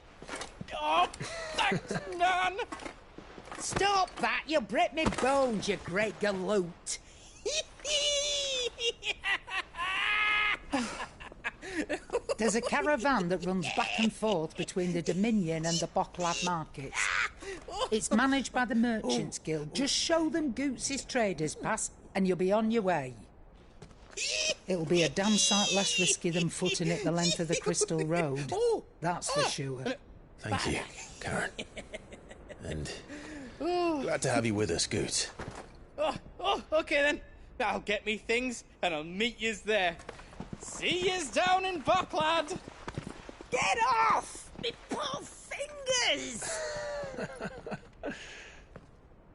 Oh, thanks, Nan! Stop that! You'll break me bones, you great galoot! There's a caravan that runs back and forth between the Dominion and the Bocklad markets. It's managed by the Merchants Guild. Just show them Goots' traders pass, and you'll be on your way. It'll be a damn sight less risky than footing it the length of the Crystal Road. That's for sure. Thank you, Karen. And glad to have you with us, Goots. Okay then. I'll get me things, and I'll meet yous there. See yous down in Bocklad. Get off! Me poor fingers!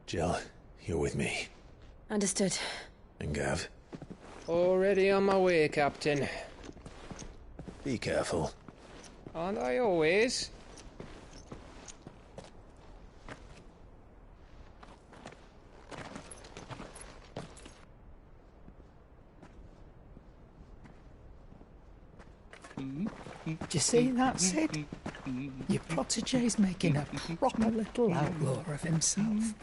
Jill, you're with me. Understood. And Gav? Already on my way, Captain. Be careful. Aren't I always? Do you see that, Sid? Your protege's making a proper little outlaw of himself.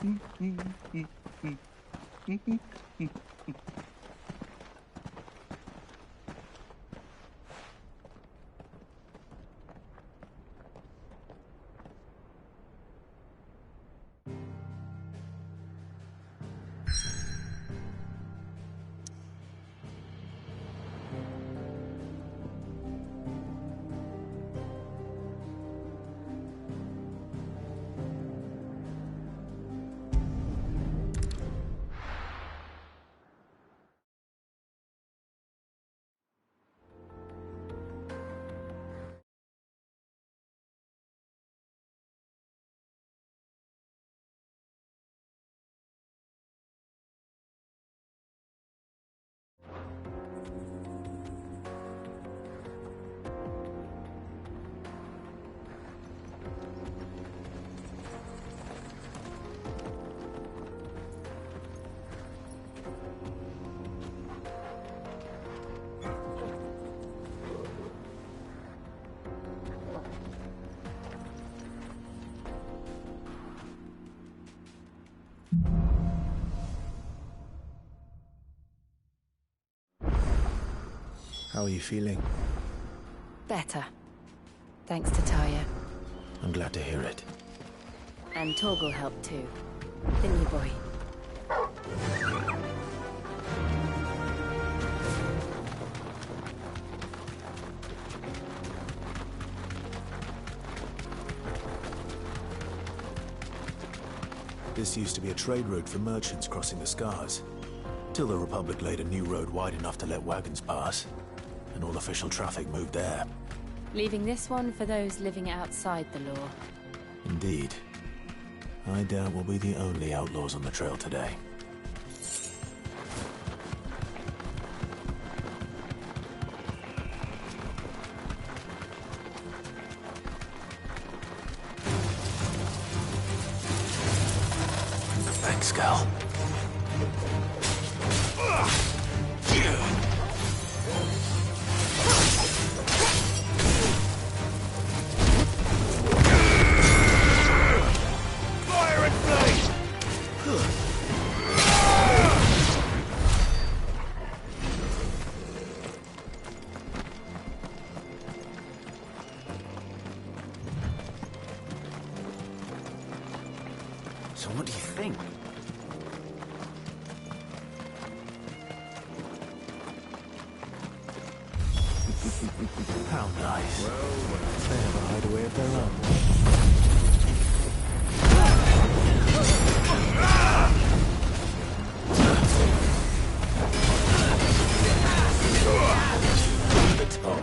How are you feeling? Better. Thanks to Taya. I'm glad to hear it. And Torgal helped too. Didn't you, boy? This used to be a trade route for merchants crossing the Scars, till the Republic laid a new road wide enough to let wagons pass, and all official traffic moved there. Leaving this one for those living outside the law. Indeed. I doubt we'll be the only outlaws on the trail today. Thanks, Gal. So what do you think? How nice. They have a hideaway of their own. The top.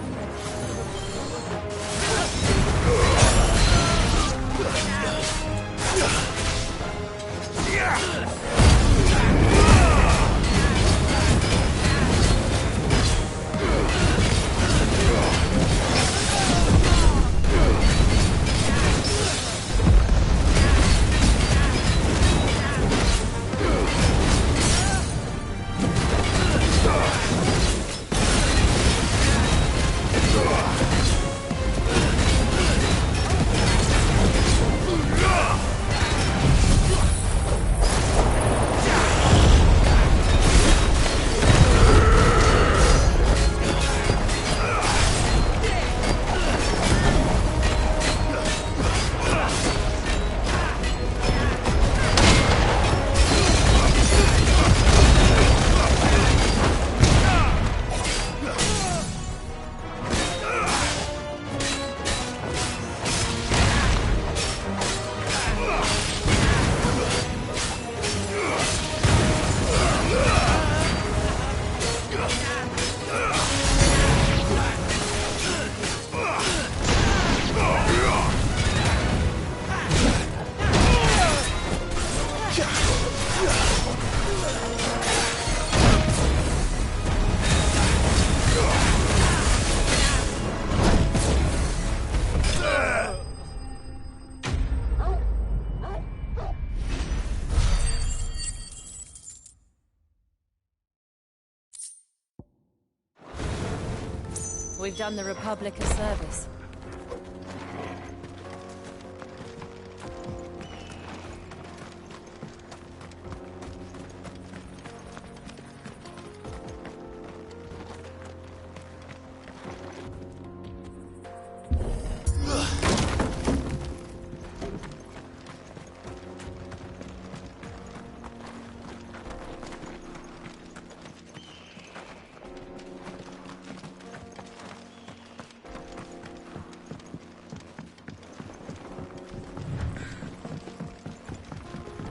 We've done the Republic a service.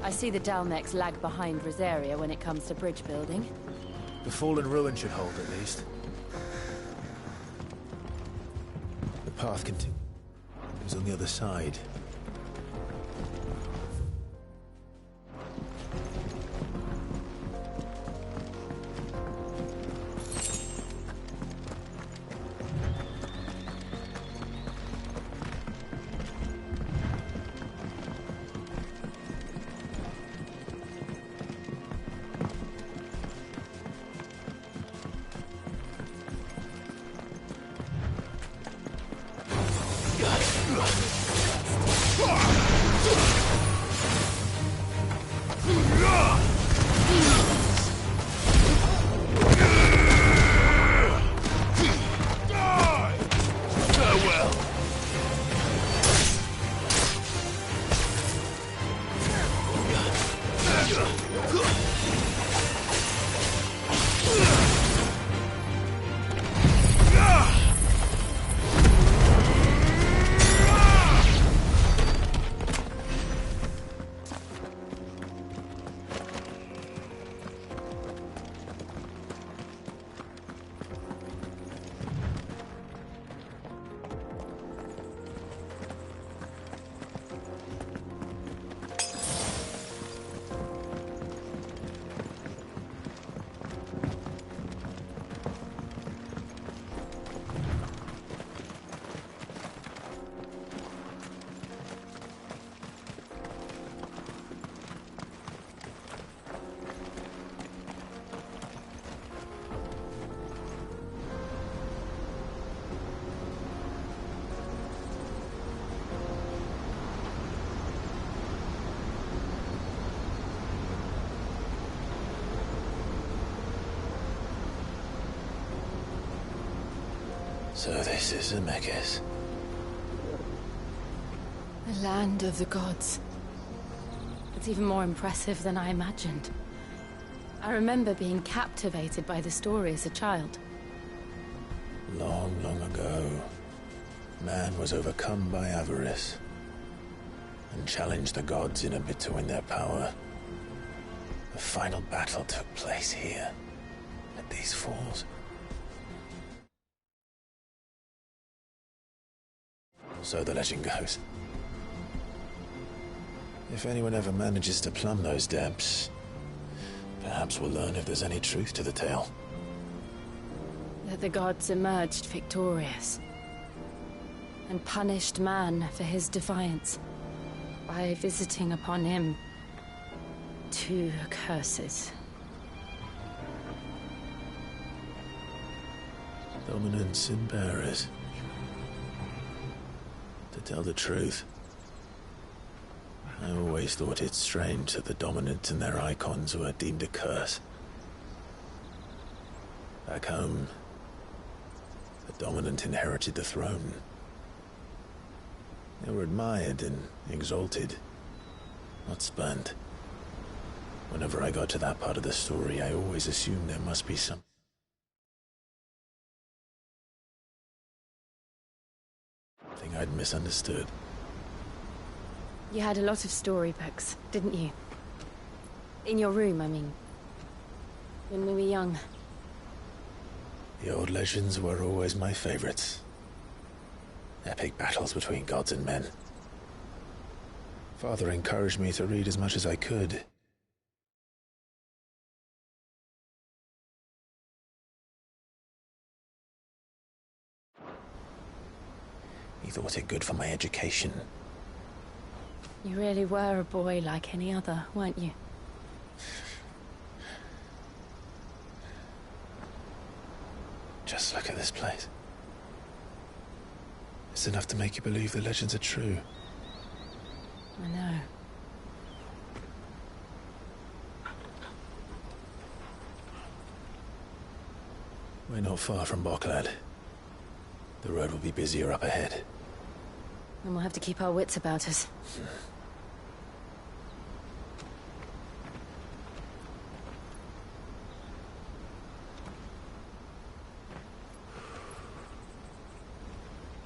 I see the Dalmex lag behind Rosaria when it comes to bridge building. The fallen ruin should hold, at least. The path continues on the other side. So this is Zemeckis. The land of the gods. It's even more impressive than I imagined. I remember being captivated by the story as a child. Long, long ago, man was overcome by avarice and challenged the gods in a bid to win their power. The final battle took place here, at these falls. So the legend goes. If anyone ever manages to plumb those depths, perhaps we'll learn if there's any truth to the tale. That the gods emerged victorious and punished man for his defiance by visiting upon him 2 curses. Dominance in bearers. To tell the truth, I always thought it strange that the dominant and their icons were deemed a curse. Back home, the dominant inherited the throne. They were admired and exalted, not spurned. Whenever I got to that part of the story, I always assumed there must be something I'd misunderstood. You had a lot of storybooks, didn't you? In your room, I mean. When we were young. The old legends were always my favorites. Epic battles between gods and men. Father encouraged me to read as much as I could. He thought it good for my education. You really were a boy like any other, weren't you? Just look at this place. It's enough to make you believe the legends are true. I know. We're not far from Boklad. The road will be busier up ahead. And we'll have to keep our wits about us.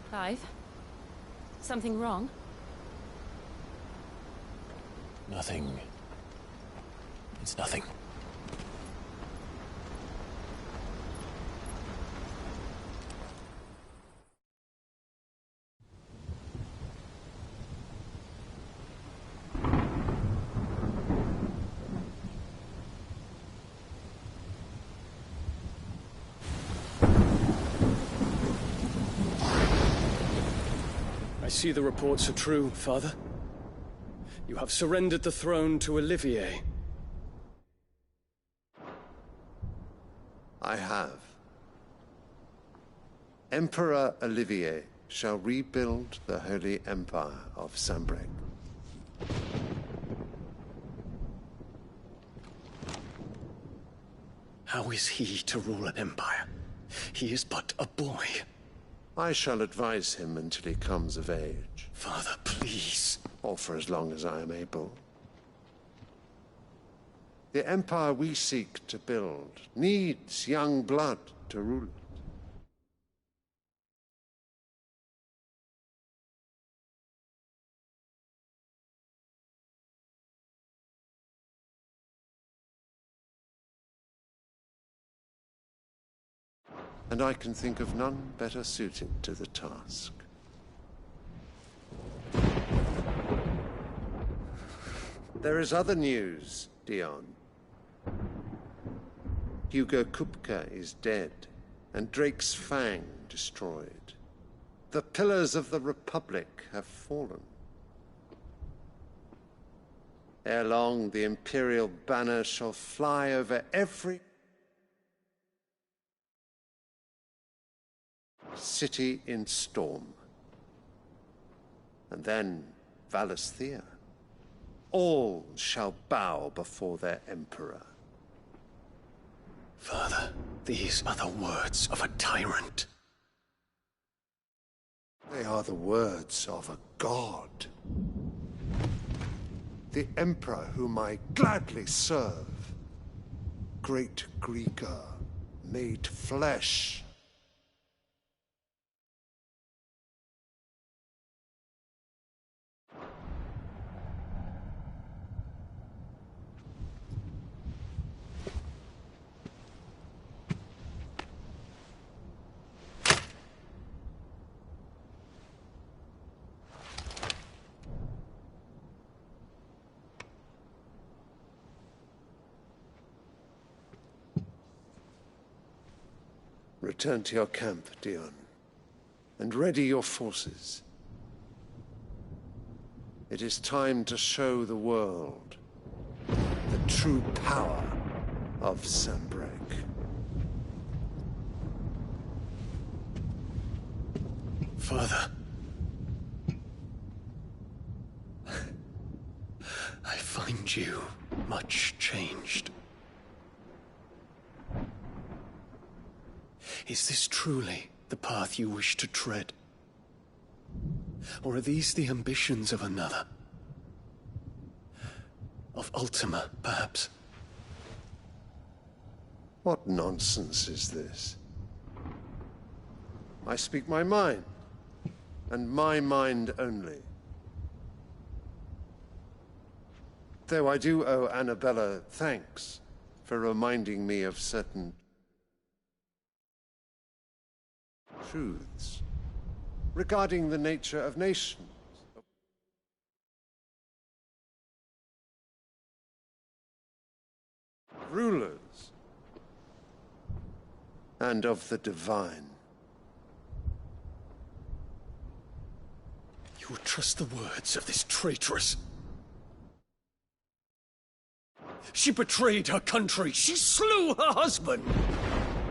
Clive? Something wrong? Nothing. It's nothing. I see the reports are true, Father. You have surrendered the throne to Olivier. I have. Emperor Olivier shall rebuild the Holy Empire of Sanbreque. How is he to rule an empire? He is but a boy. I shall advise him until he comes of age. Father, please. Or for as long as I am able. The empire we seek to build needs young blood to rule it. And I can think of none better suited to the task. There is other news, Dion. Hugo Kupka is dead, and Drake's Fang destroyed. The pillars of the Republic have fallen. Ere long, the Imperial banner shall fly over every city in storm. And then Valisthea. All shall bow before their emperor. Father, these are the words of a tyrant. They are the words of a god. The Emperor whom I gladly serve. Great Greeker, made flesh. Return to your camp, Dion, and ready your forces. It is time to show the world the true power of Sanbreque. Father. I find you much changed. Is this truly the path you wish to tread? Or are these the ambitions of another? Of Ultima, perhaps? What nonsense is this? I speak my mind, and my mind only. Though I do owe Annabella thanks for reminding me of certain truths regarding the nature of nations. Rulers, and of the divine. You would trust the words of this traitress? She betrayed her country. She slew her husband.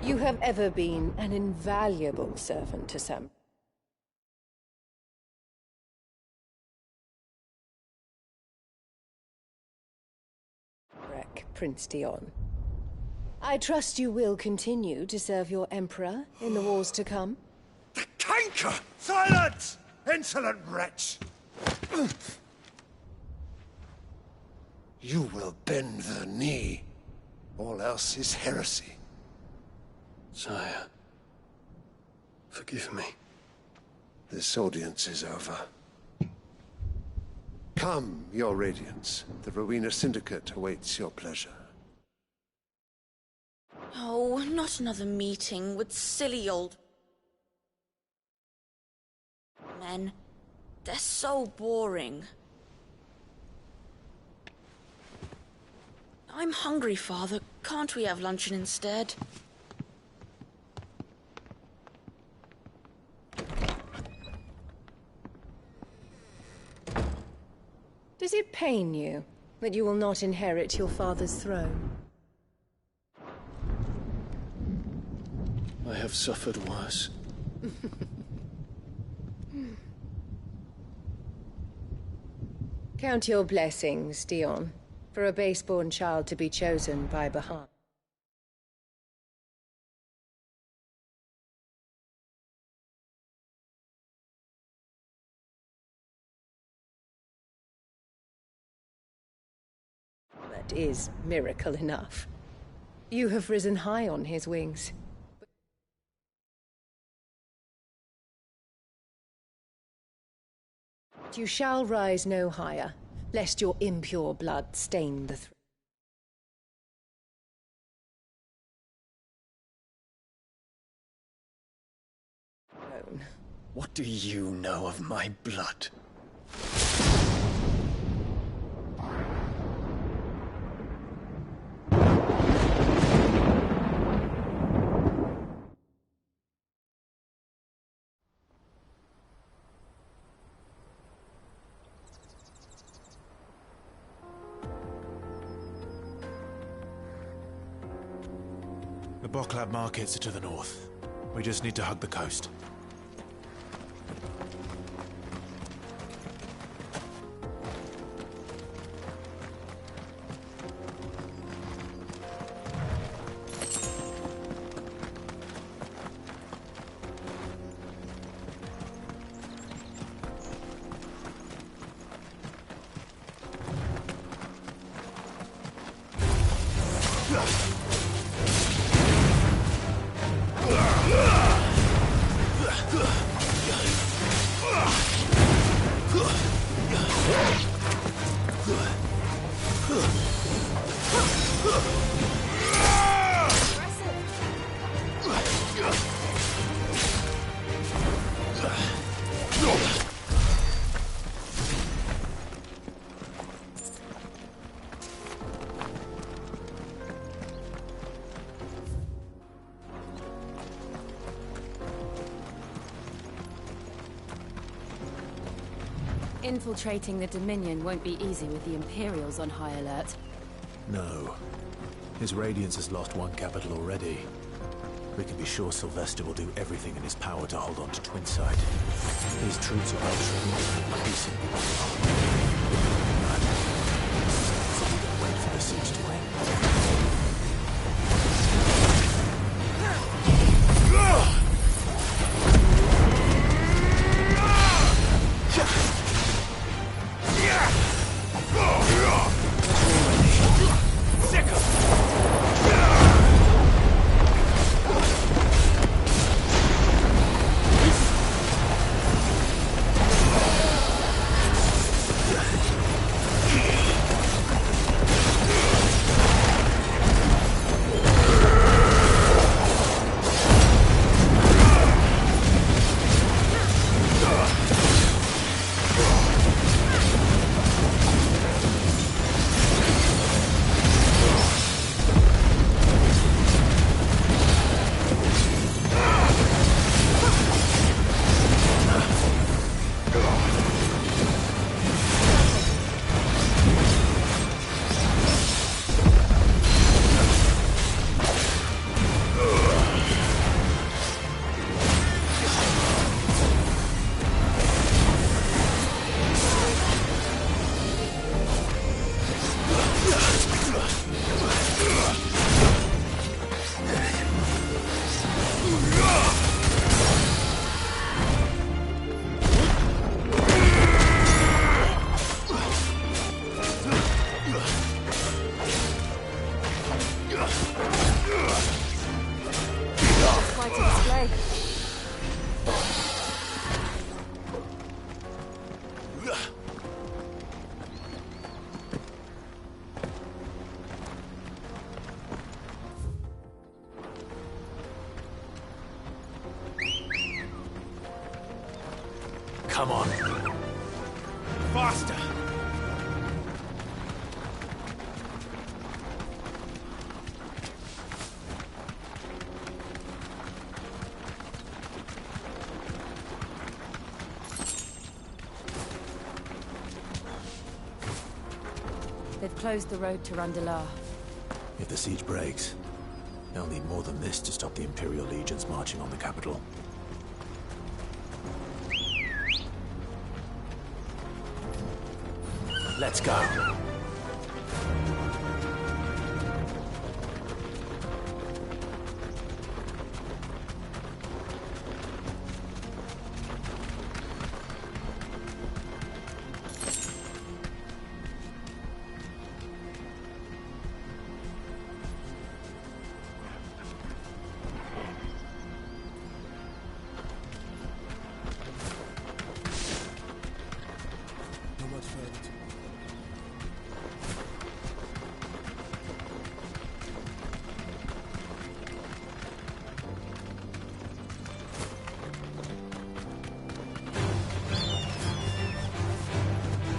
You have ever been an invaluable servant to Sam. Prince Dion. I trust you will continue to serve your Emperor in the wars to come. The canker! Silence! Insolent wretch! You will bend the knee. All else is heresy. Sire, forgive me. This audience is over. Come, your Radiance. The Rowena Syndicate awaits your pleasure. Oh, not another meeting with silly old men. They're so boring. I'm hungry, Father. Can't we have luncheon instead? Does it pain you that you will not inherit your father's throne? I have suffered worse. Count your blessings, Dion, for a base-born child to be chosen by Bahamut. That is miracle enough. You have risen high on his wings. But you shall rise no higher, lest your impure blood stain the throne. What do you know of my blood? The Boklab markets are to the north. We just need to hug the coast. Infiltrating the Dominion won't be easy with the Imperials on high alert. No. His Radiance has lost one capital already. We can be sure Sylvester will do everything in his power to hold on to Twinside. His troops are well-trained, increasingly so we can wait for the siege to end. Come on. Faster! They've closed the road to Randalar. If the siege breaks, they'll need more than this to stop the Imperial legions marching on the capital. Let's go.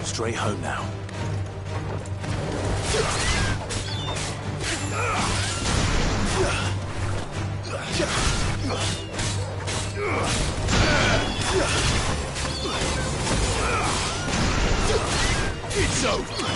Straight home now. It's over.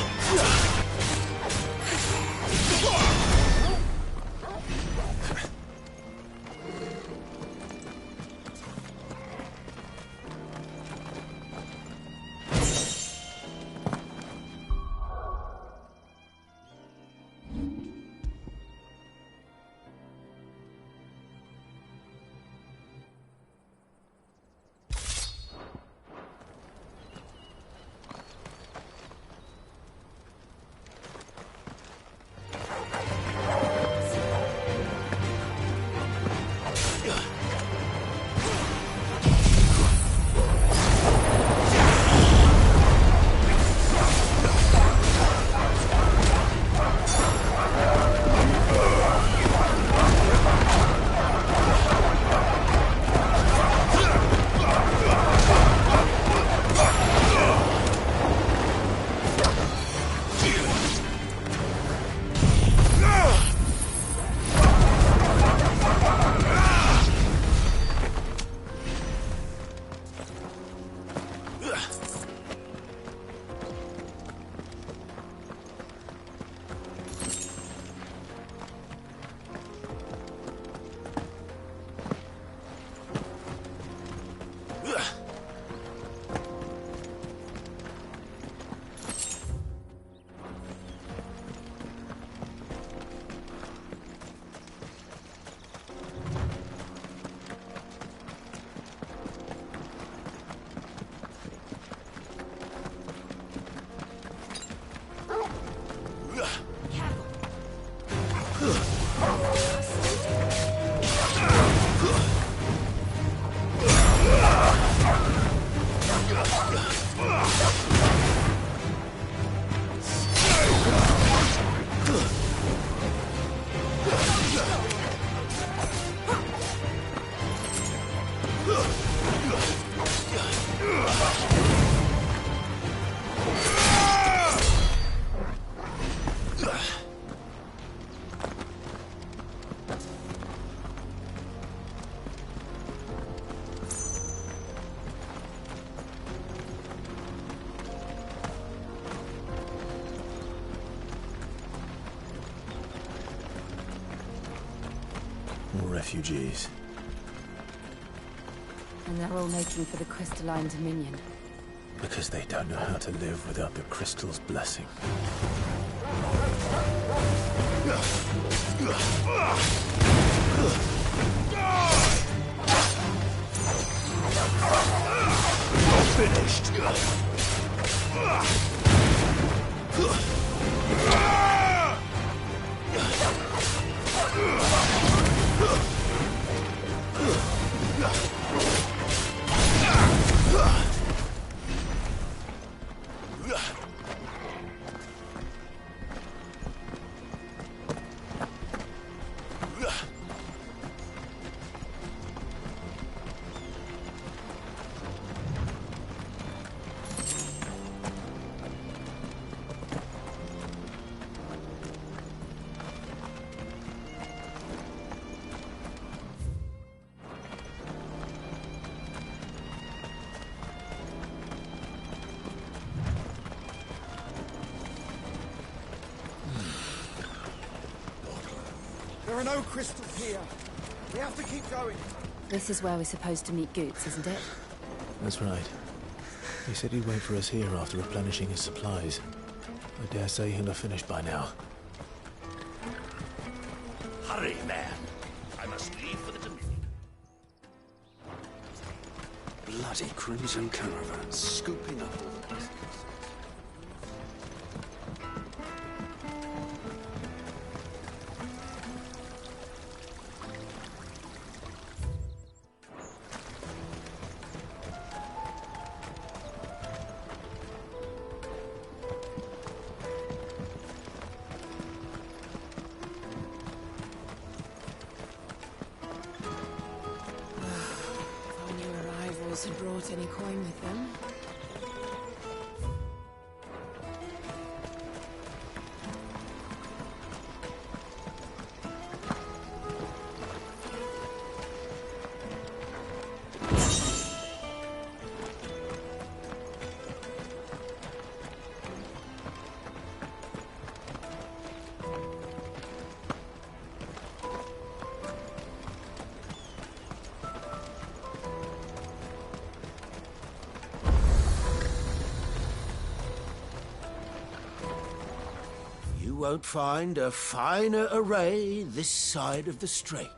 refugees. And they're all making for the Crystalline Dominion. Because they don't know how to live without the crystal's blessing. You're finished! There are no crystals here. We have to keep going. This is where we're supposed to meet Goots, isn't it? That's right. He said he'd wait for us here after replenishing his supplies. I dare say he'll have finished by now. Hurry, man. I must leave for the Dominion. Bloody Crimson Caravan, scooping up all the crystals. Had brought any coin with them. You won't find a finer array this side of the strait.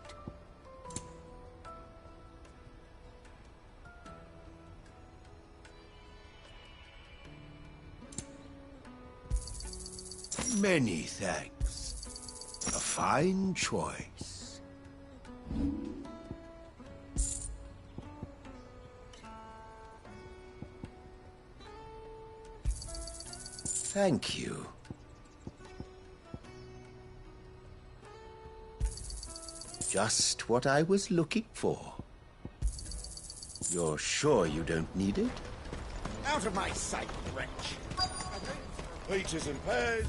Many thanks. A fine choice. Thank you. Just what I was looking for. You're sure you don't need it? Out of my sight, wretch. Peaches and pears.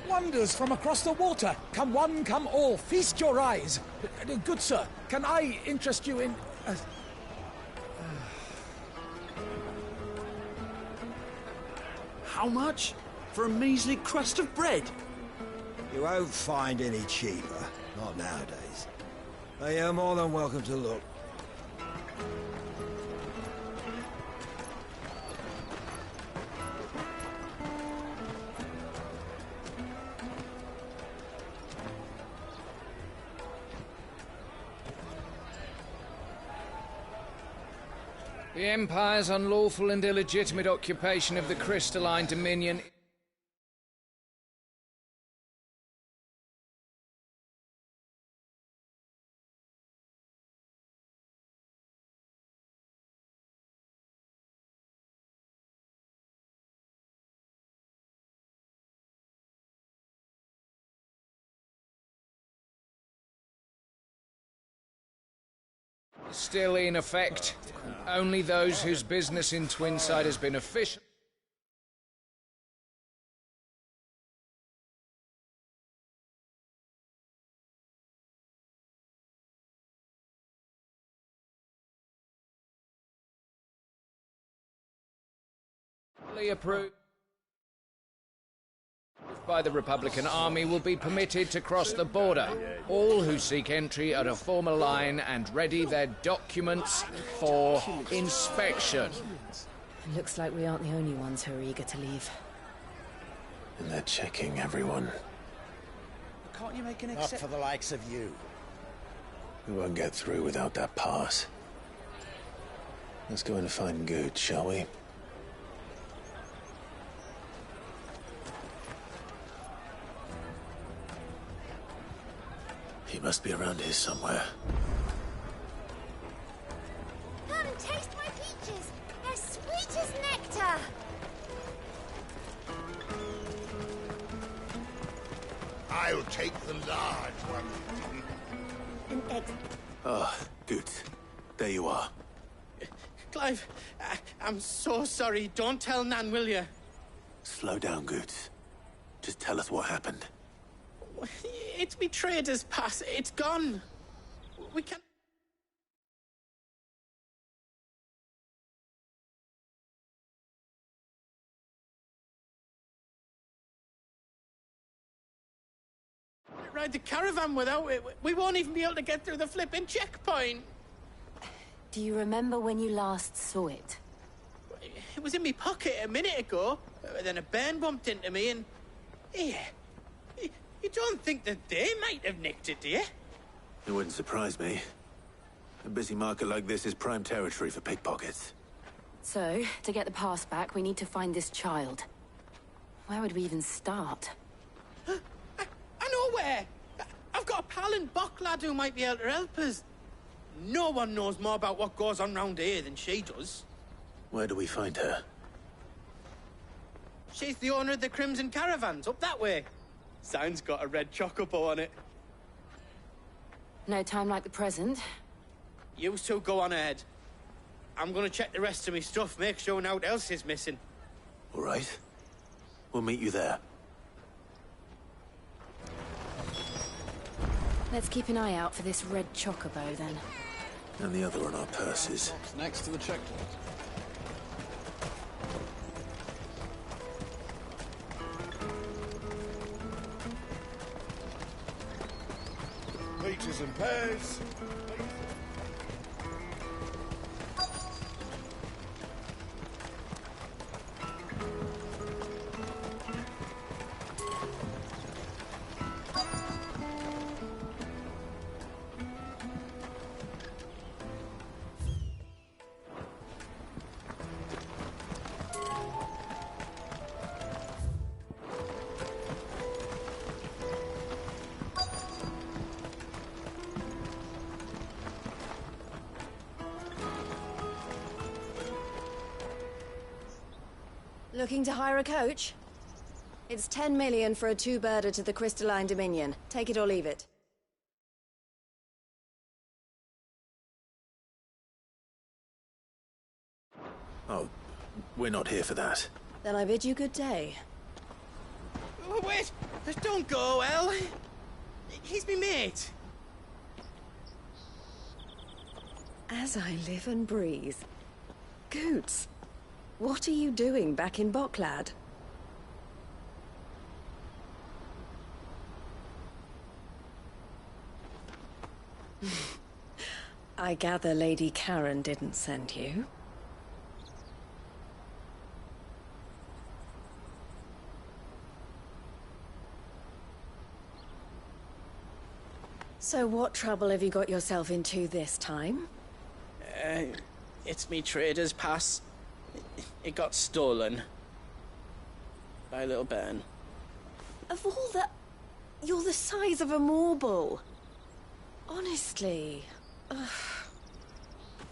Wonders from across the water. Come one, come all. Feast your eyes. Good sir, can I interest you in... How much? For a measly crust of bread? You won't find any cheaper. Not nowadays. But you're more than welcome to look. The Empire's unlawful and illegitimate occupation of the Crystalline Dominion is still in effect. Only those whose business in Twinside has been official. Fully approved by the Republican Army will be permitted to cross the border. All who seek entry are to form a line and ready their documents for inspection. Looks like we aren't the only ones who are eager to leave. And they're checking everyone. Can't you make an Not for the likes of you. We won't get through without that pass. Let's go and find Good, shall we? He must be around here somewhere. Come, taste my peaches. They're sweet as nectar. I'll take the large one. An egg. Ah, Good. There you are. Clive, I'm so sorry. Don't tell Nan, will you? Slow down, Good. Just tell us what happened. It's me trader's pass. It's gone. We can't... ride the caravan without it. We won't even be able to get through the flipping checkpoint. Do you remember when you last saw it? It was in my pocket a minute ago. Then a bairn bumped into me and... Yeah. You don't think that they might have nicked it, do you? It wouldn't surprise me. A busy market like this is prime territory for pickpockets. So, to get the pass back, we need to find this child. Where would we even start? I know where! I've got a pal in Bocklad who might be able to help us. No one knows more about what goes on round here than she does. Where do we find her? She's the owner of the Crimson Caravans, up that way. Sign's got a red chocobo on it. No time like the present. You two go on ahead. I'm gonna check the rest of my stuff, make sure naught else is missing. All right. We'll meet you there. Let's keep an eye out for this red chocobo, then. And the other on our purses. Next to the checkpoint. Peaches and pears. Looking to hire a coach? It's 10 million for a two-birder to the Crystalline Dominion. Take it or leave it. Oh, we're not here for that. Then I bid you good day. Oh, wait! Don't go, El. He's me mate. As I live and breathe. Goots, what are you doing back in Bocklad? I gather Lady Karen didn't send you. So what trouble have you got yourself into this time? It's me trader's pass. It got stolen. By a little bairn. Of all the... You're the size of a marble. Honestly. Ugh.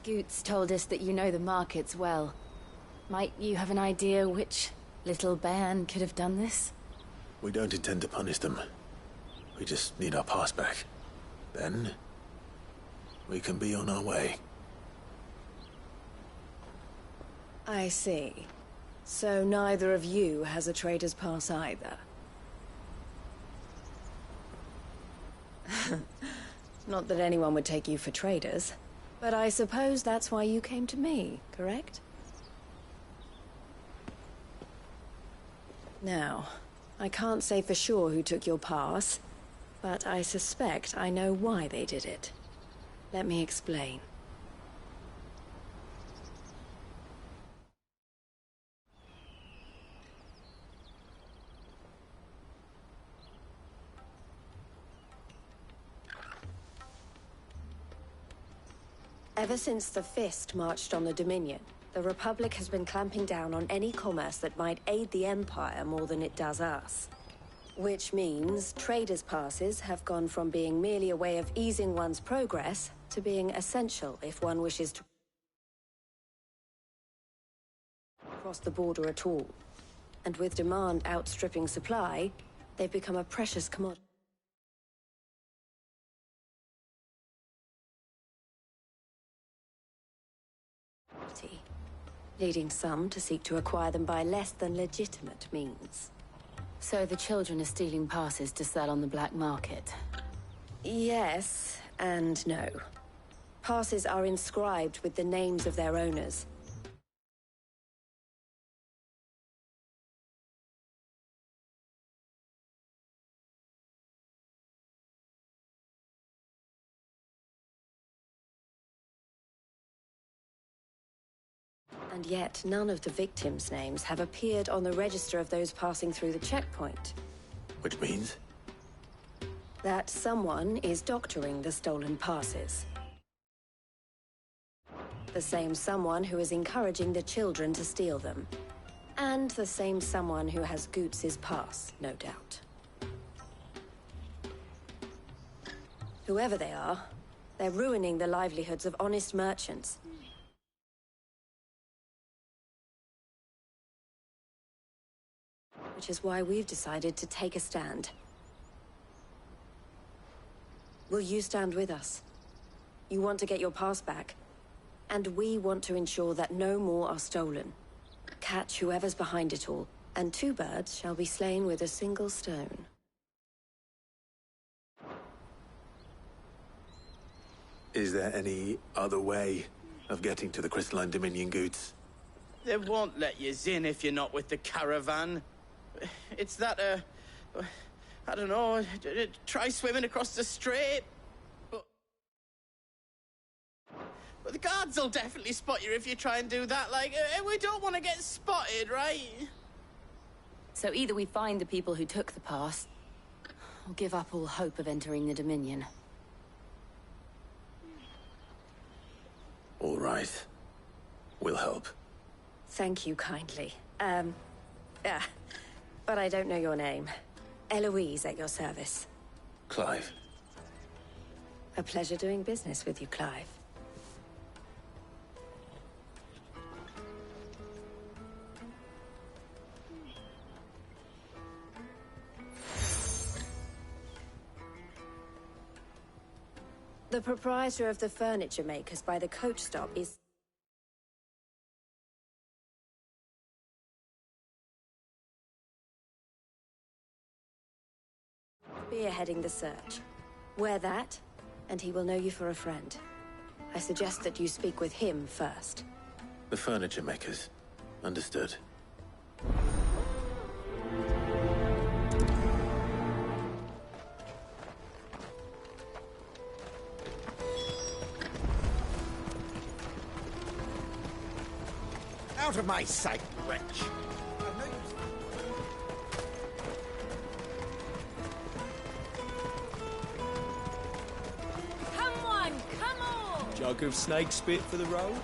Goots told us that you know the markets well. Might you have an idea which little bairn could have done this? We don't intend to punish them. We just need our pass back. Then, we can be on our way. I see. So neither of you has a trader's pass either. Not that anyone would take you for traders, but I suppose that's why you came to me, correct? Now, I can't say for sure who took your pass, but I suspect I know why they did it. Let me explain. Ever since the Fist marched on the Dominion, the Republic has been clamping down on any commerce that might aid the Empire more than it does us. Which means traders' passes have gone from being merely a way of easing one's progress to being essential if one wishes to cross the border at all. And with demand outstripping supply, they've become a precious commodity. Leading some to seek to acquire them by less than legitimate means. So the children are stealing passes to sell on the black market? Yes, and no. Passes are inscribed with the names of their owners. And yet, none of the victims' names have appeared on the register of those passing through the checkpoint. Which means? That someone is doctoring the stolen passes. The same someone who is encouraging the children to steal them. And the same someone who has Goots' pass, no doubt. Whoever they are, they're ruining the livelihoods of honest merchants. Which is why we've decided to take a stand. Will you stand with us? You want to get your pass back, and we want to ensure that no more are stolen. Catch whoever's behind it all, and 2 birds shall be slain with a single stone. Is there any other way of getting to the Crystalline Dominion, Goots? They won't let you in if you're not with the caravan. It's that, I don't know, try swimming across the strait. But the guards will definitely spot you if you try and do that. Like, we don't want to get spotted, right? So either we find the people who took the pass, or give up all hope of entering the Dominion. All right. We'll help. Thank you kindly. But I don't know your name. Eloise at your service. Clive. A pleasure doing business with you, Clive. The proprietor of the furniture makers by the coach stop is... spearheading the search. Wear that, and he will know you for a friend. I suggest that you speak with him first. The furniture makers. Understood. Out of my sight, wretch! Jug of snake spit for the road?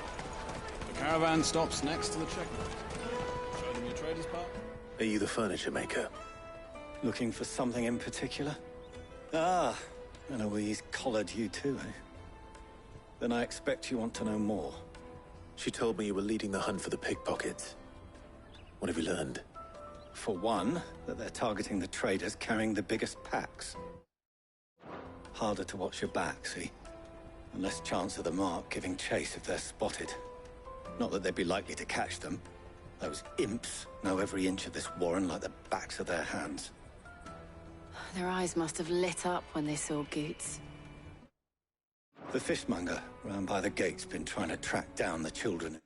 The caravan stops next to the checkpoint. Show them your trader's part. Are you the furniture maker? Looking for something in particular? Ah, Eloise collared you too, eh? Then I expect you want to know more. She told me you were leading the hunt for the pickpockets. What have you learned? For one, that they're targeting the traders carrying the biggest packs. Harder to watch your back, see? And less chance of the mark giving chase if they're spotted. Not that they'd be likely to catch them. Those imps know every inch of this warren like the backs of their hands. Their eyes must have lit up when they saw Goots. The fishmonger round by the gate's been trying to track down the children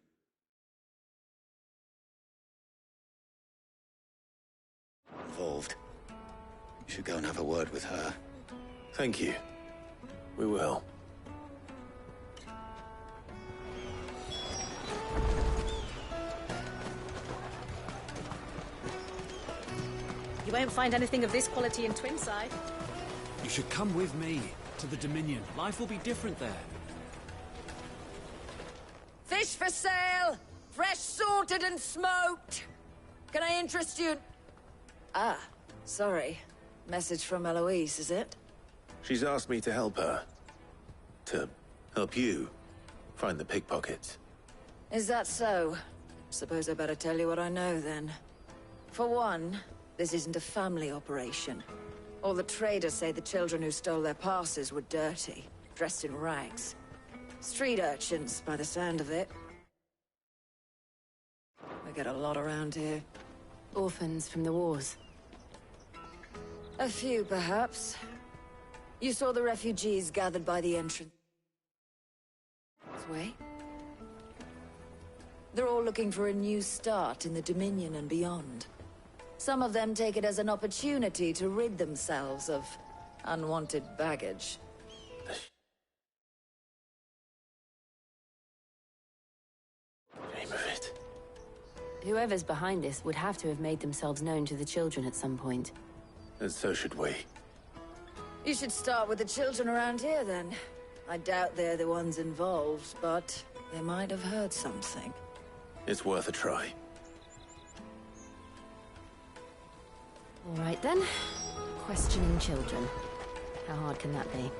should go and have a word with her. Thank you. We will. You won't find anything of this quality in Twinside. You should come with me to the Dominion. Life will be different there. Fish for sale! Fresh salted and smoked! Can I interest you? Ah, sorry. Message from Eloise, is it? She's asked me to help her. To help you find the pickpockets. Is that so? Suppose I better tell you what I know, then. For one, this isn't a family operation. All the traders say the children who stole their passes were dirty, dressed in rags. Street urchins, by the sound of it. We get a lot around here. Orphans from the wars. A few, perhaps. You saw the refugees gathered by the entrance way? They're all looking for a new start in the Dominion and beyond. Some of them take it as an opportunity to rid themselves of unwanted baggage. Name of it. Whoever's behind this would have to have made themselves known to the children at some point. And so should we. You should start with the children around here, then. I doubt they're the ones involved, but they might have heard something. It's worth a try. All right, then. Questioning children. How hard can that be?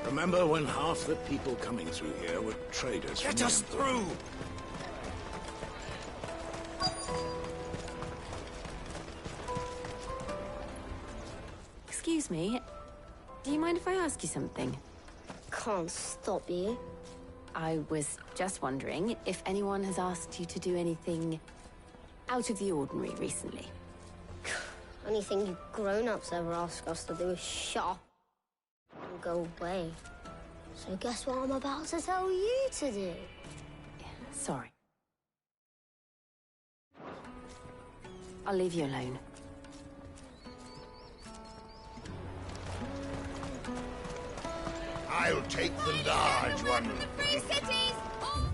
Remember when half the people coming through here were traders? Get us through! Excuse me. Do you mind if I ask you something? Can't stop you. I was just wondering if anyone has asked you to do anything out of the ordinary recently. Anything you grown-ups ever ask us to do is shut up and go away. So guess what I'm about to tell you to do? Sorry. I'll leave you alone. I'll take the large one. Free cities! Oh.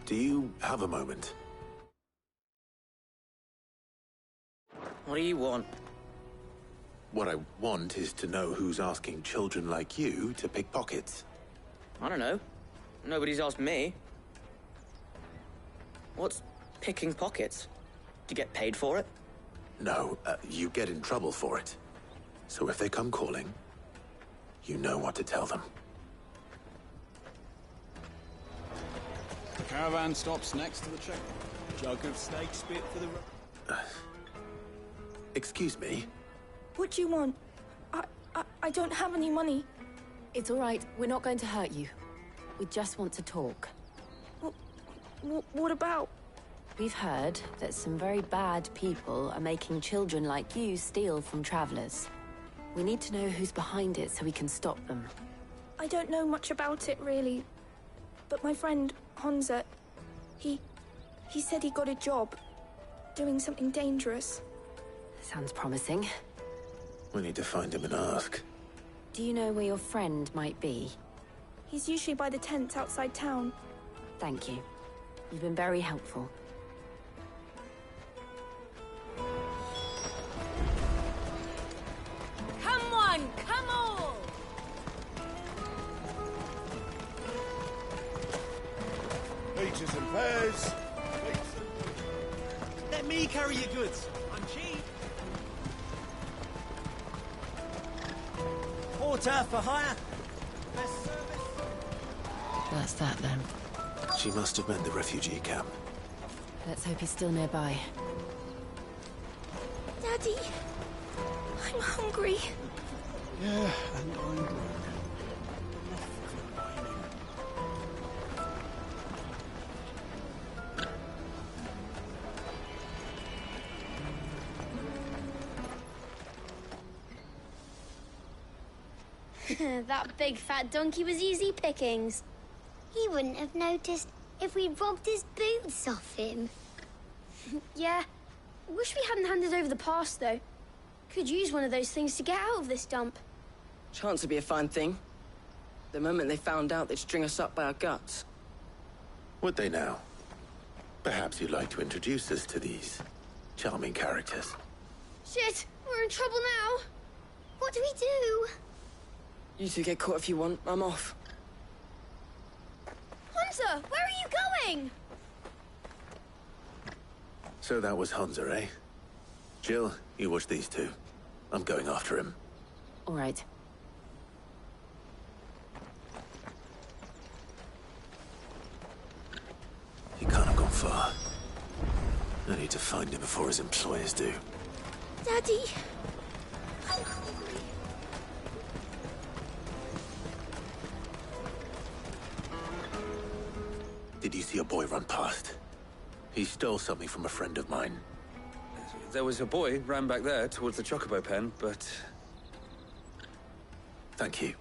Do you have a moment? What do you want? What I want is to know who's asking children like you to pick pockets. I don't know. Nobody's asked me. What's picking pockets? Do you get paid for it? No, you get in trouble for it. So if they come calling, you know what to tell them. The caravan stops next to the checkpoint. Jug of snake spit for the... Excuse me? What do you want? I don't have any money. It's all right. We're not going to hurt you. We just want to talk. What about? We've heard that some very bad people are making children like you steal from travelers. We need to know who's behind it so we can stop them. I don't know much about it, really. But my friend, Honza, he said he got a job doing something dangerous. Sounds promising. We need to find him and ask. Do you know where your friend might be? He's usually by the tents outside town. Thank you. You've been very helpful. Come on, come on! Peaches and pears. Let me carry your goods. I'm cheap. Porter for hire. Best service. That's that, then. She must have meant the refugee camp. Let's hope he's still nearby. Daddy, I'm hungry. Yeah, and I'm broke. That big fat donkey was easy pickings. He wouldn't have noticed if we'd robbed his boots off him. Yeah. Wish we hadn't handed over the pass, though. Could use one of those things to get out of this dump. Chance would be a fine thing. The moment they found out, they'd string us up by our guts. Would they now? Perhaps you'd like to introduce us to these charming characters. Shit, we're in trouble now. What do we do? You two get caught if you want. I'm off. Hunter, where are you going? So that was Hunter, eh? Jill, you watch these two. I'm going after him. All right. He can't have gone far. I need to find him before his employers do. Daddy. Did you see a boy run past? He stole something from a friend of mine. There was a boy ran back there towards the Chocobo pen, but... Thank you.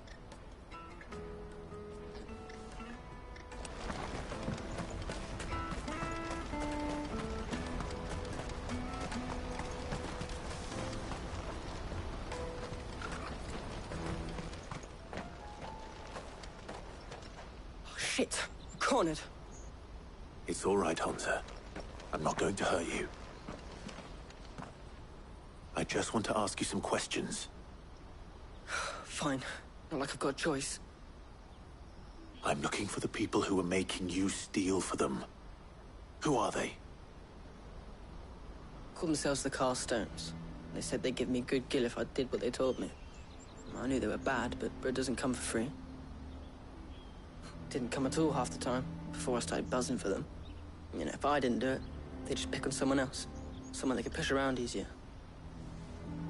Oh, shit. Cornered. It's all right, Hunter. I'm not going to hurt you. I just want to ask you some questions. Fine. Not like I've got a choice. I'm looking for the people who are making you steal for them. Who are they? Called themselves the Carstones. They said they'd give me good gill if I did what they told me. I knew they were bad, but bread doesn't come for free. Didn't come at all half the time, before I started buzzing for them. You know, if I didn't do it, they'd just pick on someone else. Someone they could push around easier.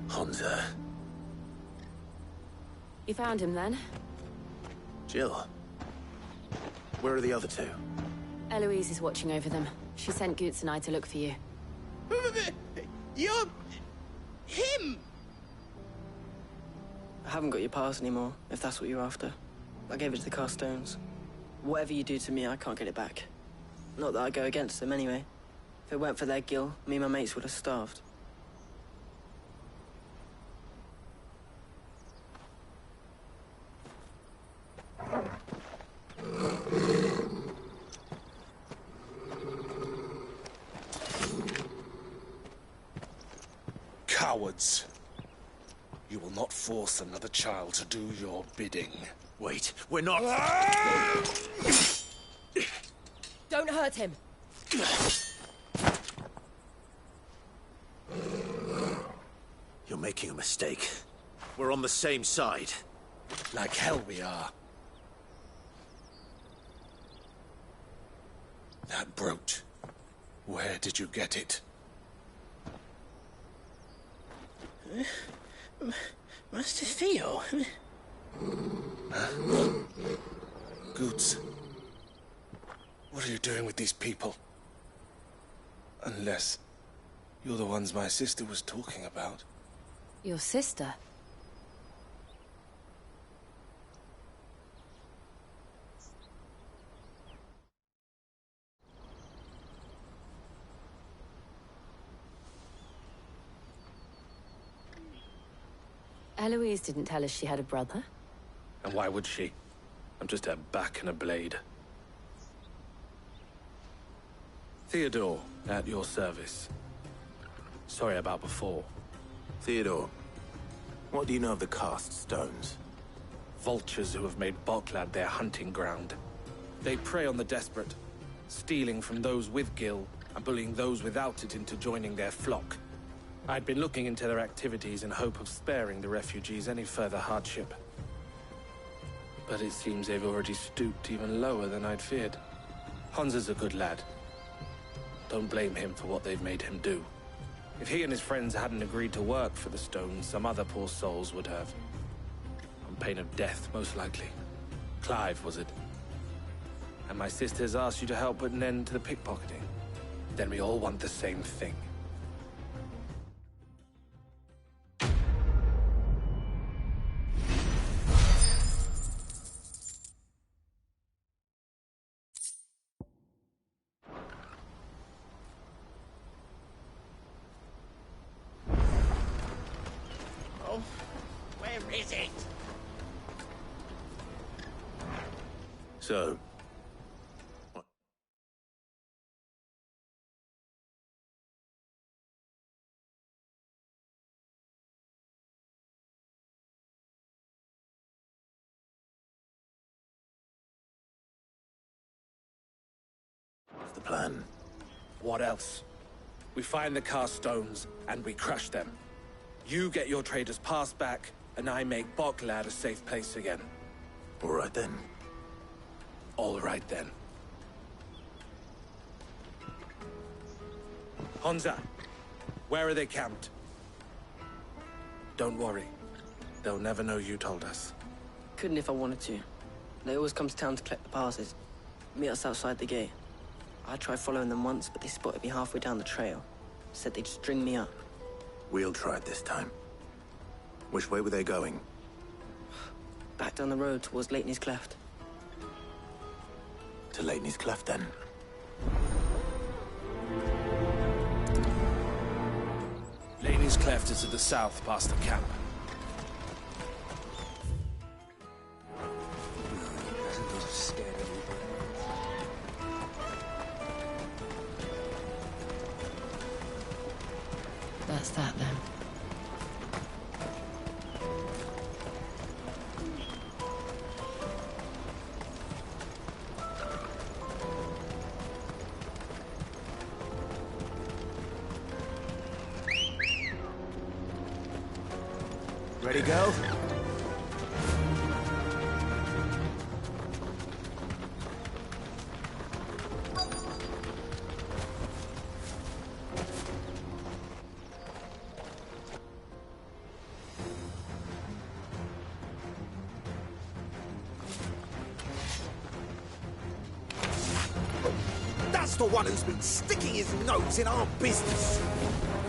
Hunter. You found him then? Jill. Where are the other two? Eloise is watching over them. She sent Goots and I to look for you. You're... him! I haven't got your pass anymore, if that's what you're after. I gave it to the Carstones. Whatever you do to me, I can't get it back. Not that I go against them anyway. If it weren't for their gill, me and my mates would have starved. Cowards. You will not force another child to do your bidding. Wait, we're not... Don't hurt him. You're making a mistake. We're on the same side. Like hell we are. That brooch. Where did you get it? Master Theo. Goots. What are you doing with these people? Unless you're the ones my sister was talking about. Your sister? Eloise didn't tell us she had a brother. And why would she? I'm just her back and a blade. Theodore, at your service. Sorry about before. Theodore, what do you know of the Cast Stones? Vultures who have made Boklad their hunting ground. They prey on the desperate, stealing from those with gill and bullying those without it into joining their flock. I'd been looking into their activities in hope of sparing the refugees any further hardship. But it seems they've already stooped even lower than I'd feared. Hansa's a good lad. Don't blame him for what they've made him do. If he and his friends hadn't agreed to work for the Stones, some other poor souls would have. On pain of death, most likely. Clive, was it? And my sisters asked you to help put an end to the pickpocketing. Then we all want the same thing. is it? So, what's the plan? What else? We find the cast stones, and we crush them. You get your trader's pass back, and I make Boklad a safe place again. All right then. All right then. Honza, where are they camped? Don't worry. They'll never know you told us. Couldn't if I wanted to. They always come to town to collect the passes. Meet us outside the gate. I tried following them once, but they spotted me halfway down the trail. Said they'd string me up. We'll try it this time. Which way were they going? Back down the road towards Leitney's Cleft. To Leitney's Cleft, then. Leitney's Cleft is to the south, past the camp. That's that, then. Ready, go? That's the one who's been sticking his nose in our business.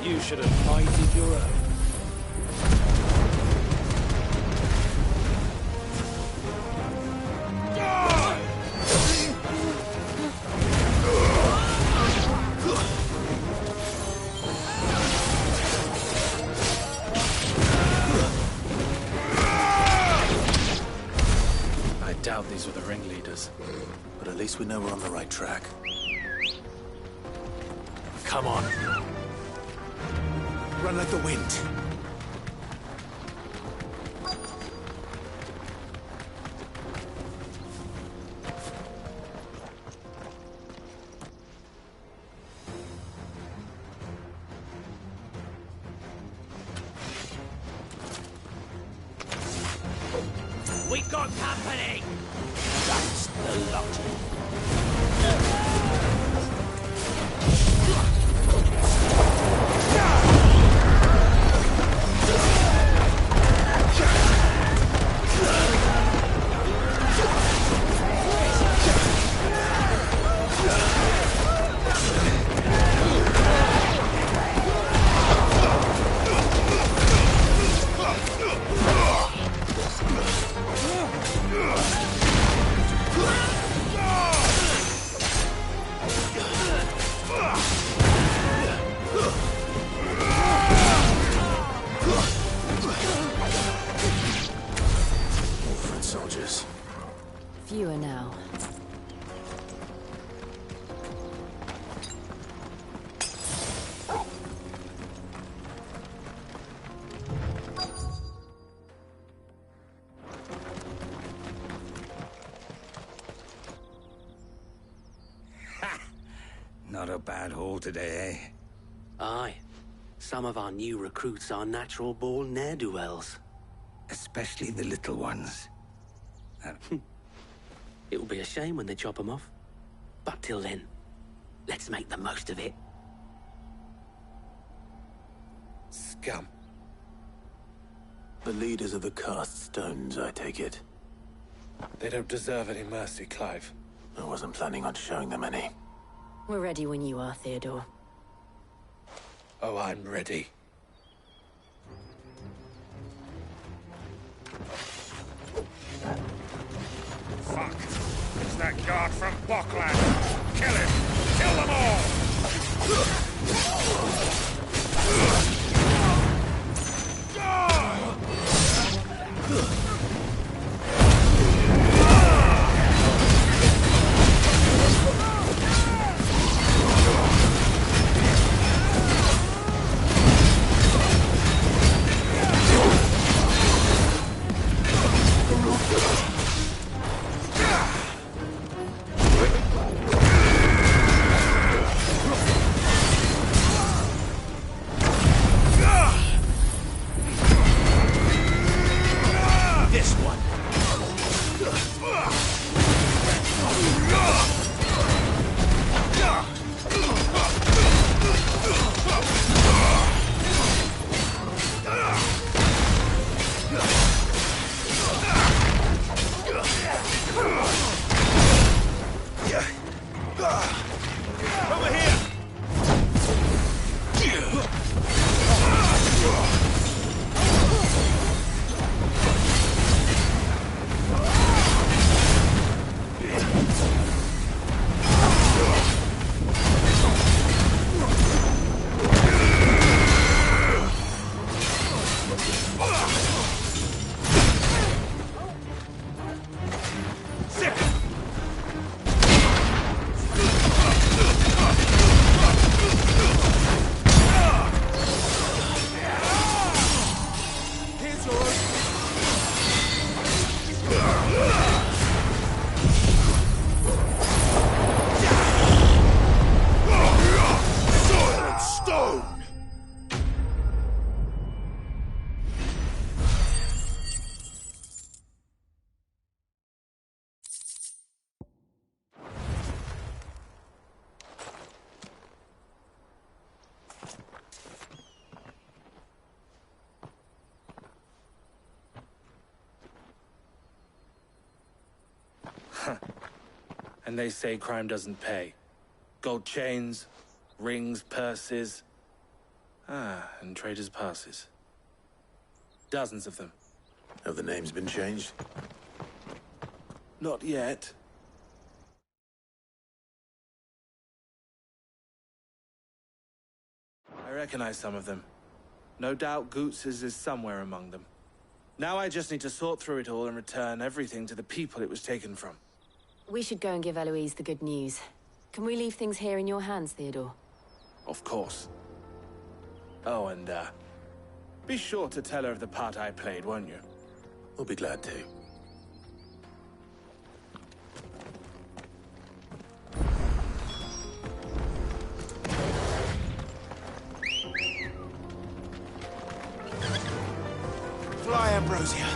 You should have minded your own. I doubt these were the ringleaders. But at least we know we're on the right track. Come on. Run like the wind. We've got company! That's the lot. Soldiers. Fewer now. Not a bad haul today, eh? Aye. Some of our new recruits are natural-born ne'er-do-wells. Especially the little ones. It will be a shame when they chop them off. But till then, let's make the most of it. Scum. The leaders of the cast stones, I take it. They don't deserve any mercy, Clive. I wasn't planning on showing them any. We're ready when you are, Theodore. Oh, I'm ready. Fuck. It's that guard from Boklad. Kill him. Kill them all. Over here! And they say crime doesn't pay. Gold chains, rings, purses. And traders' passes. Dozens of them. Have the names been changed? Not yet. I recognize some of them. No doubt Goots's is somewhere among them. Now I just need to sort through it all and return everything to the people it was taken from. We should go and give Eloise the good news. Can we leave things here in your hands, Theodore? Of course. Oh, and, be sure to tell her of the part I played, won't you? We'll be glad to. Fly, Ambrosia.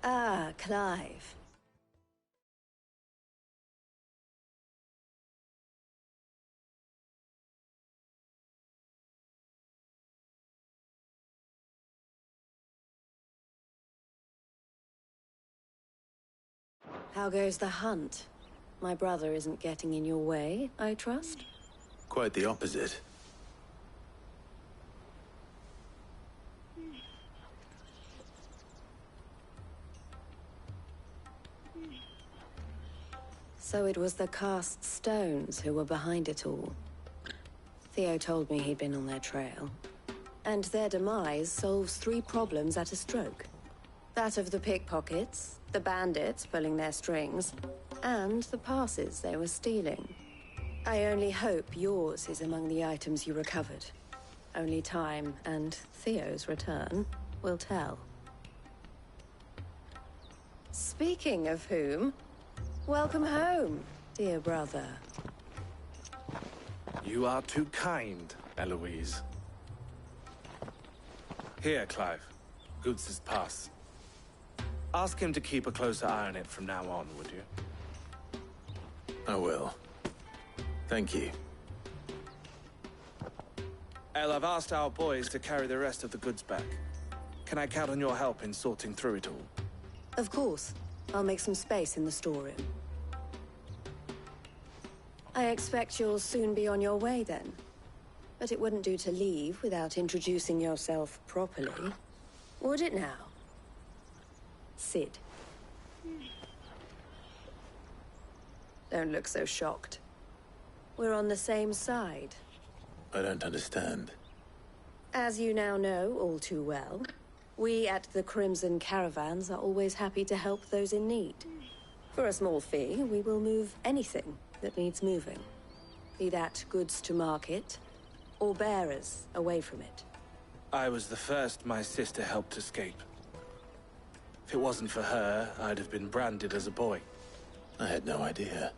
Ah, Clive. How goes the hunt? My brother isn't getting in your way, I trust? Quite the opposite. So it was the cast stones who were behind it all. Theo told me he'd been on their trail. And their demise solves 3 problems at a stroke. That of the pickpockets, the bandits pulling their strings, and the passes they were stealing. I only hope yours is among the items you recovered. Only time and Theo's return will tell. Speaking of whom, welcome home, dear brother. You are too kind, Eloise. Here, Clive. Goots's pass. Ask him to keep a closer eye on it from now on, would you? I will. Thank you. El, I've asked our boys to carry the rest of the goods back. Can I count on your help in sorting through it all? Of course. I'll make some space in the storeroom. I expect you'll soon be on your way then. But it wouldn't do to leave without introducing yourself properly. Would it now? Cid. Don't look so shocked. We're on the same side. I don't understand. As you now know all too well, we at the Crimson Caravans are always happy to help those in need. For a small fee, we will move anything that needs moving. Be that goods to market, or bearers away from it. I was the first my sister helped escape. If it wasn't for her, I'd have been branded as a boy. I had no idea.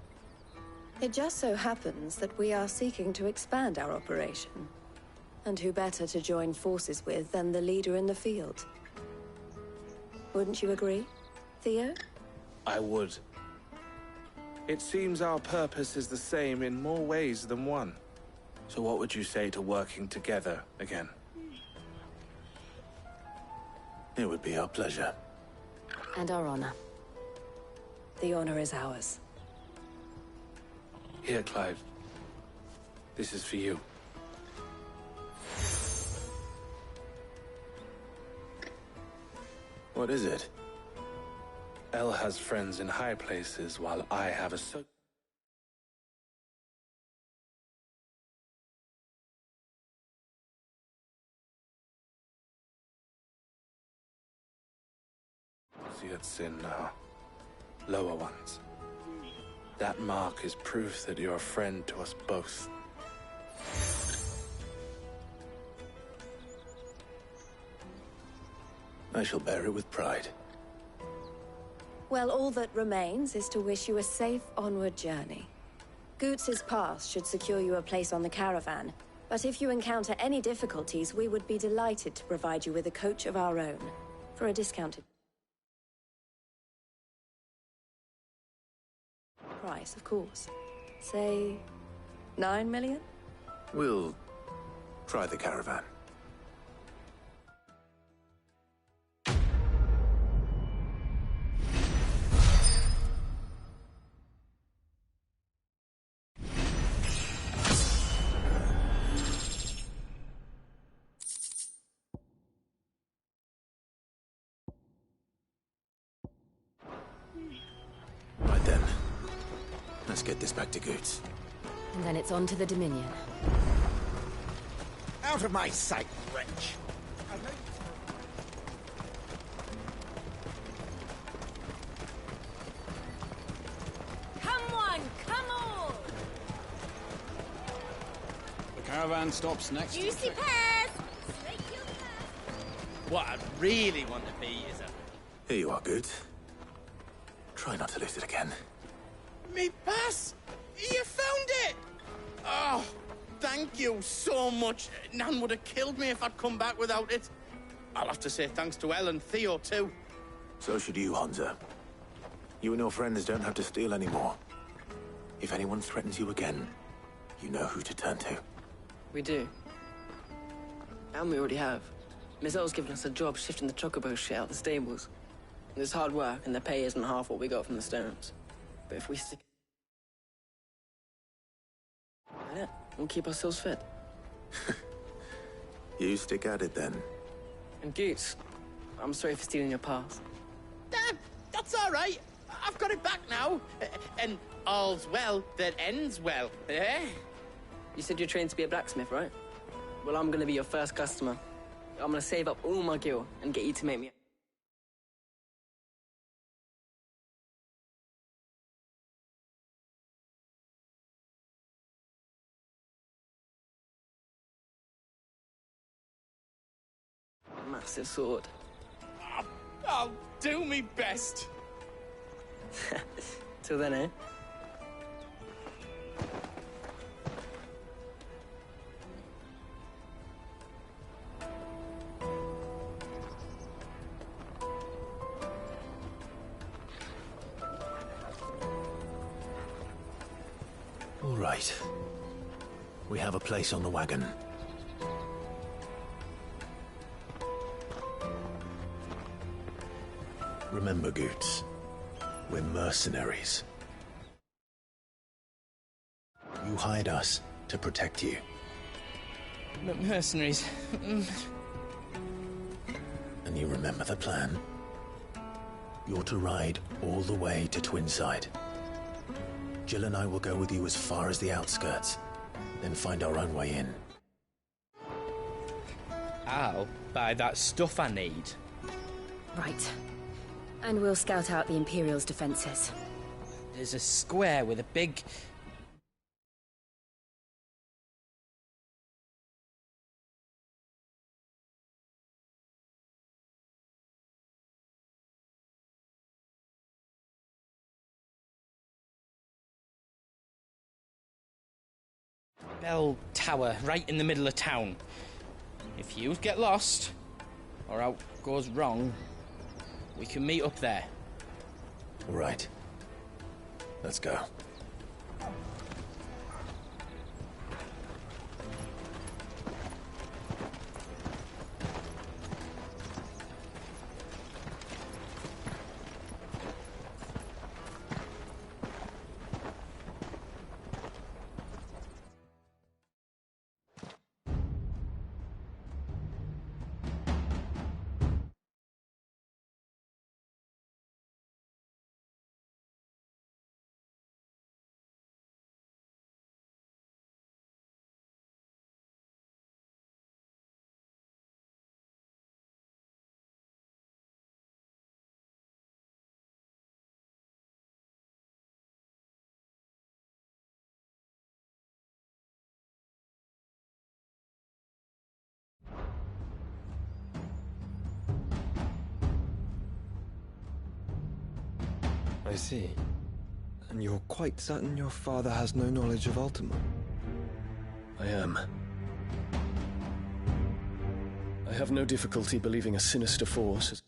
It just so happens that we are seeking to expand our operation. And who better to join forces with than the leader in the field? Wouldn't you agree, Theo? I would. It seems our purpose is the same in more ways than one. So what would you say to working together again? It would be our pleasure. And our honor. The honor is ours. Here, Clive. This is for you. What is it? Elle has friends in high places, while I have a associates in lower ones. That mark is proof that you're a friend to us both. I shall bear it with pride. Well, all that remains is to wish you a safe onward journey. Goots' pass should secure you a place on the caravan, but if you encounter any difficulties, we would be delighted to provide you with a coach of our own, for a discounted price, of course. Say, 9 million? We'll try the caravan. Right then. Let's get this back to Goots. And then it's on to the Dominion. Out of my sight, wretch! Come on, come on! The caravan stops next. Juicy pears! What I really want to be is a... Here you are, Goots. Try not to lose it again. Me pass! You found it! Oh, thank you so much. Nan would have killed me if I'd come back without it. I'll have to say thanks to Elle and Theo, too. So should you, Hansa. You and your friends don't have to steal anymore. If anyone threatens you again, you know who to turn to. We do. And we already have. Miss Elle's given us a job shifting the chocobo shit out the stables. It's hard work, and the pay isn't half what we got from the stones. But if we stick... Yeah, we'll keep ourselves fed. You stick at it, then. And Goots, I'm sorry for stealing your pass. That's all right. I've got it back now. And all's well that ends well, eh? You said you're trained to be a blacksmith, right? Well, I'm gonna be your first customer. I'm gonna save up all my gil and get you to make me... massive sword. I'll do me best. Till then, eh? All right. We have a place on the wagon. Remember, Goots, we're mercenaries. You hired us to protect you. Mercenaries. And you remember the plan? You're to ride all the way to Twinside. Jill and I will go with you as far as the outskirts, then find our own way in. I'll buy that stuff I need. Right. And we'll scout out the Imperial's defenses. There's a square with a big... bell tower right in the middle of town. If you get lost, or out goes wrong, we can meet up there. All right. Let's go. I see. And you're quite certain your father has no knowledge of Ultima? I am. I have no difficulty believing a sinister force has...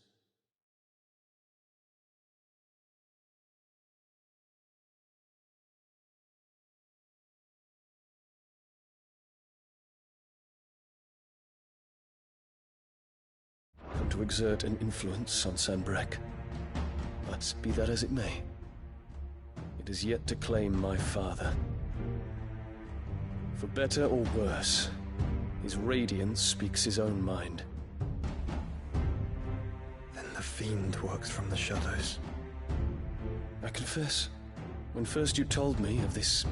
come to exert an influence on Sanbreque. But be that as it may, it is yet to claim my father. For better or worse, his radiance speaks his own mind. Then the fiend works from the shadows. I confess, when first you told me of this...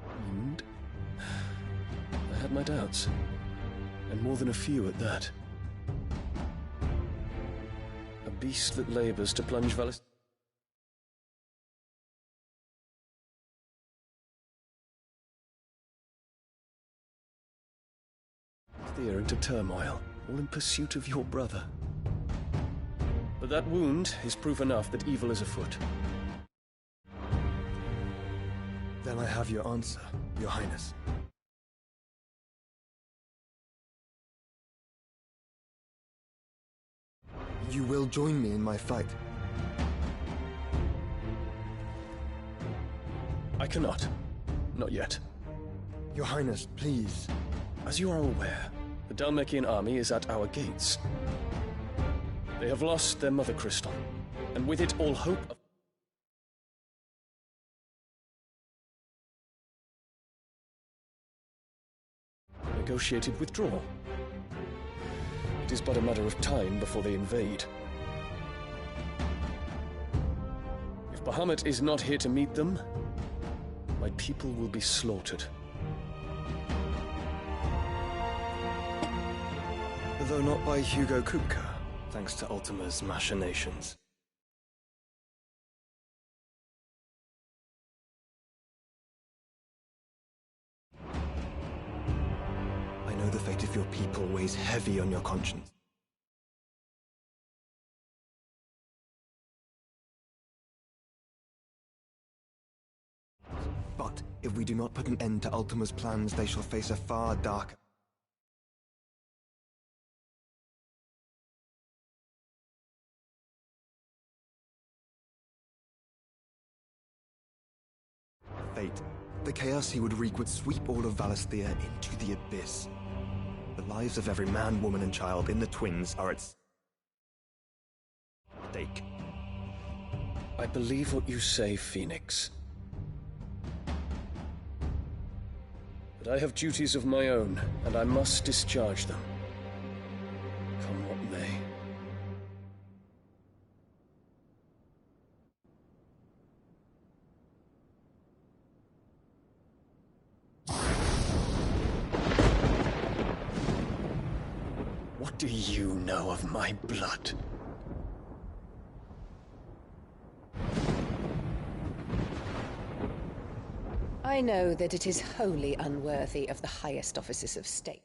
fiend, I had my doubts. And more than a few at that. A beast that labors to plunge Valis... Thea into turmoil, all in pursuit of your brother. But that wound is proof enough that evil is afoot. Then I have your answer, Your Highness. You will join me in my fight. I cannot. Not yet. Your Highness, please. As you are aware, the Dhalmekian army is at our gates. They have lost their mother crystal, and with it all hope of... negotiated withdrawal. It is but a matter of time before they invade. If Bahamut is not here to meet them, my people will be slaughtered. Though not by Hugo Kupka, thanks to Ultima's machinations. I know the fate of your people weighs heavy on your conscience. But if we do not put an end to Ultima's plans, they shall face a far darker... fate. The chaos he would wreak would sweep all of Valisthea into the abyss. The lives of every man, woman, and child in the Twins are at stake. I believe what you say, Phoenix. But I have duties of my own, and I must discharge them. Come what may. What do you know of my blood? I know that it is wholly unworthy of the highest offices of state.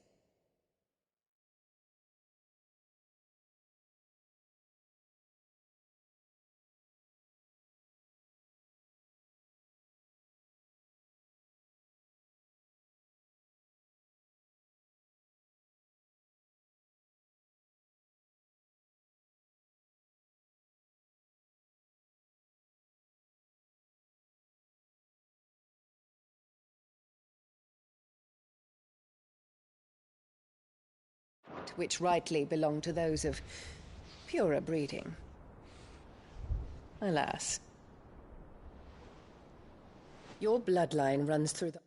which rightly belong to those of purer breeding. Alas. Your bloodline runs through the...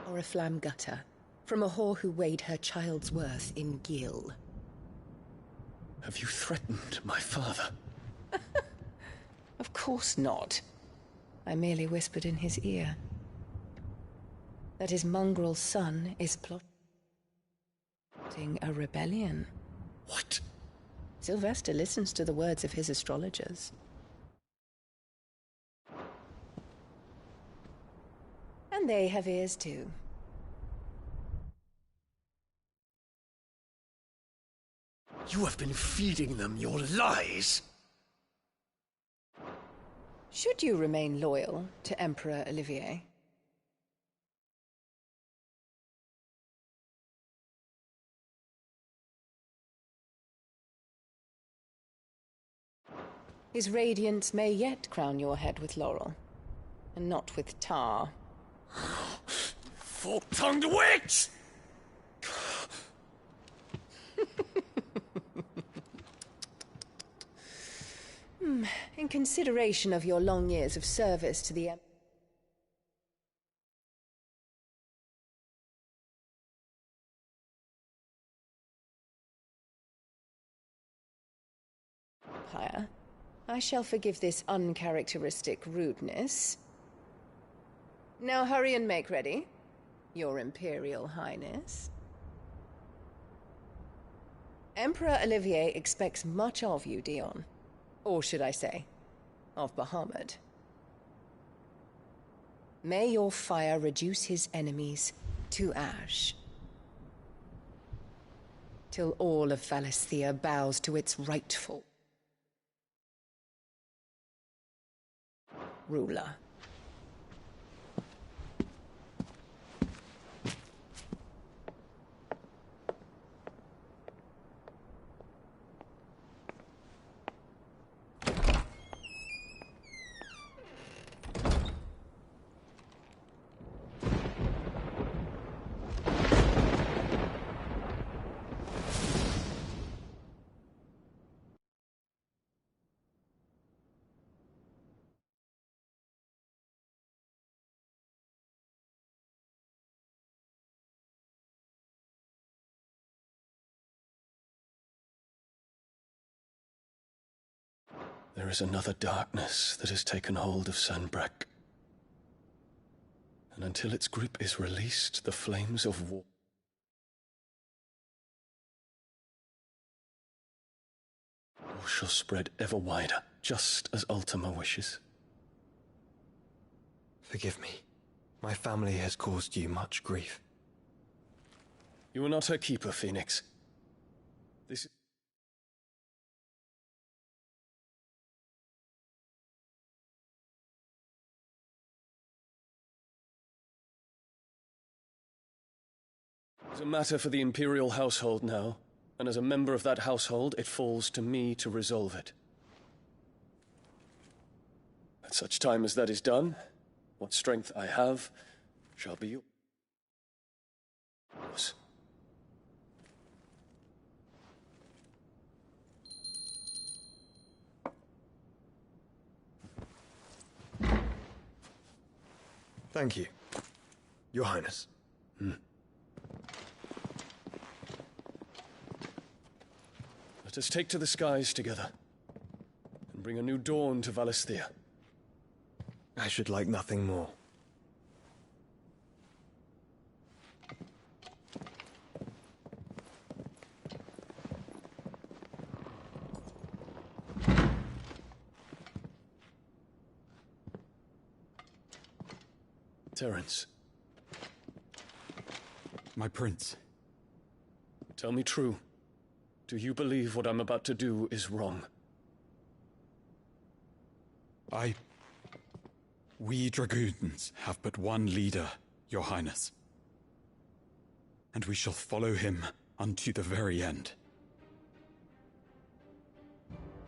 or a flamgutter, from a whore who weighed her child's worth in gil. Have you threatened my father? Of course not. I merely whispered in his ear that his mongrel son is plotting a rebellion. What? Sylvester listens to the words of his astrologers. And they have ears too. You have been feeding them your lies! Should you remain loyal to Emperor Olivier? His radiance may yet crown your head with laurel, and not with tar. Fork-tongued witch! In consideration of your long years of service to the Empire, I shall forgive this uncharacteristic rudeness. Now hurry and make ready, Your Imperial Highness. Emperor Olivier expects much of you, Dion. Or should I say, of Bahamut. May your fire reduce his enemies to ash, till all of Valisthea bows to its rightful ruler. There is another darkness that has taken hold of Sanbreque. And until its grip is released, the flames of war shall spread ever wider, just as Ultima wishes. Forgive me. My family has caused you much grief. You are not her keeper, Phoenix. This is a matter for the Imperial household now, and as a member of that household, it falls to me to resolve it. At such time as that is done, what strength I have shall be yours. Thank you, Your Highness. Let us take to the skies together, and bring a new dawn to Valisthea. I should like nothing more. Terence. My prince. Tell me true. Do you believe what I'm about to do is wrong? We dragoons have but one leader, Your Highness. And we shall follow him unto the very end.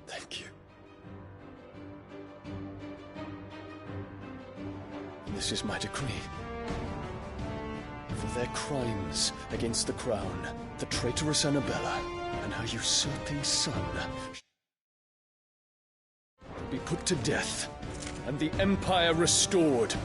Thank you. This is my decree. For their crimes against the crown, the traitorous Annabella and her usurping son shall be put to death, and the Empire restored.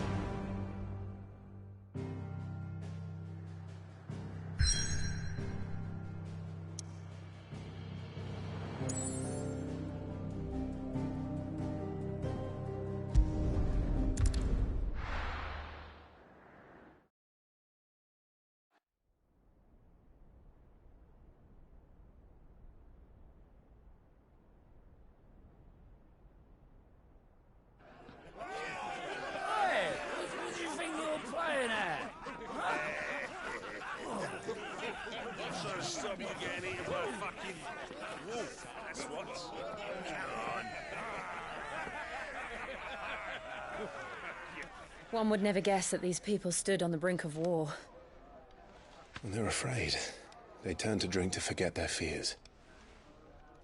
One would never guess that these people stood on the brink of war. And they're afraid. They turn to drink to forget their fears.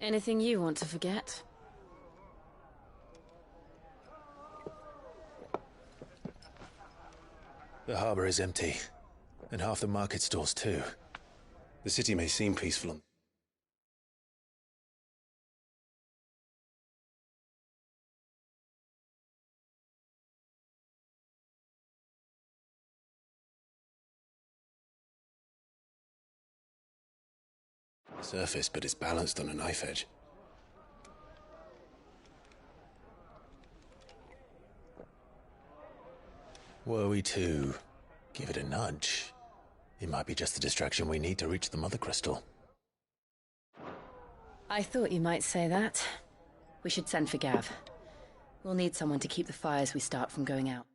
Anything you want to forget? The harbor is empty, and half the market stalls too. The city may seem peaceful. Surface, but it's balanced on a knife edge. Were we to give it a nudge, it might be just the distraction we need to reach the Mother Crystal. I thought you might say that. We should send for Gav. We'll need someone to keep the fires we start from going out.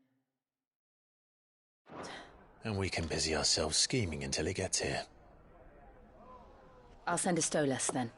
And we can busy ourselves scheming until he gets here. I'll send a Stolas then.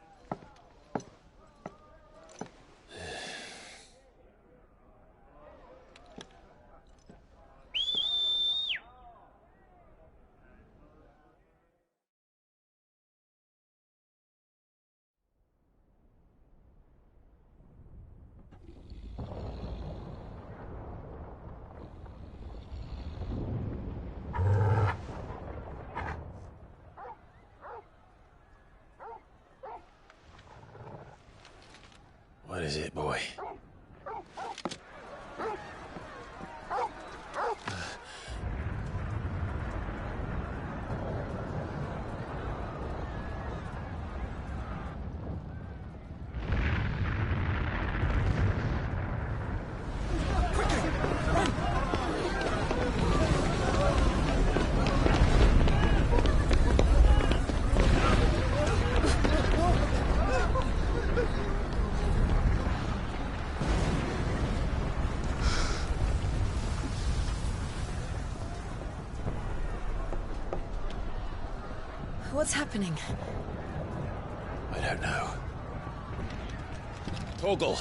What is it, boy? What's happening? I don't know. Torgal!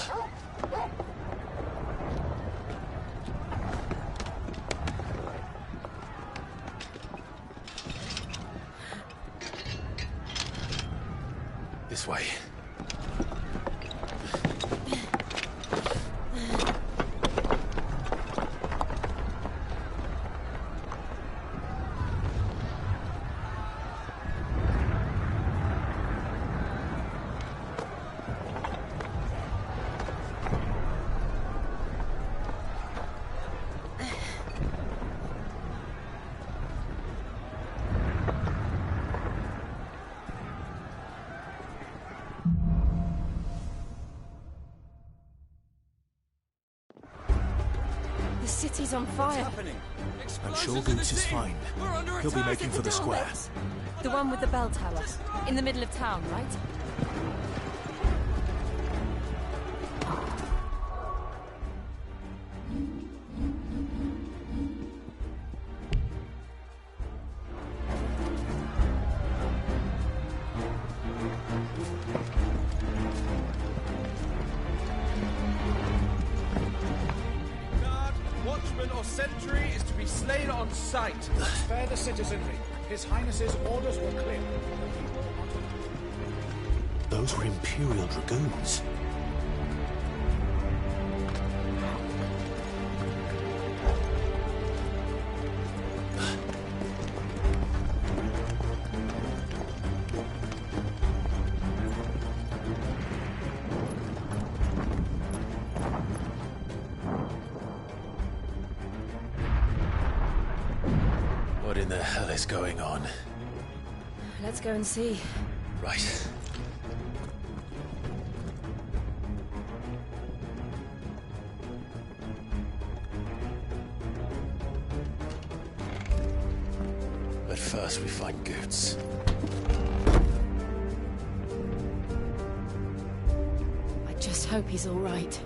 This way. The city's on fire. I'm sure Boots is fine. He'll be making for the square. The one with the bell tower. In the middle of town, right? slain on sight. Spare the citizenry. His Highness's orders were clear. Those were Imperial Dragoons. What in the hell is going on? Let's go and see. Right. But first we find Goots. I just hope he's all right.